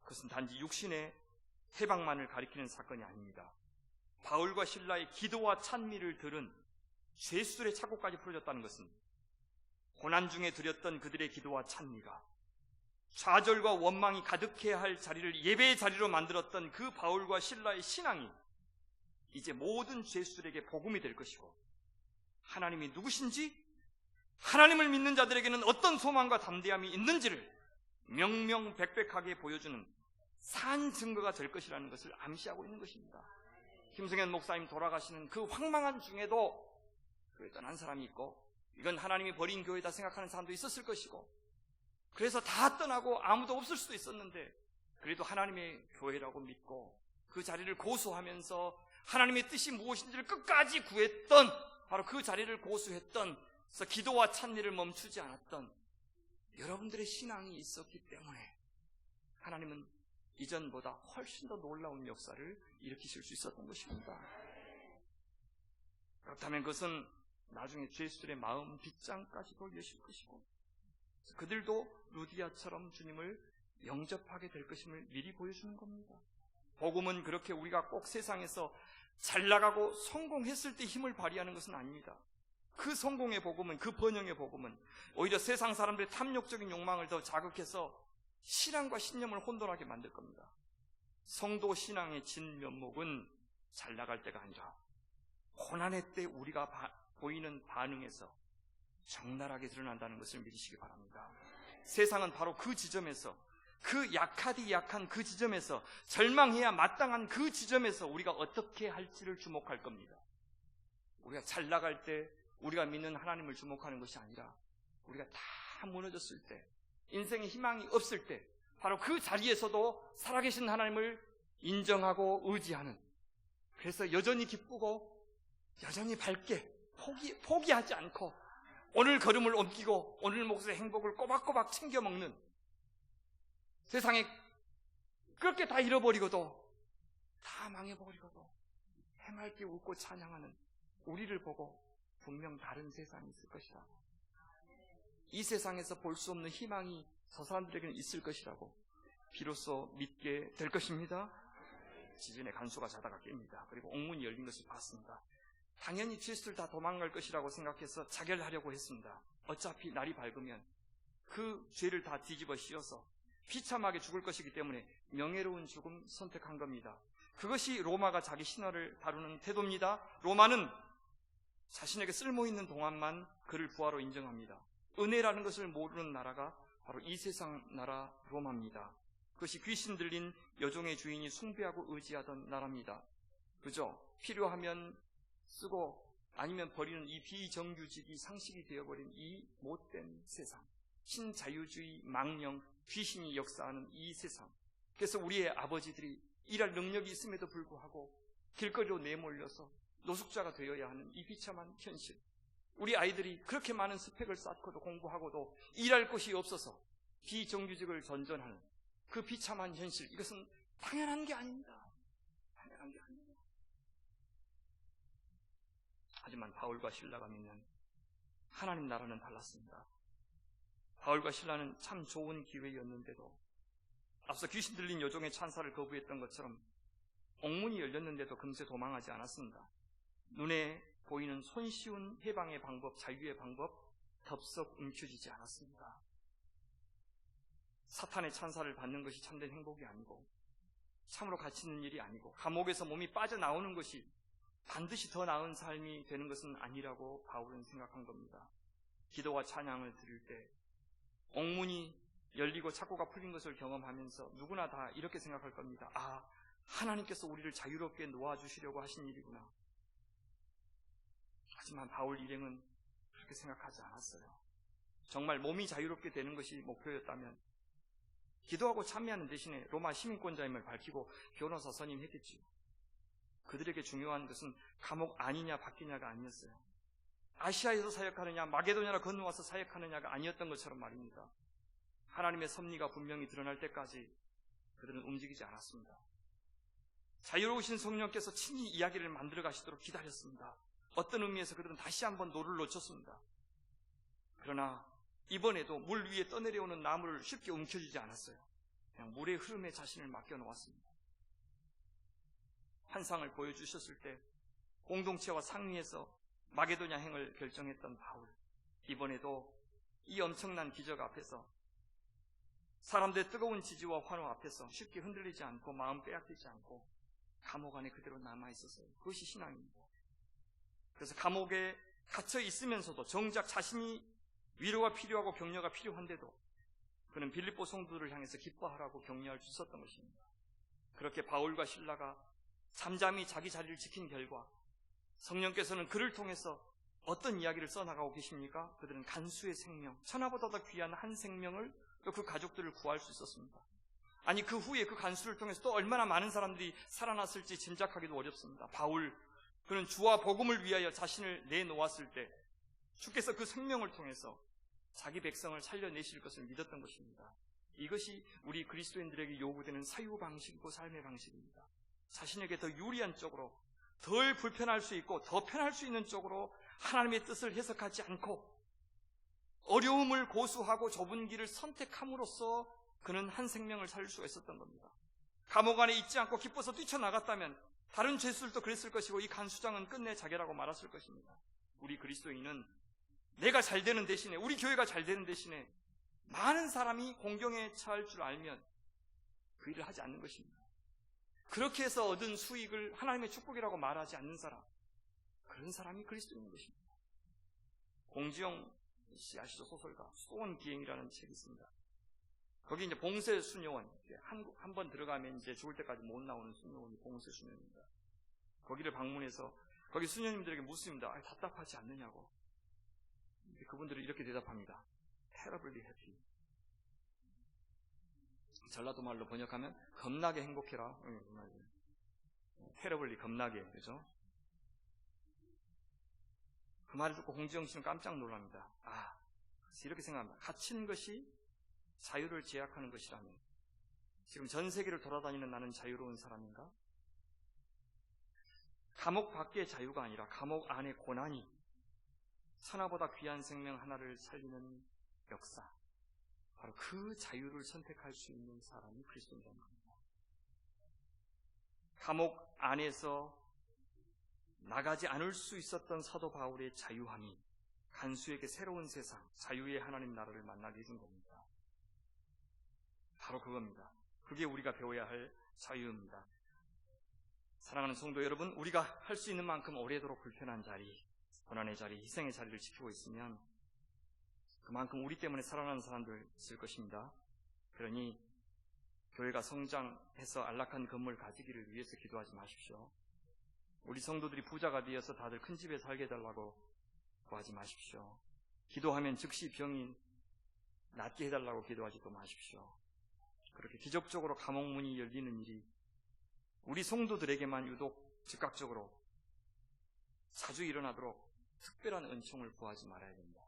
그것은 단지 육신의 해방만을 가리키는 사건이 아닙니다. 바울과 실라의 기도와 찬미를 들은 죄수들의 착고까지 풀어졌다는 것은 고난 중에 드렸던 그들의 기도와 찬미가 좌절과 원망이 가득해야 할 자리를 예배의 자리로 만들었던 그 바울과 실라의 신앙이 이제 모든 죄수들에게 복음이 될 것이고, 하나님이 누구신지, 하나님을 믿는 자들에게는 어떤 소망과 담대함이 있는지를 명명백백하게 보여주는 산 증거가 될 것이라는 것을 암시하고 있는 것입니다. 김승현 목사님 돌아가시는 그 황망한 중에도 교회 떠난 사람이 있고, 이건 하나님이 버린 교회다 생각하는 사람도 있었을 것이고, 그래서 다 떠나고 아무도 없을 수도 있었는데 그래도 하나님의 교회라고 믿고 그 자리를 고수하면서 하나님의 뜻이 무엇인지를 끝까지 구했던, 바로 그 자리를 고수했던, 그래서 기도와 찬미를 멈추지 않았던 여러분들의 신앙이 있었기 때문에 하나님은 이전보다 훨씬 더 놀라운 역사를 일으키실 수 있었던 것입니다. 그렇다면 그것은 나중에 죄수들의 마음 빗장까지도 여실 것이고, 그들도 루디아처럼 주님을 영접하게 될 것임을 미리 보여주는 겁니다. 복음은 그렇게 우리가 꼭 세상에서 잘 나가고 성공했을 때 힘을 발휘하는 것은 아닙니다. 그 성공의 복음은, 그 번영의 복음은 오히려 세상 사람들의 탐욕적인 욕망을 더 자극해서 신앙과 신념을 혼돈하게 만들 겁니다. 성도 신앙의 진면목은 잘 나갈 때가 아니라 고난의 때 우리가 보이는 반응에서 적나라하게 드러난다는 것을 믿으시기 바랍니다. 세상은 바로 그 지점에서, 그 약하디 약한 그 지점에서, 절망해야 마땅한 그 지점에서 우리가 어떻게 할지를 주목할 겁니다. 우리가 잘 나갈 때 우리가 믿는 하나님을 주목하는 것이 아니라 우리가 다 무너졌을 때, 인생의 희망이 없을 때, 바로 그 자리에서도 살아계신 하나님을 인정하고 의지하는, 그래서 여전히 기쁘고 여전히 밝게 포기하지 않고 오늘 걸음을 옮기고 오늘 몫의 행복을 꼬박꼬박 챙겨 먹는, 세상에 그렇게 다 잃어버리고도 다 망해버리고도 해맑게 웃고 찬양하는 우리를 보고 분명 다른 세상이 있을 것이라고, 이 세상에서 볼 수 없는 희망이 저 사람들에게는 있을 것이라고 비로소 믿게 될 것입니다. 지전에 간수가 자다가 깹니다. 그리고 옥문이 열린 것을 봤습니다. 당연히 죄수들 다 도망갈 것이라고 생각해서 자결하려고 했습니다. 어차피 날이 밝으면 그 죄를 다 뒤집어 씌워서 비참하게 죽을 것이기 때문에 명예로운 죽음 선택한 겁니다. 그것이 로마가 자기 신화를 다루는 태도입니다. 로마는 자신에게 쓸모있는 동안만 그를 부하로 인정합니다. 은혜라는 것을 모르는 나라가 바로 이 세상 나라 로마입니다. 그것이 귀신 들린 여종의 주인이 숭배하고 의지하던 나라입니다. 그죠? 필요하면 쓰고 아니면 버리는 이 비정규직이 상식이 되어버린 이 못된 세상, 신자유주의 망령, 귀신이 역사하는 이 세상. 그래서 우리의 아버지들이 일할 능력이 있음에도 불구하고 길거리로 내몰려서 노숙자가 되어야 하는 이 비참한 현실, 우리 아이들이 그렇게 많은 스펙을 쌓고도 공부하고도 일할 곳이 없어서 비정규직을 전전하는 그 비참한 현실, 이것은 당연한 게 아닙니다. 당연한 게 아닙니다. 하지만 바울과 실라가 믿는 하나님 나라는 달랐습니다. 바울과 실라는 참 좋은 기회였는데도, 앞서 귀신 들린 여종의 찬사를 거부했던 것처럼 옥문이 열렸는데도 금세 도망하지 않았습니다. 눈에 보이는 손쉬운 해방의 방법, 자유의 방법 덥석 움켜쥐지 않았습니다. 사탄의 찬사를 받는 것이 참된 행복이 아니고 참으로 가치 있는 일이 아니고 감옥에서 몸이 빠져나오는 것이 반드시 더 나은 삶이 되는 것은 아니라고 바울은 생각한 겁니다. 기도와 찬양을 드릴 때 옥문이 열리고 착고가 풀린 것을 경험하면서 누구나 다 이렇게 생각할 겁니다. 아, 하나님께서 우리를 자유롭게 놓아주시려고 하신 일이구나. 하지만 바울 일행은 그렇게 생각하지 않았어요. 정말 몸이 자유롭게 되는 것이 목표였다면 기도하고 참여하는 대신에 로마 시민권자임을 밝히고 변호사 선임했겠지요. 그들에게 중요한 것은 감옥 아니냐 바뀌냐가 아니었어요. 아시아에서 사역하느냐 마게도냐로 건너와서 사역하느냐가 아니었던 것처럼 말입니다. 하나님의 섭리가 분명히 드러날 때까지 그들은 움직이지 않았습니다. 자유로우신 성령께서 친히 이야기를 만들어 가시도록 기다렸습니다. 어떤 의미에서 그들은 다시 한번 노를 놓쳤습니다. 그러나 이번에도 물 위에 떠내려오는 나무를 쉽게 움켜쥐지 않았어요. 그냥 물의 흐름에 자신을 맡겨놓았습니다. 환상을 보여주셨을 때 공동체와 상의해서 마게도냐 행을 결정했던 바울, 이번에도 이 엄청난 기적 앞에서 사람들의 뜨거운 지지와 환호 앞에서 쉽게 흔들리지 않고 마음 빼앗기지 않고 감옥 안에 그대로 남아있었어요. 그것이 신앙입니다. 그래서 감옥에 갇혀 있으면서도 정작 자신이 위로가 필요하고 격려가 필요한데도 그는 빌립보 성도들을 향해서 기뻐하라고 격려할 수 있었던 것입니다. 그렇게 바울과 실라가 잠잠히 자기 자리를 지킨 결과 성령께서는 그를 통해서 어떤 이야기를 써나가고 계십니까? 그들은 간수의 생명, 천하보다 더 귀한 한 생명을 또 그 가족들을 구할 수 있었습니다. 아니 그 후에 그 간수를 통해서 또 얼마나 많은 사람들이 살아났을지 짐작하기도 어렵습니다. 바울, 그는 주와 복음을 위하여 자신을 내놓았을 때 주께서 그 생명을 통해서 자기 백성을 살려내실 것을 믿었던 것입니다. 이것이 우리 그리스도인들에게 요구되는 사유 방식이고 삶의 방식입니다. 자신에게 더 유리한 쪽으로, 덜 불편할 수 있고 더 편할 수 있는 쪽으로 하나님의 뜻을 해석하지 않고 어려움을 고수하고 좁은 길을 선택함으로써 그는 한 생명을 살릴 수가 있었던 겁니다. 감옥 안에 있지 않고 기뻐서 뛰쳐나갔다면 다른 죄수들도 그랬을 것이고 이 간수장은 끝내 자결하고 말았을 것입니다. 우리 그리스도인은 내가 잘 되는 대신에, 우리 교회가 잘 되는 대신에 많은 사람이 공경에 처할 줄 알면 그 일을 하지 않는 것입니다. 그렇게 해서 얻은 수익을 하나님의 축복이라고 말하지 않는 사람, 그런 사람이 그리스도인 것입니다. 공지영 씨 아시죠? 소설가 수도원 비행이라는 책이 있습니다. 거기 이제 봉쇄 수녀원, 한 번 들어가면 이제 죽을 때까지 못 나오는 수녀원이 봉쇄 수녀입니다. 거기를 방문해서 거기 수녀님들에게 묻습니다. 답답하지 않느냐고. 그분들은 이렇게 대답합니다. terribly happy. 전라도 말로 번역하면 겁나게 행복해라. terribly 겁나게, 그죠? 그 말을 듣고 공지영 씨는 깜짝 놀랍니다. 그래서 이렇게 생각합니다. 갇힌 것이 자유를 제약하는 것이라면 지금 전 세계를 돌아다니는 나는 자유로운 사람인가? 감옥 밖의 자유가 아니라 감옥 안의 고난이 천하보다 귀한 생명 하나를 살리는 역사, 바로 그 자유를 선택할 수 있는 사람이 그리스도인이라는 겁니다. 감옥 안에서 나가지 않을 수 있었던 사도 바울의 자유함이 간수에게 새로운 세상, 자유의 하나님 나라를 만나게 해준 겁니다. 바로 그겁니다. 그게 우리가 배워야 할 자유입니다. 사랑하는 성도 여러분, 우리가 할 수 있는 만큼 오래도록 불편한 자리, 고난의 자리, 희생의 자리를 지키고 있으면 그만큼 우리 때문에 살아나는 사람들 있을 것입니다. 그러니 교회가 성장해서 안락한 건물 가지기를 위해서 기도하지 마십시오. 우리 성도들이 부자가 되어서 다들 큰 집에 살게 해달라고 구하지 마십시오. 기도하면 즉시 병이 낫게 해달라고 기도하지도 마십시오. 그렇게 기적적으로 감옥 문이 열리는 일이 우리 성도들에게만 유독 즉각적으로 자주 일어나도록 특별한 은총을 구하지 말아야 됩니다.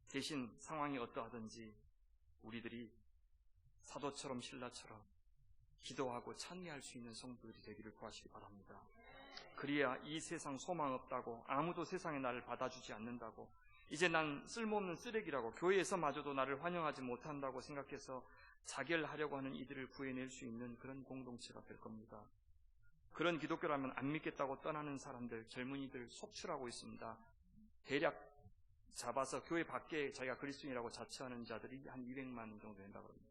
대신 상황이 어떠하든지 우리들이 사도처럼 신라처럼 기도하고 찬미할 수 있는 성도들이 되기를 구하시기 바랍니다. 그래야 이 세상 소망 없다고, 아무도 세상에 나를 받아주지 않는다고, 이제 난 쓸모없는 쓰레기라고, 교회에서마저도 나를 환영하지 못한다고 생각해서 자결하려고 하는 이들을 구해낼 수 있는 그런 공동체가 될 겁니다. 그런 기독교라면 안 믿겠다고 떠나는 사람들, 젊은이들 속출하고 있습니다. 대략 잡아서 교회 밖에 자기가 그리스도인이라고 자처하는 자들이 한 200만 정도 된다고 합니다.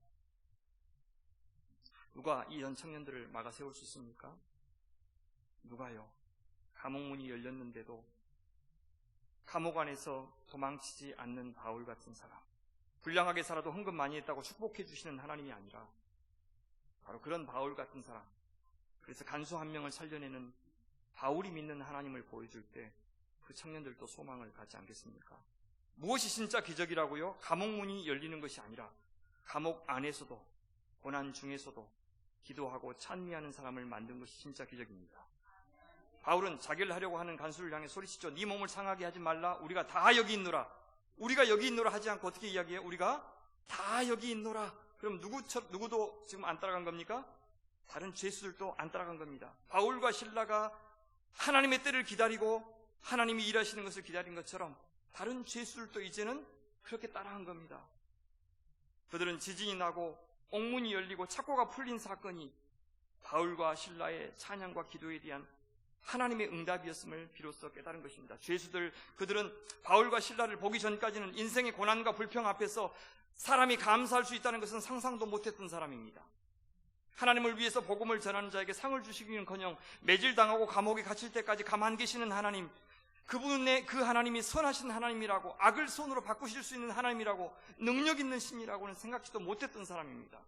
누가 이런 청년들을 막아 세울 수 있습니까? 누가요? 감옥문이 열렸는데도 감옥 안에서 도망치지 않는 바울 같은 사람, 불량하게 살아도 헌금 많이 했다고 축복해 주시는 하나님이 아니라 바로 그런 바울 같은 사람, 그래서 간수 한 명을 살려내는 바울이 믿는 하나님을 보여줄 때 그 청년들도 소망을 갖지 않겠습니까? 무엇이 진짜 기적이라고요? 감옥문이 열리는 것이 아니라 감옥 안에서도, 고난 중에서도 기도하고 찬미하는 사람을 만든 것이 진짜 기적입니다. 바울은 자기를 하려고 하는 간수를 향해 소리치죠. 네 몸을 상하게 하지 말라. 우리가 다 여기 있노라. 우리가 여기 있노라 하지 않고 어떻게 이야기해요? 우리가 다 여기 있노라. 그럼 누구도 지금 안 따라간 겁니까? 다른 죄수들도 안 따라간 겁니다. 바울과 실라가 하나님의 때를 기다리고 하나님이 일하시는 것을 기다린 것처럼 다른 죄수들도 이제는 그렇게 따라한 겁니다. 그들은 지진이 나고 옥문이 열리고 착고가 풀린 사건이 바울과 실라의 찬양과 기도에 대한 하나님의 응답이었음을 비로소 깨달은 것입니다. 그들은 바울과 실라를 보기 전까지는 인생의 고난과 불평 앞에서 사람이 감사할 수 있다는 것은 상상도 못했던 사람입니다. 하나님을 위해서 복음을 전하는 자에게 상을 주시기는커녕 매질당하고 감옥에 갇힐 때까지 가만 계시는 하나님, 그분의 그 하나님이 선하신 하나님이라고, 악을 손으로 바꾸실 수 있는 하나님이라고, 능력 있는 신이라고는 생각지도 못했던 사람입니다.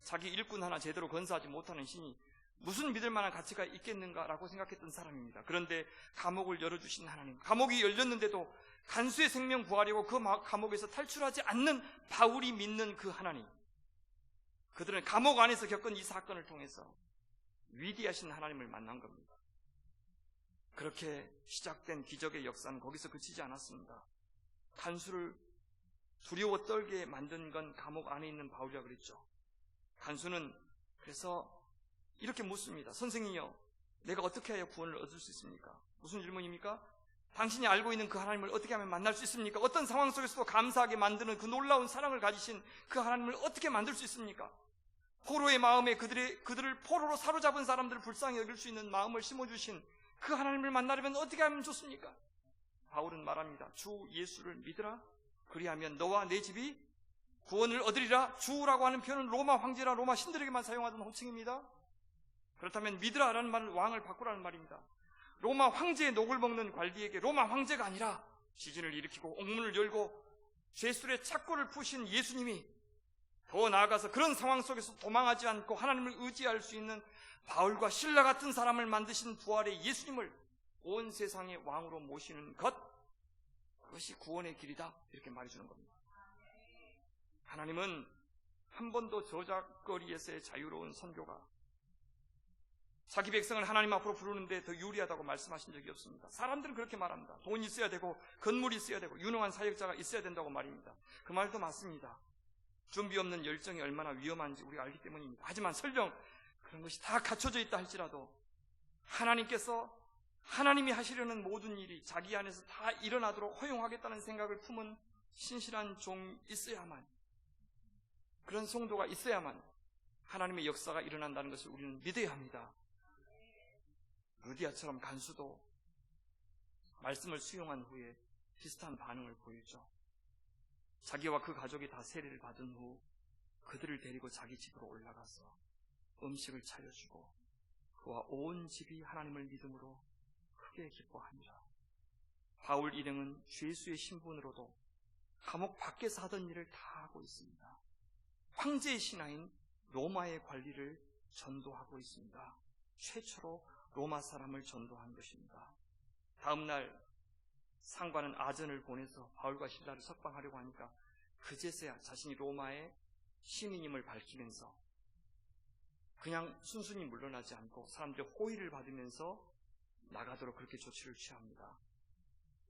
자기 일꾼 하나 제대로 건사하지 못하는 신이 무슨 믿을 만한 가치가 있겠는가라고 생각했던 사람입니다. 그런데 감옥을 열어주신 하나님, 감옥이 열렸는데도 간수의 생명 구하려고 그 감옥에서 탈출하지 않는 바울이 믿는 그 하나님, 그들은 감옥 안에서 겪은 이 사건을 통해서 위대하신 하나님을 만난 겁니다. 그렇게 시작된 기적의 역사는 거기서 그치지 않았습니다. 간수를 두려워 떨게 만든 건 감옥 안에 있는 바울이라 그랬죠. 간수는 그래서 이렇게 묻습니다. 선생님이요, 내가 어떻게 해야 구원을 얻을 수 있습니까? 무슨 질문입니까? 당신이 알고 있는 그 하나님을 어떻게 하면 만날 수 있습니까? 어떤 상황 속에서도 감사하게 만드는 그 놀라운 사랑을 가지신 그 하나님을 어떻게 만들 수 있습니까? 포로의 마음에 그들을 포로로 사로잡은 사람들을 불쌍히 여길 수 있는 마음을 심어주신 그 하나님을 만나려면 어떻게 하면 좋습니까? 바울은 말합니다. 주 예수를 믿으라. 그리하면 너와 내 집이 구원을 얻으리라. 주라고 하는 표현은 로마 황제나 로마 신들에게만 사용하던 호칭입니다. 그렇다면 믿으라라는 말은 왕을 바꾸라는 말입니다. 로마 황제의 녹을 먹는 관리에게 로마 황제가 아니라 지진을 일으키고 옥문을 열고 죄술의 착고를 푸신 예수님이, 더 나아가서 그런 상황 속에서 도망하지 않고 하나님을 의지할 수 있는 바울과 실라 같은 사람을 만드신 부활의 예수님을 온 세상의 왕으로 모시는 것, 그것이 구원의 길이다, 이렇게 말해주는 겁니다. 하나님은 한 번도 저작거리에서의 자유로운 선교가 자기 백성을 하나님 앞으로 부르는데 더 유리하다고 말씀하신 적이 없습니다. 사람들은 그렇게 말합니다. 돈이 있어야 되고 건물이 있어야 되고 유능한 사역자가 있어야 된다고 말입니다. 그 말도 맞습니다. 준비 없는 열정이 얼마나 위험한지 우리가 알기 때문입니다. 하지만 설령 그런 것이 다 갖춰져 있다 할지라도 하나님께서 하나님이 하시려는 모든 일이 자기 안에서 다 일어나도록 허용하겠다는 생각을 품은 신실한 종이 있어야만, 그런 성도가 있어야만 하나님의 역사가 일어난다는 것을 우리는 믿어야 합니다. 루디아처럼 간수도 말씀을 수용한 후에 비슷한 반응을 보이죠. 자기와 그 가족이 다 세례를 받은 후 그들을 데리고 자기 집으로 올라가서 음식을 차려주고 그와 온 집이 하나님을 믿음으로 크게 기뻐하니라. 바울 일행은 죄수의 신분으로도 감옥 밖에서 하던 일을 다 하고 있습니다. 황제의 신하인 로마의 관리를 전도하고 있습니다. 최초로 로마 사람을 전도한 것입니다. 다음 날 상관은 아전을 보내서 바울과 실라를 석방하려고 하니까 그제서야 자신이 로마의 시민임을 밝히면서 그냥 순순히 물러나지 않고 사람들의 호의를 받으면서 나가도록 그렇게 조치를 취합니다.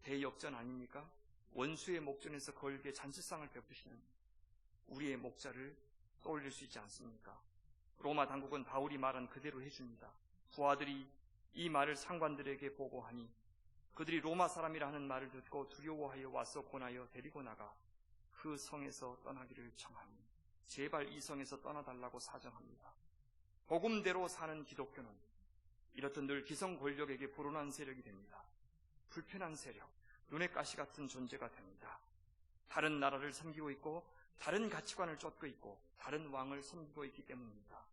대역전 아닙니까? 원수의 목전에서 걸게 잔치상을 베푸시는 우리의 목자를 떠올릴 수 있지 않습니까? 로마 당국은 바울이 말한 그대로 해줍니다. 부하들이 이 말을 상관들에게 보고하니 그들이 로마 사람이라 하는 말을 듣고 두려워하여 와서 권하여 데리고 나가 그 성에서 떠나기를 청하니 제발 이 성에서 떠나달라고 사정합니다. 복음대로 사는 기독교는 이렇듯 늘 기성 권력에게 불온한 세력이 됩니다. 불편한 세력, 눈의 가시 같은 존재가 됩니다. 다른 나라를 섬기고 있고 다른 가치관을 쫓고 있고 다른 왕을 섬기고 있기 때문입니다.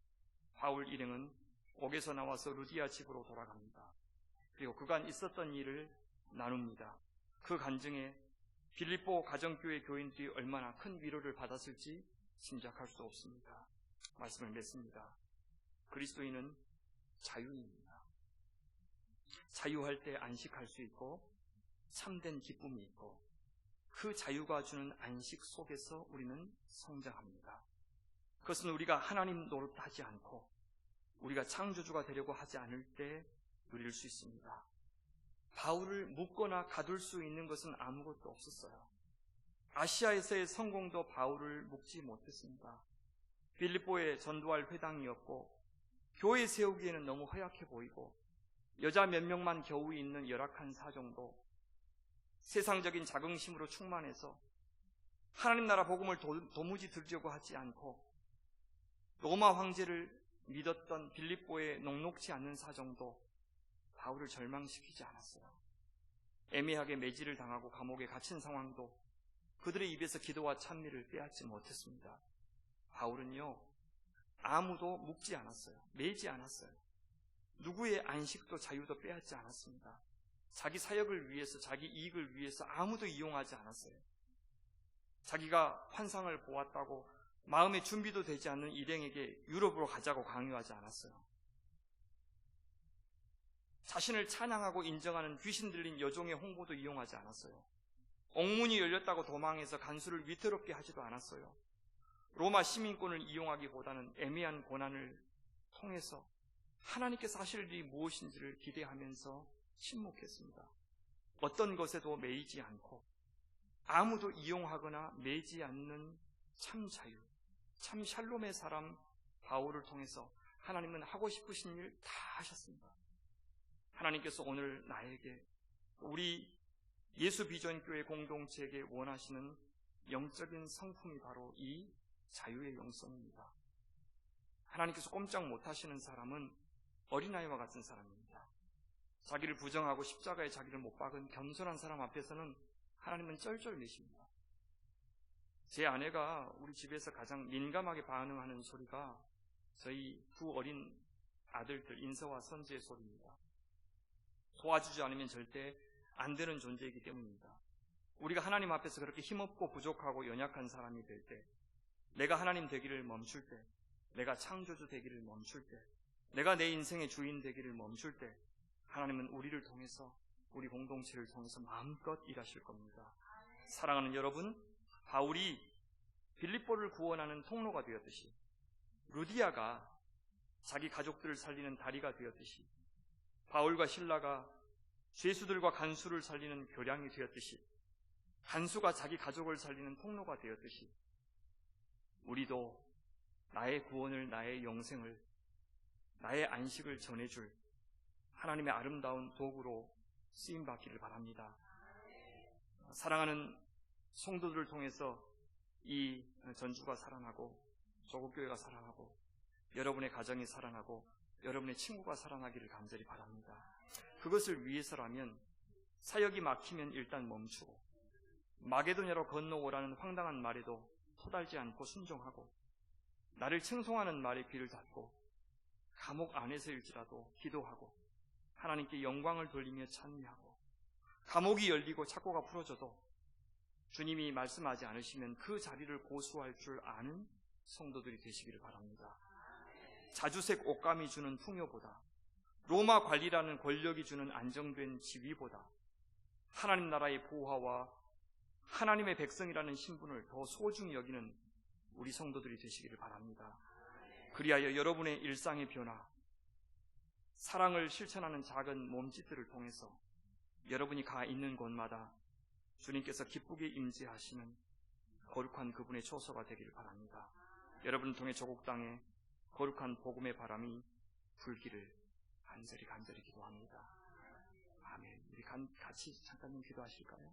바울 일행은 옥에서 나와서 루디아 집으로 돌아갑니다. 그리고 그간 있었던 일을 나눕니다. 그 간증에 빌립보 가정교회 교인들이 얼마나 큰 위로를 받았을지 짐작할 수 없습니다. 말씀을 맺습니다. 그리스도인은 자유인입니다. 자유할 때 안식할 수 있고 참된 기쁨이 있고 그 자유가 주는 안식 속에서 우리는 성장합니다. 그것은 우리가 하나님 노릇하지 않고 우리가 창조주가 되려고 하지 않을 때 누릴 수 있습니다. 바울을 묶거나 가둘 수 있는 것은 아무것도 없었어요. 아시아에서의 성공도 바울을 묶지 못했습니다. 빌립보에 전도할 회당이었고 교회 세우기에는 너무 허약해 보이고 여자 몇 명만 겨우 있는 열악한 사정도 세상적인 자긍심으로 충만해서 하나님 나라 복음을 도무지 들으려고 하지 않고 로마 황제를 믿었던 빌립보의 녹록지 않는 사정도 바울을 절망시키지 않았어요. 애매하게 매질을 당하고 감옥에 갇힌 상황도 그들의 입에서 기도와 찬미를 빼앗지 못했습니다. 바울은요, 아무도 묶지 않았어요. 매지 않았어요. 누구의 안식도 자유도 빼앗지 않았습니다. 자기 사역을 위해서, 자기 이익을 위해서 아무도 이용하지 않았어요. 자기가 환상을 보았다고 마음의 준비도 되지 않는 일행에게 유럽으로 가자고 강요하지 않았어요. 자신을 찬양하고 인정하는 귀신 들린 여종의 홍보도 이용하지 않았어요. 옥문이 열렸다고 도망해서 간수를 위태롭게 하지도 않았어요. 로마 시민권을 이용하기보다는 애매한 고난을 통해서 하나님께서 하실 일이 무엇인지를 기대하면서 침묵했습니다. 어떤 것에도 매이지 않고 아무도 이용하거나 매지 않는 참 자유, 참 샬롬의 사람 바울을 통해서 하나님은 하고 싶으신 일 다 하셨습니다. 하나님께서 오늘 나에게, 우리 예수 비전교회 공동체에게 원하시는 영적인 성품이 바로 이 자유의 영성입니다. 하나님께서 꼼짝 못하시는 사람은 어린아이와 같은 사람입니다. 자기를 부정하고 십자가에 자기를 못 박은 겸손한 사람 앞에서는 하나님은 쩔쩔매십니다. 제 아내가 우리 집에서 가장 민감하게 반응하는 소리가 저희 두 어린 아들들 인서와 선지의 소리입니다. 도와주지 않으면 절대 안 되는 존재이기 때문입니다. 우리가 하나님 앞에서 그렇게 힘없고 부족하고 연약한 사람이 될 때, 내가 하나님 되기를 멈출 때, 내가 창조주 되기를 멈출 때, 내가 내 인생의 주인 되기를 멈출 때, 하나님은 우리를 통해서, 우리 공동체를 통해서 마음껏 일하실 겁니다. 사랑하는 여러분, 바울이 빌립보를 구원하는 통로가 되었듯이, 루디아가 자기 가족들을 살리는 다리가 되었듯이, 바울과 실라가 죄수들과 간수를 살리는 교량이 되었듯이, 간수가 자기 가족을 살리는 통로가 되었듯이, 우리도 나의 구원을, 나의 영생을, 나의 안식을 전해줄 하나님의 아름다운 도구로 쓰임받기를 바랍니다. 사랑하는 성도들을 통해서 이 전주가 살아나고, 조국교회가 살아나고, 여러분의 가정이 살아나고, 여러분의 친구가 살아나기를 간절히 바랍니다. 그것을 위해서라면 사역이 막히면 일단 멈추고, 마게도냐로 건너오라는 황당한 말에도 토달지 않고 순종하고, 나를 칭송하는 말에 귀를 닫고, 감옥 안에서일지라도 기도하고, 하나님께 영광을 돌리며 찬미하고, 감옥이 열리고 착고가 풀어져도 주님이 말씀하지 않으시면 그 자리를 고수할 줄 아는 성도들이 되시기를 바랍니다. 자주색 옷감이 주는 풍요보다, 로마 관리라는 권력이 주는 안정된 지위보다, 하나님 나라의 보화와 하나님의 백성이라는 신분을 더 소중히 여기는 우리 성도들이 되시기를 바랍니다. 그리하여 여러분의 일상의 변화, 사랑을 실천하는 작은 몸짓들을 통해서 여러분이 가 있는 곳마다 주님께서 기쁘게 임재하시는 거룩한 그분의 초소가 되기를 바랍니다. 여러분을 통해 조국 땅에 거룩한 복음의 바람이 불기를 간절히 기도합니다. 아멘. 우리 같이 잠깐 좀 기도하실까요?